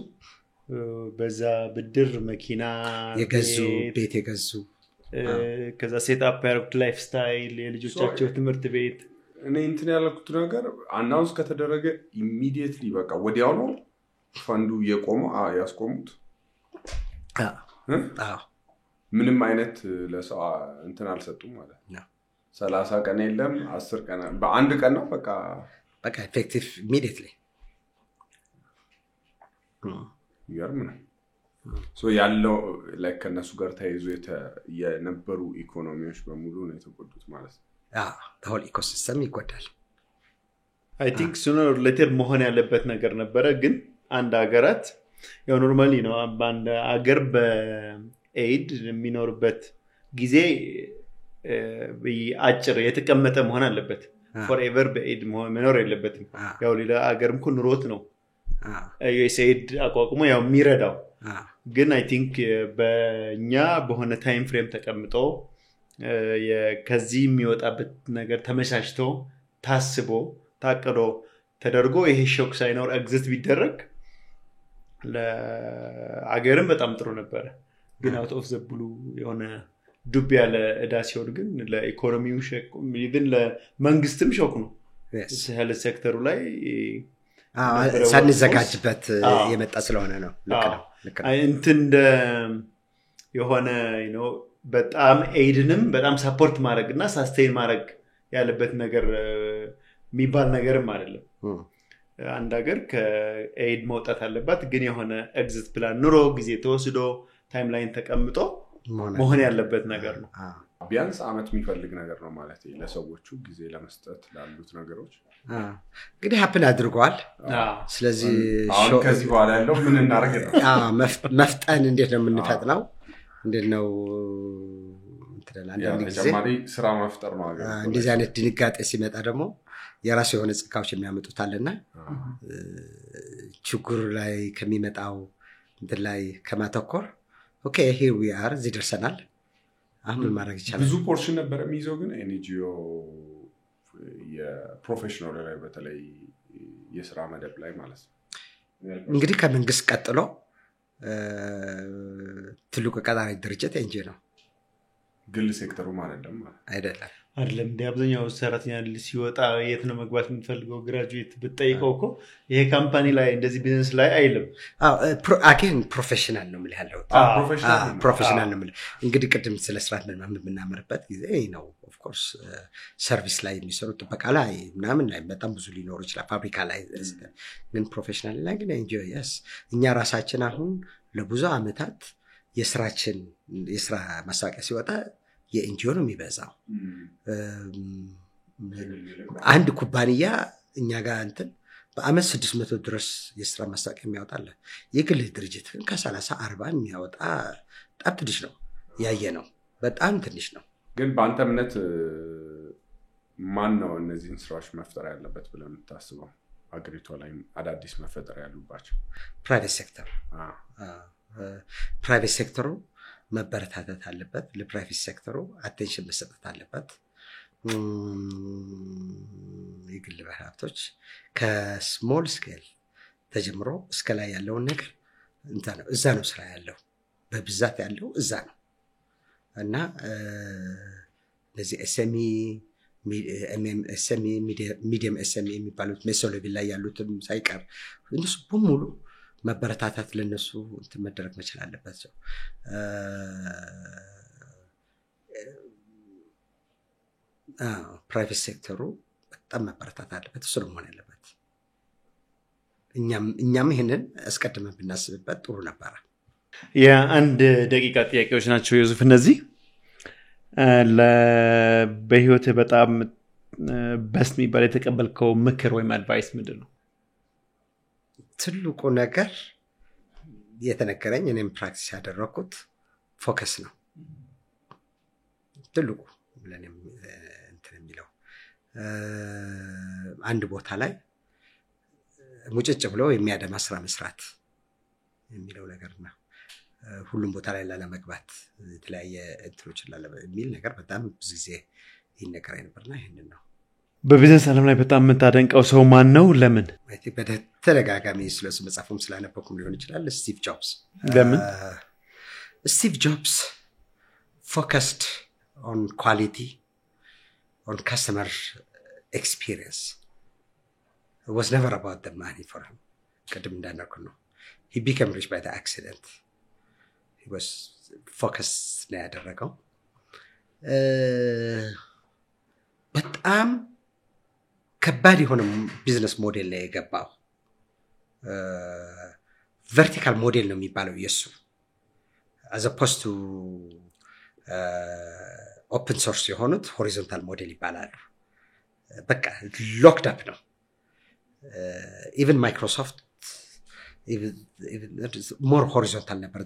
በዛ ብድር መኪና
የገዙ ቤት የገዙ
ከዛ ሴት አፕ ያደረጉት ላይፍ ስታይል የልጆቻቸው ትምህርት ቤት።
እኔ እንትን ያልኩት ነገር አናውንስ ከተደረገ ኢሚዲየትሊ በቃ ወዲያው ነው ፈንዱ የቆመው ያስቆሙት። ምንም አይነት ለሰው እንትን አልሰጡም ማለት ነው። 30 ቀን የለም 10 ቀን በአንድ ቀን ነው በቃ
ኤፌክቲቭ ኢሚዲየትሊ
ይገርም ነው። ያለው ላይክ ከነሱ ጋር ተያይዞ የነበሩ ኢኮኖሚዎች በሙሉ ነው የተጎዱት ማለት ነው።
ሆል ኢኮሲስተም ይጎዳል።
አይ ቲንክ sooner or later መሆን ያለበት ነገር ነበረ። ግን አንድ ሀገራት ያው ኖርማሊ ነው አንድ ሀገር በኤድ የሚኖርበት ጊዜ አጭር የተቀመጠ መሆን አለበት። forever በኤድ መኖር የለበትም። ያው ሌላ ሀገርም እኮ ኑሮት ነው ዩኤስኤድ አቋቁሞ ያው የሚረዳው። ግን አይ ቲንክ በእኛ በሆነ ታይም ፍሬም ተቀምጦ ከዚህ የሚወጣበት ነገር ተመቻችቶ ታስቦ ታቅዶ ተደርጎ ይሄ ሾክ ሳይኖር ኤግዚት ቢደረግ ለአገርም በጣም ጥሩ ነበረ። ግን አውት ኦፍ ዘ ብሉ የሆነ ዱብ ያለ እዳ ሲሆን ግን ለኢኮኖሚው ሾክ ኢቭን ለመንግስትም ሾክ ነው። ሄልዝ ሴክተሩ ላይ
ሳንዘጋጅበት የመጣ ስለሆነ ነው። ልክ ነው።
እንትን የሆነ በጣም ኤድንም በጣም ሰፖርት ማድረግና ሳስቴን ማድረግ ያለበት ነገር የሚባል ነገርም አይደለም። አንድ ሀገር ከኤድ መውጣት አለባት፣ ግን የሆነ ኤግዚት ፕላን ኑሮ ጊዜ ተወስዶ ታይም ላይን ተቀምጦ መሆን ያለበት ነገር ነው።
ቢያንስ አመት የሚፈልግ ነገር ነው ማለት ለሰዎቹ ጊዜ ለመስጠት ላሉት ነገሮች
እንግዲህ ሀፕን አድርጓል። ስለዚህ
ከዚህ በኋላ ያለው ምን እናደርግ ነው?
መፍጠን እንዴት ነው የምንፈጥነው? እንዴት ነው አንዳንድ ጊዜ
ስራ መፍጠር ነው።
እንደዚህ አይነት ድንጋጤ ሲመጣ ደግሞ የራሱ የሆነ ጽካዎች የሚያመጡታልና ችግሩ ላይ ከሚመጣው እንትን ላይ ከማተኮር ኦኬ ሂር ዊ አር እዚህ ደርሰናል፣ አሁን ምን ማድረግ ይቻላል?
ብዙ ፖርሽን ነበር የሚይዘው፣ ግን ኤንጂኦ የፕሮፌሽናል ላይ በተለይ የስራ መደብ ላይ ማለት ነው።
እንግዲህ ከመንግስት ቀጥሎ ትልቁ ቀጣሪ ድርጅት ኤንጂኦ ነው።
ግል ሴክተሩ ማለት ደግሞ
አይደለም
እንደ አብዛኛው ሰራተኛ ሲወጣ የት ነው መግባት የምትፈልገው ግራጁዌት ብትጠይቀው እኮ ይሄ ካምፓኒ ላይ እንደዚህ ቢዝነስ ላይ አይልም።
አገን ፕሮፌሽናል ነው የምልህ ያለው። ፕሮፌሽናል ነው የምልህ። እንግዲህ ቅድም ስለ ስራ የምናመርበት ጊዜ ነው። ኦፍ ኮርስ ሰርቪስ ላይ የሚሰሩ ጥበቃ ላይ ምናምን ላይ በጣም ብዙ ሊኖሩ ይችላል፣ ፋብሪካ ላይ ግን ፕሮፌሽናል ላይ ግን ኤንጂኦ የስ እኛ ራሳችን አሁን ለብዙ አመታት የስራ ማስታወቂያ ሲወጣ የኤንጂኦ ነው የሚበዛው። አንድ ኩባንያ እኛ ጋር እንትን በአመት 600 ድረስ የስራ ማስታወቂያ የሚያወጣል። የግል ድርጅት ግን ከ30-40 የሚያወጣ በጣም ትንሽ ነው ያየ ነው፣ በጣም ትንሽ ነው።
ግን በአንተ እምነት ማን ነው እነዚህን ስራዎች መፍጠር ያለበት ብለህ የምታስበው? አገሪቷ ላይ አዳዲስ መፈጠር ያሉባቸው
ፕራይቬት ሴክተር ፕራይቬት ሴክተሩ መበረታታት አለበት። ለፕራይቬት ሴክተሩ አቴንሽን መሰጠት አለበት። የግል ባለሀብቶች ከስሞል ስኬል ተጀምሮ እስከ ላይ ያለውን ነገር እዛ ነው ስራ ያለው፣ በብዛት ያለው እዛ ነው እና ለዚህ ኤስኤምኢ ሚዲየም ኤስኤምኢ የሚባሉት ሜሶሎቢ ላይ ያሉትም ሳይቀር እነሱ በሙሉ መበረታታት ለነሱ እንትን መደረግ መቻል አለባቸው። ፕራይቬት ሴክተሩ በጣም መበረታታት አለበት፣ እሱ ነው መሆን ያለበት። እኛም ይሄንን አስቀድመን ብናስብበት ጥሩ ነበር።
የአንድ ደቂቃ ጥያቄዎች ናቸው ዮሴፍ። እነዚህ በህይወት በጣም በስት የሚባል የተቀበልከው ምክር ወይም አድቫይስ ምንድን ነው?
ትልቁ ነገር የተነገረኝ እኔም ፕራክቲስ ያደረኩት ፎከስ ነው። ትልቁ ለኔም እንትን የሚለው አንድ ቦታ ላይ ሙጭጭ ብሎ የሚያደማ ስራ መስራት የሚለው ነገር ነው። ሁሉም ቦታ ላይ ላለመግባት የተለያየ እንትኖችን የሚል ነገር በጣም ብዙ ጊዜ ይነገራኝ ነበርና ይሄንን ነው።
በቢዝነስ ዓለም ላይ በጣም የምታደንቀው ሰው ማን ነው? ለምን?
በተደጋጋሚ ስለሱ መጽሐፉም ስላነበብኩም ሊሆን ይችላል። ስቲቭ ጆብስ።
ለምን?
ስቲቭ ጆብስ ፎከስድ ኦን ኳሊቲ ኦን ካስተመር ኤክስፒሪየንስ was never about the money for him. ቅድም እንዳልኩት ነው። he became rich by the accident. he was focused ነው ያደረገው። በጣም ከባድ የሆነ ቢዝነስ ሞዴል ላይ የገባው ቨርቲካል ሞዴል ነው የሚባለው የሱ as opposed to ኦፕን ሶርስ የሆኑት ሆሪዞንታል ሞዴል ይባላሉ። በቃ ሎክድ አፕ ነው። ኢቨን ማይክሮሶፍት ሞር ሆሪዞንታል ነበር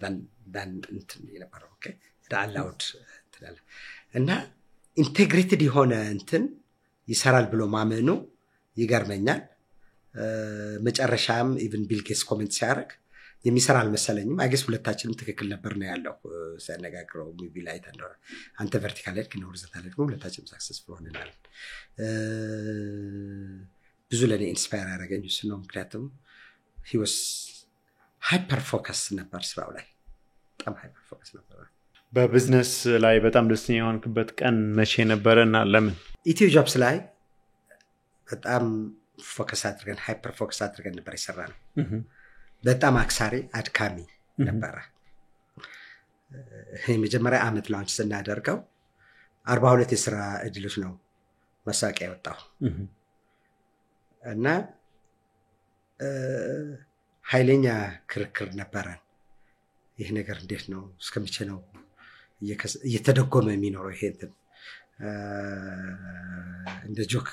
ዳን እንትን የነበረው። ኦኬ ዳላውድ ትላለ እና ኢንቴግሬትድ የሆነ እንትን ይሰራል ብሎ ማመኑ ይገርመኛል። መጨረሻም ኢቨን ቢል ጌትስ ኮሜንት ሲያደርግ የሚሰራ አልመሰለኝም። አይገስ ሁለታችንም ትክክል ነበር ነው ያለው ሲያነጋግረው ሜቢ ላይ ተንደረ አንተ ቨርቲካል ሄድክ ነው ሆሪዞንታል ሄድክ ሁለታችንም ሰክሰስፉል ሆነናል። ብዙ ለኔ ኢንስፓየር ያደረገኝ እሱ ነው። ምክንያቱም he was hyper focus ነበር ስራው ላይ በጣም hyper focus ነበር።
በቢዝነስ ላይ በጣም ደስተኛ የሆንክበት ቀን መቼ ነበርና ለምን?
ኢትዮ ጆብስ ላይ በጣም ፎከስ አድርገን ሃይፐር ፎከስ አድርገን ነበር የሰራነው። በጣም አክሳሪ አድካሚ ነበር። የመጀመሪያ ዓመት ላንች ስናደርገው 42 የስራ እድሎች ነው ማሳቂያ ያወጣው እና ኃይለኛ ክርክር ነበረን። ይሄ ነገር እንዴት ነው እስከመቼ ነው እየተደጎመ የሚኖረው? ይሄ እንደ ጆክ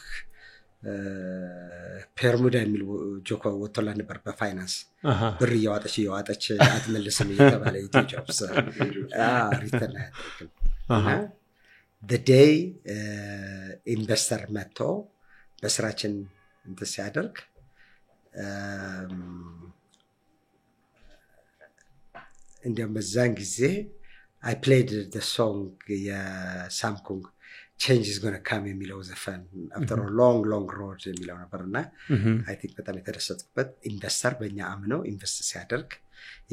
ፔርሙዳ የሚል ጆክ ወጥቶላ ነበር በፋይናንስ ብር እያዋጠች አትመልስም እየተባለ ኢትዮጆብስ ሪተርን አያደርግም። the day ኢንቨስተር መጥቶ በስራችን እንትን ሲያደርግ እንዲያውም በዛን ጊዜ I played the song የሳምኩንግ change is going to come የሚለው ዘፈን after a long road የሚለው ነበርና I think በጣም የተደሰትኩበት ኢንቨስተር በእኛ አምነው ኢንቨስት ሲያደርግ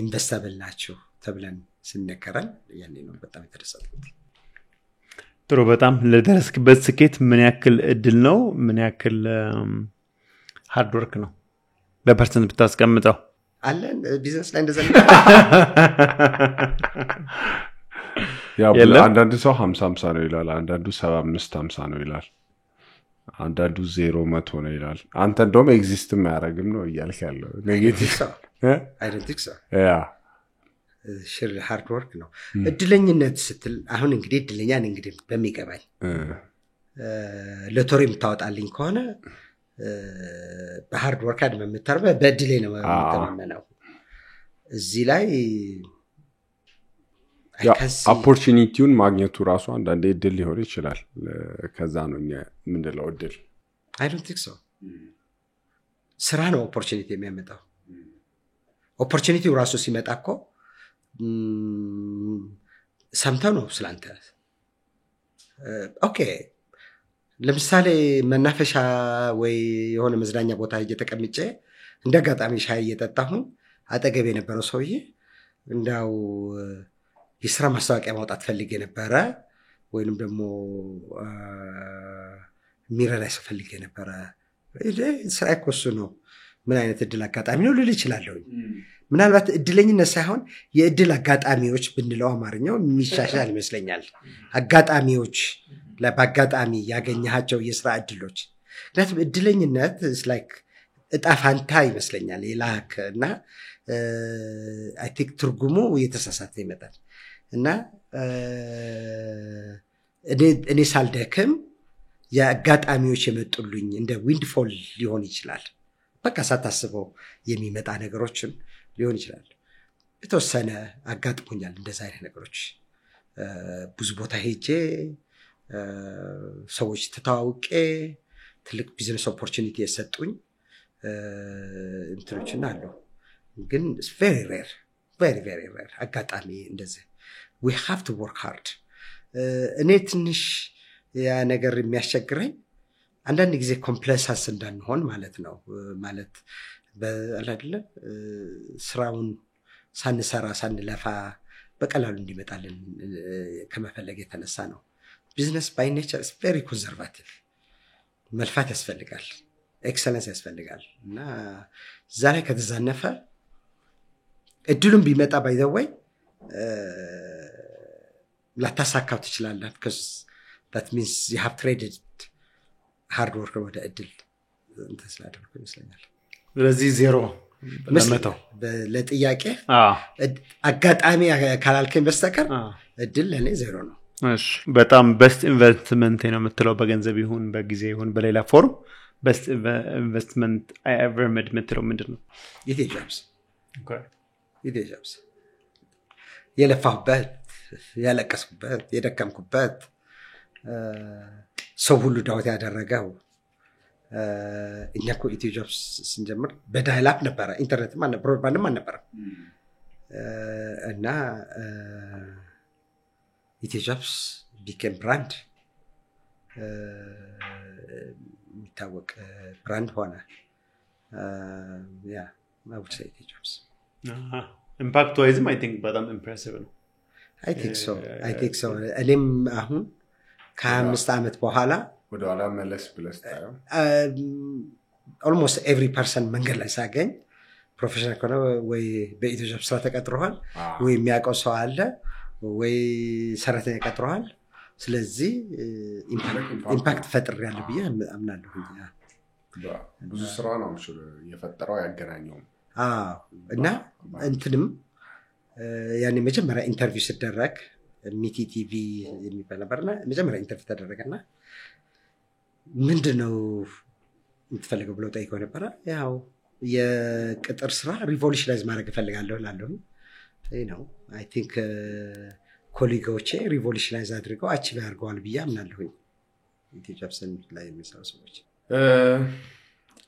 ኢንቨስተብል ናችሁ ተብለን ሲነገረን ያኔ ነው በጣም የተደሰትኩት።
ጥሩ። በጣም ለደረስክበት ስኬት ምን ያክል እድል ነው ምን ያክል ሃርድ ወርክ ነው በፐርሰንት ብታስቀምጠው?
አለን ቢዝነስ ላይ እንደዛ
ያው አንዳንዱ ሰው 50 ነው ይላል፣ አንዳንዱ 75-50 ነው ይላል፣ አንዳንዱ 0-100 ነው ይላል። አንተ እንደውም ኤግዚስት ማያረግም ነው እያልክ ያለው ኔጌቲቭ
I don't think so
ያ
ሽር ሃርድ ወርክ ነው። እድለኝነት ስትል አሁን እንግዲህ እድለኛ ነኝ እንግዲህ በሚገባኝ ሎተሪ የምታወጣልኝ ከሆነ በሃርድ ወርክ አይደለም የምታርበ በእድሌ ነው የምተማመነው። እዚህ ላይ
ኦፖርቹኒቲውን ማግኘቱ ራሱ አንዳንዴ እድል ሊሆን ይችላል። ከዛ ነው ምንድነው እድል?
I don't think so ስራ ነው ኦፖርቹኒቲ የሚያመጣው። ኦፖርቹኒቲው ራሱ ሲመጣ እኮ ሰምተው ነው ስላንተ። ኦኬ ለምሳሌ መናፈሻ ወይ የሆነ መዝናኛ ቦታ እየተቀምጬ እንደጋጣሚ ሻይ እየጠጣሁኝ አጠገብ የነበረው ሰውዬ እንዳው የስራ ማስታወቂያ ማውጣት ፈልጌ ነበረ ወይንም ደግሞ ሚረዳ ፈልጌ ነበረ ስራ እኮ ነው ምን አይነት እድል አጋጣሚ ነው ልል ይችላልው። ምናልባት እድለኝነት ሳይሆን የእድል አጋጣሚዎች ብንለው አማርኛው የሚሻሻል ይመስለኛል። አጋጣሚዎች ለባጋጣሚ ያገኘሃቸው የስራ እድሎች ለምን እድለኝነት is like እጣ ፋንታ ይመስለኛል ይላክና I think ትርጉሙ የተሳሳተ ይመጣል እና እኔ ሳልደክም የአጋጣሚዎች የመጡልኝ እንደ ዊንድፎል ሊሆን ይችላል። በቃ ሳታስበው የሚመጣ ነገሮችን ሊሆን ይችላል። የተወሰነ አጋጥሞኛል እንደዛ አይነት ነገሮች። ብዙ ቦታ ሄጄ ሰዎች ተታውቄ ትልቅ ቢዝነስ ኦፖርቹኒቲ የሰጡኝ እንትኖችና አሉ። ግን it's very rare አጋጣሚ እንደዚህ we have to work hard። እኔ ትንሽ ያ ነገር የሚያስቸግረኝ አንዳንድ ጊዜ ኮምፕሌክስ እንዳንሆን ማለት ነው። ማለት በአላደለ ስራውን ሳንሰራ ሳንለፋ በቀላሉ እንዲመጣልን ከመፈለግ የተነሳ ነው። ቢዝነስ by nature is very conservative። መልፋት ያስፈልጋል፣ ኤክሰለንስ ያስፈልጋል እና ዛሬ ከተዛነፈ እድሉን ቢመጣ by the way ላታሳካው ትችላለህ because that means you have traded hard work ወደ እድል እንትን ስላደረኩ ይመስለኛል።
ስለዚህ 0 ለመተው
ለጥያቄ አጋጣሚ ካላልከኝ በስተቀር እድል ለኔ 0 ነው።
እሺ በጣም ቤስት ኢንቨስትመንት ነው የምትለው በገንዘብ ይሁን በጊዜ ይሁን በሌላ ፎርም ቤስት ኢንቨስትመንት I ever made የምትለው ምንድነው?
ኢትዮጆብስ ኢትዮጆብስ የለፋሁበት ያለቀስኩበት የደከምኩበት ሰው ሁሉ ዳውት ያደረገው እኛ እኮ ኢትዮጆብስ ስንጀምር በዳይላፕ ነበረ፣ ኢንተርኔት ማን ነበር ብሮድባንድም አልነበረ እና ኢትዮጆብስ became brand የሚታወቅ ብራንድ ሆነ። ያ I would say ኢትዮጆብስ
ኢምፓክት ዋይዝም I think በጣም ኢምፕሬሲቭ ነው።
I think so እኔም አሁን ከ5 ዓመት በኋላ
ወደ ኋላ መለስ ብለስ ታየው
almost every person መንገድ ላይ ሳገኝ ፕሮፌሽናል ከሆነ ወይ በኢትዮጆብስ ስራ ተቀጥሯል ወይ የሚያውቀው ሰው አለ ወይ ሰራተኛ ቀጥረዋል ስለዚህ ኢምፓክት ፈጥሬያለሁ ብዬ አምናለሁ
ብዙ ስራ ነው የፈጠረው ያገናኘው
እና እንትንም ያኔ መጀመሪያ ኢንተርቪው ሲደረግ ሚቲ ቲቪ የሚባል ነበርና መጀመሪያ ኢንተርቪው ተደረገና ምንድነው የምትፈልገው ብለው ጠይቀው ነበር ያው የቅጥር ስራ ሪቮሉሽናይዝ ማድረግ እፈልጋለሁ እላለሁ ነው አይ ቲንክ ኮሊጎቼ ሪቮሉሽናይዝ አድርገው አቺቭ ያርገዋል ብዬ አምናለሁ ኢትዮጵያብሰን ላይ የሚሰሩ ሰዎች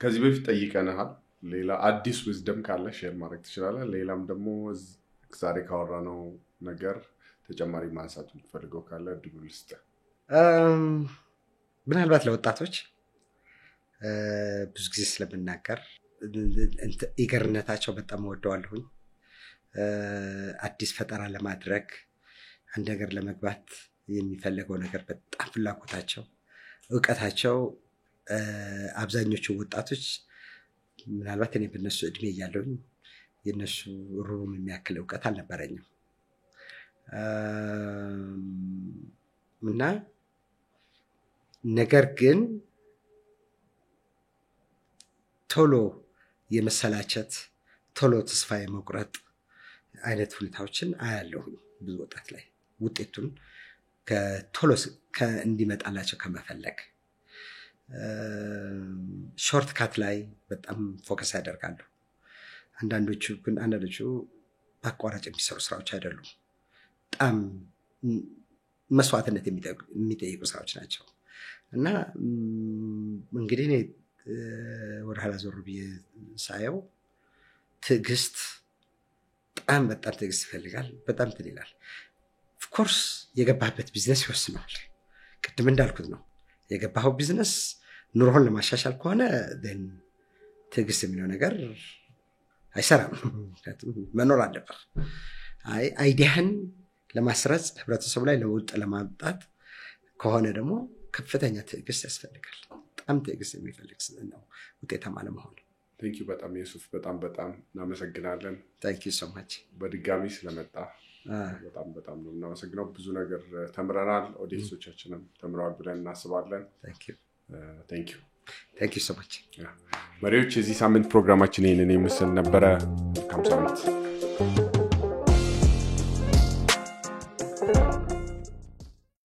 ከዚህ በፊት ጠይቀናል ሌላ አዲስ ዊዝደም ካለ ሼር ማድረግ ትችላለህ ሌላም ደግሞ ዛሬ ካወራነው ነገር ተጨማሪ ማንሳት የምትፈልገው ካለ እድሉ ልስጥህ
ምናልባት ለወጣቶች ብዙ ጊዜ ስለምናገር ኢገርነታቸው በጣም ወደዋለሁኝ አዲስ ፈጠራ ለማድረግ አንድ ነገር ለመግባት የሚፈልገው ነገር በጣም ፍላጎታቸው ዕውቀታቸው አብዛኞቹ ወጣቶች ምናልባት እኔ በነሱ እድሜ እያለሁኝ የነሱ ሩም የሚያክል ዕውቀት አልነበረኝም እና ነገር ግን ቶሎ የመሰላቸት ቶሎ ተስፋ የመቁረጥ አይነት ሁኔታዎችን አያለሁኝ ብዙ ወጣት ላይ ውጤቱን ከቶሎ እንዲመጣላቸው ከመፈለግ ሾርት ካት ላይ በጣም ፎከስ ያደርጋሉ አንዳንዶቹ በአቋራጭ የሚሰሩ ስራዎች አይደሉም በጣም መስዋዕትነት የሚጠይቁ ስራዎች ናቸው እና እንግዲህ እኔ ወደ ኋላ ዞር ብዬ ሳየው ትዕግስት በጣም ትዕግስት ይፈልጋል በጣም ትልላል ኦፍኮርስ የገባህበት ቢዝነስ ይወስነዋል ቅድም እንዳልኩት ነው የገባኸው ቢዝነስ ኑሮህን ለማሻሻል ከሆነ ትዕግስት የሚለው ነገር አይሰራም መኖር አለበት አይዲያህን ለማስረጽ ህብረተሰቡ ላይ ለውጥ ለማምጣት ከሆነ ደግሞ ከፍተኛ ትዕግስት ያስፈልጋል በጣም ትዕግስት የሚፈልግ ነው ውጤታማ ለመሆን
ቴንክ ዩ በጣም ኢየሱስ በጣም እናመሰግናለን
ቴንክ ዩ ሶ ማች
በድጋሚ ስለመጣ በጣም ነው እናመሰግነው ብዙ ነገር ተምረናል ኦዲየንሶቻችንም ተምረዋል ብለን እናስባለን ቴንክ ዩ
ሶ ማች
መሪዎች የዚህ ሳምንት ፕሮግራማችን ይሄንን ይመስል ነበረ መልካም ሳምንት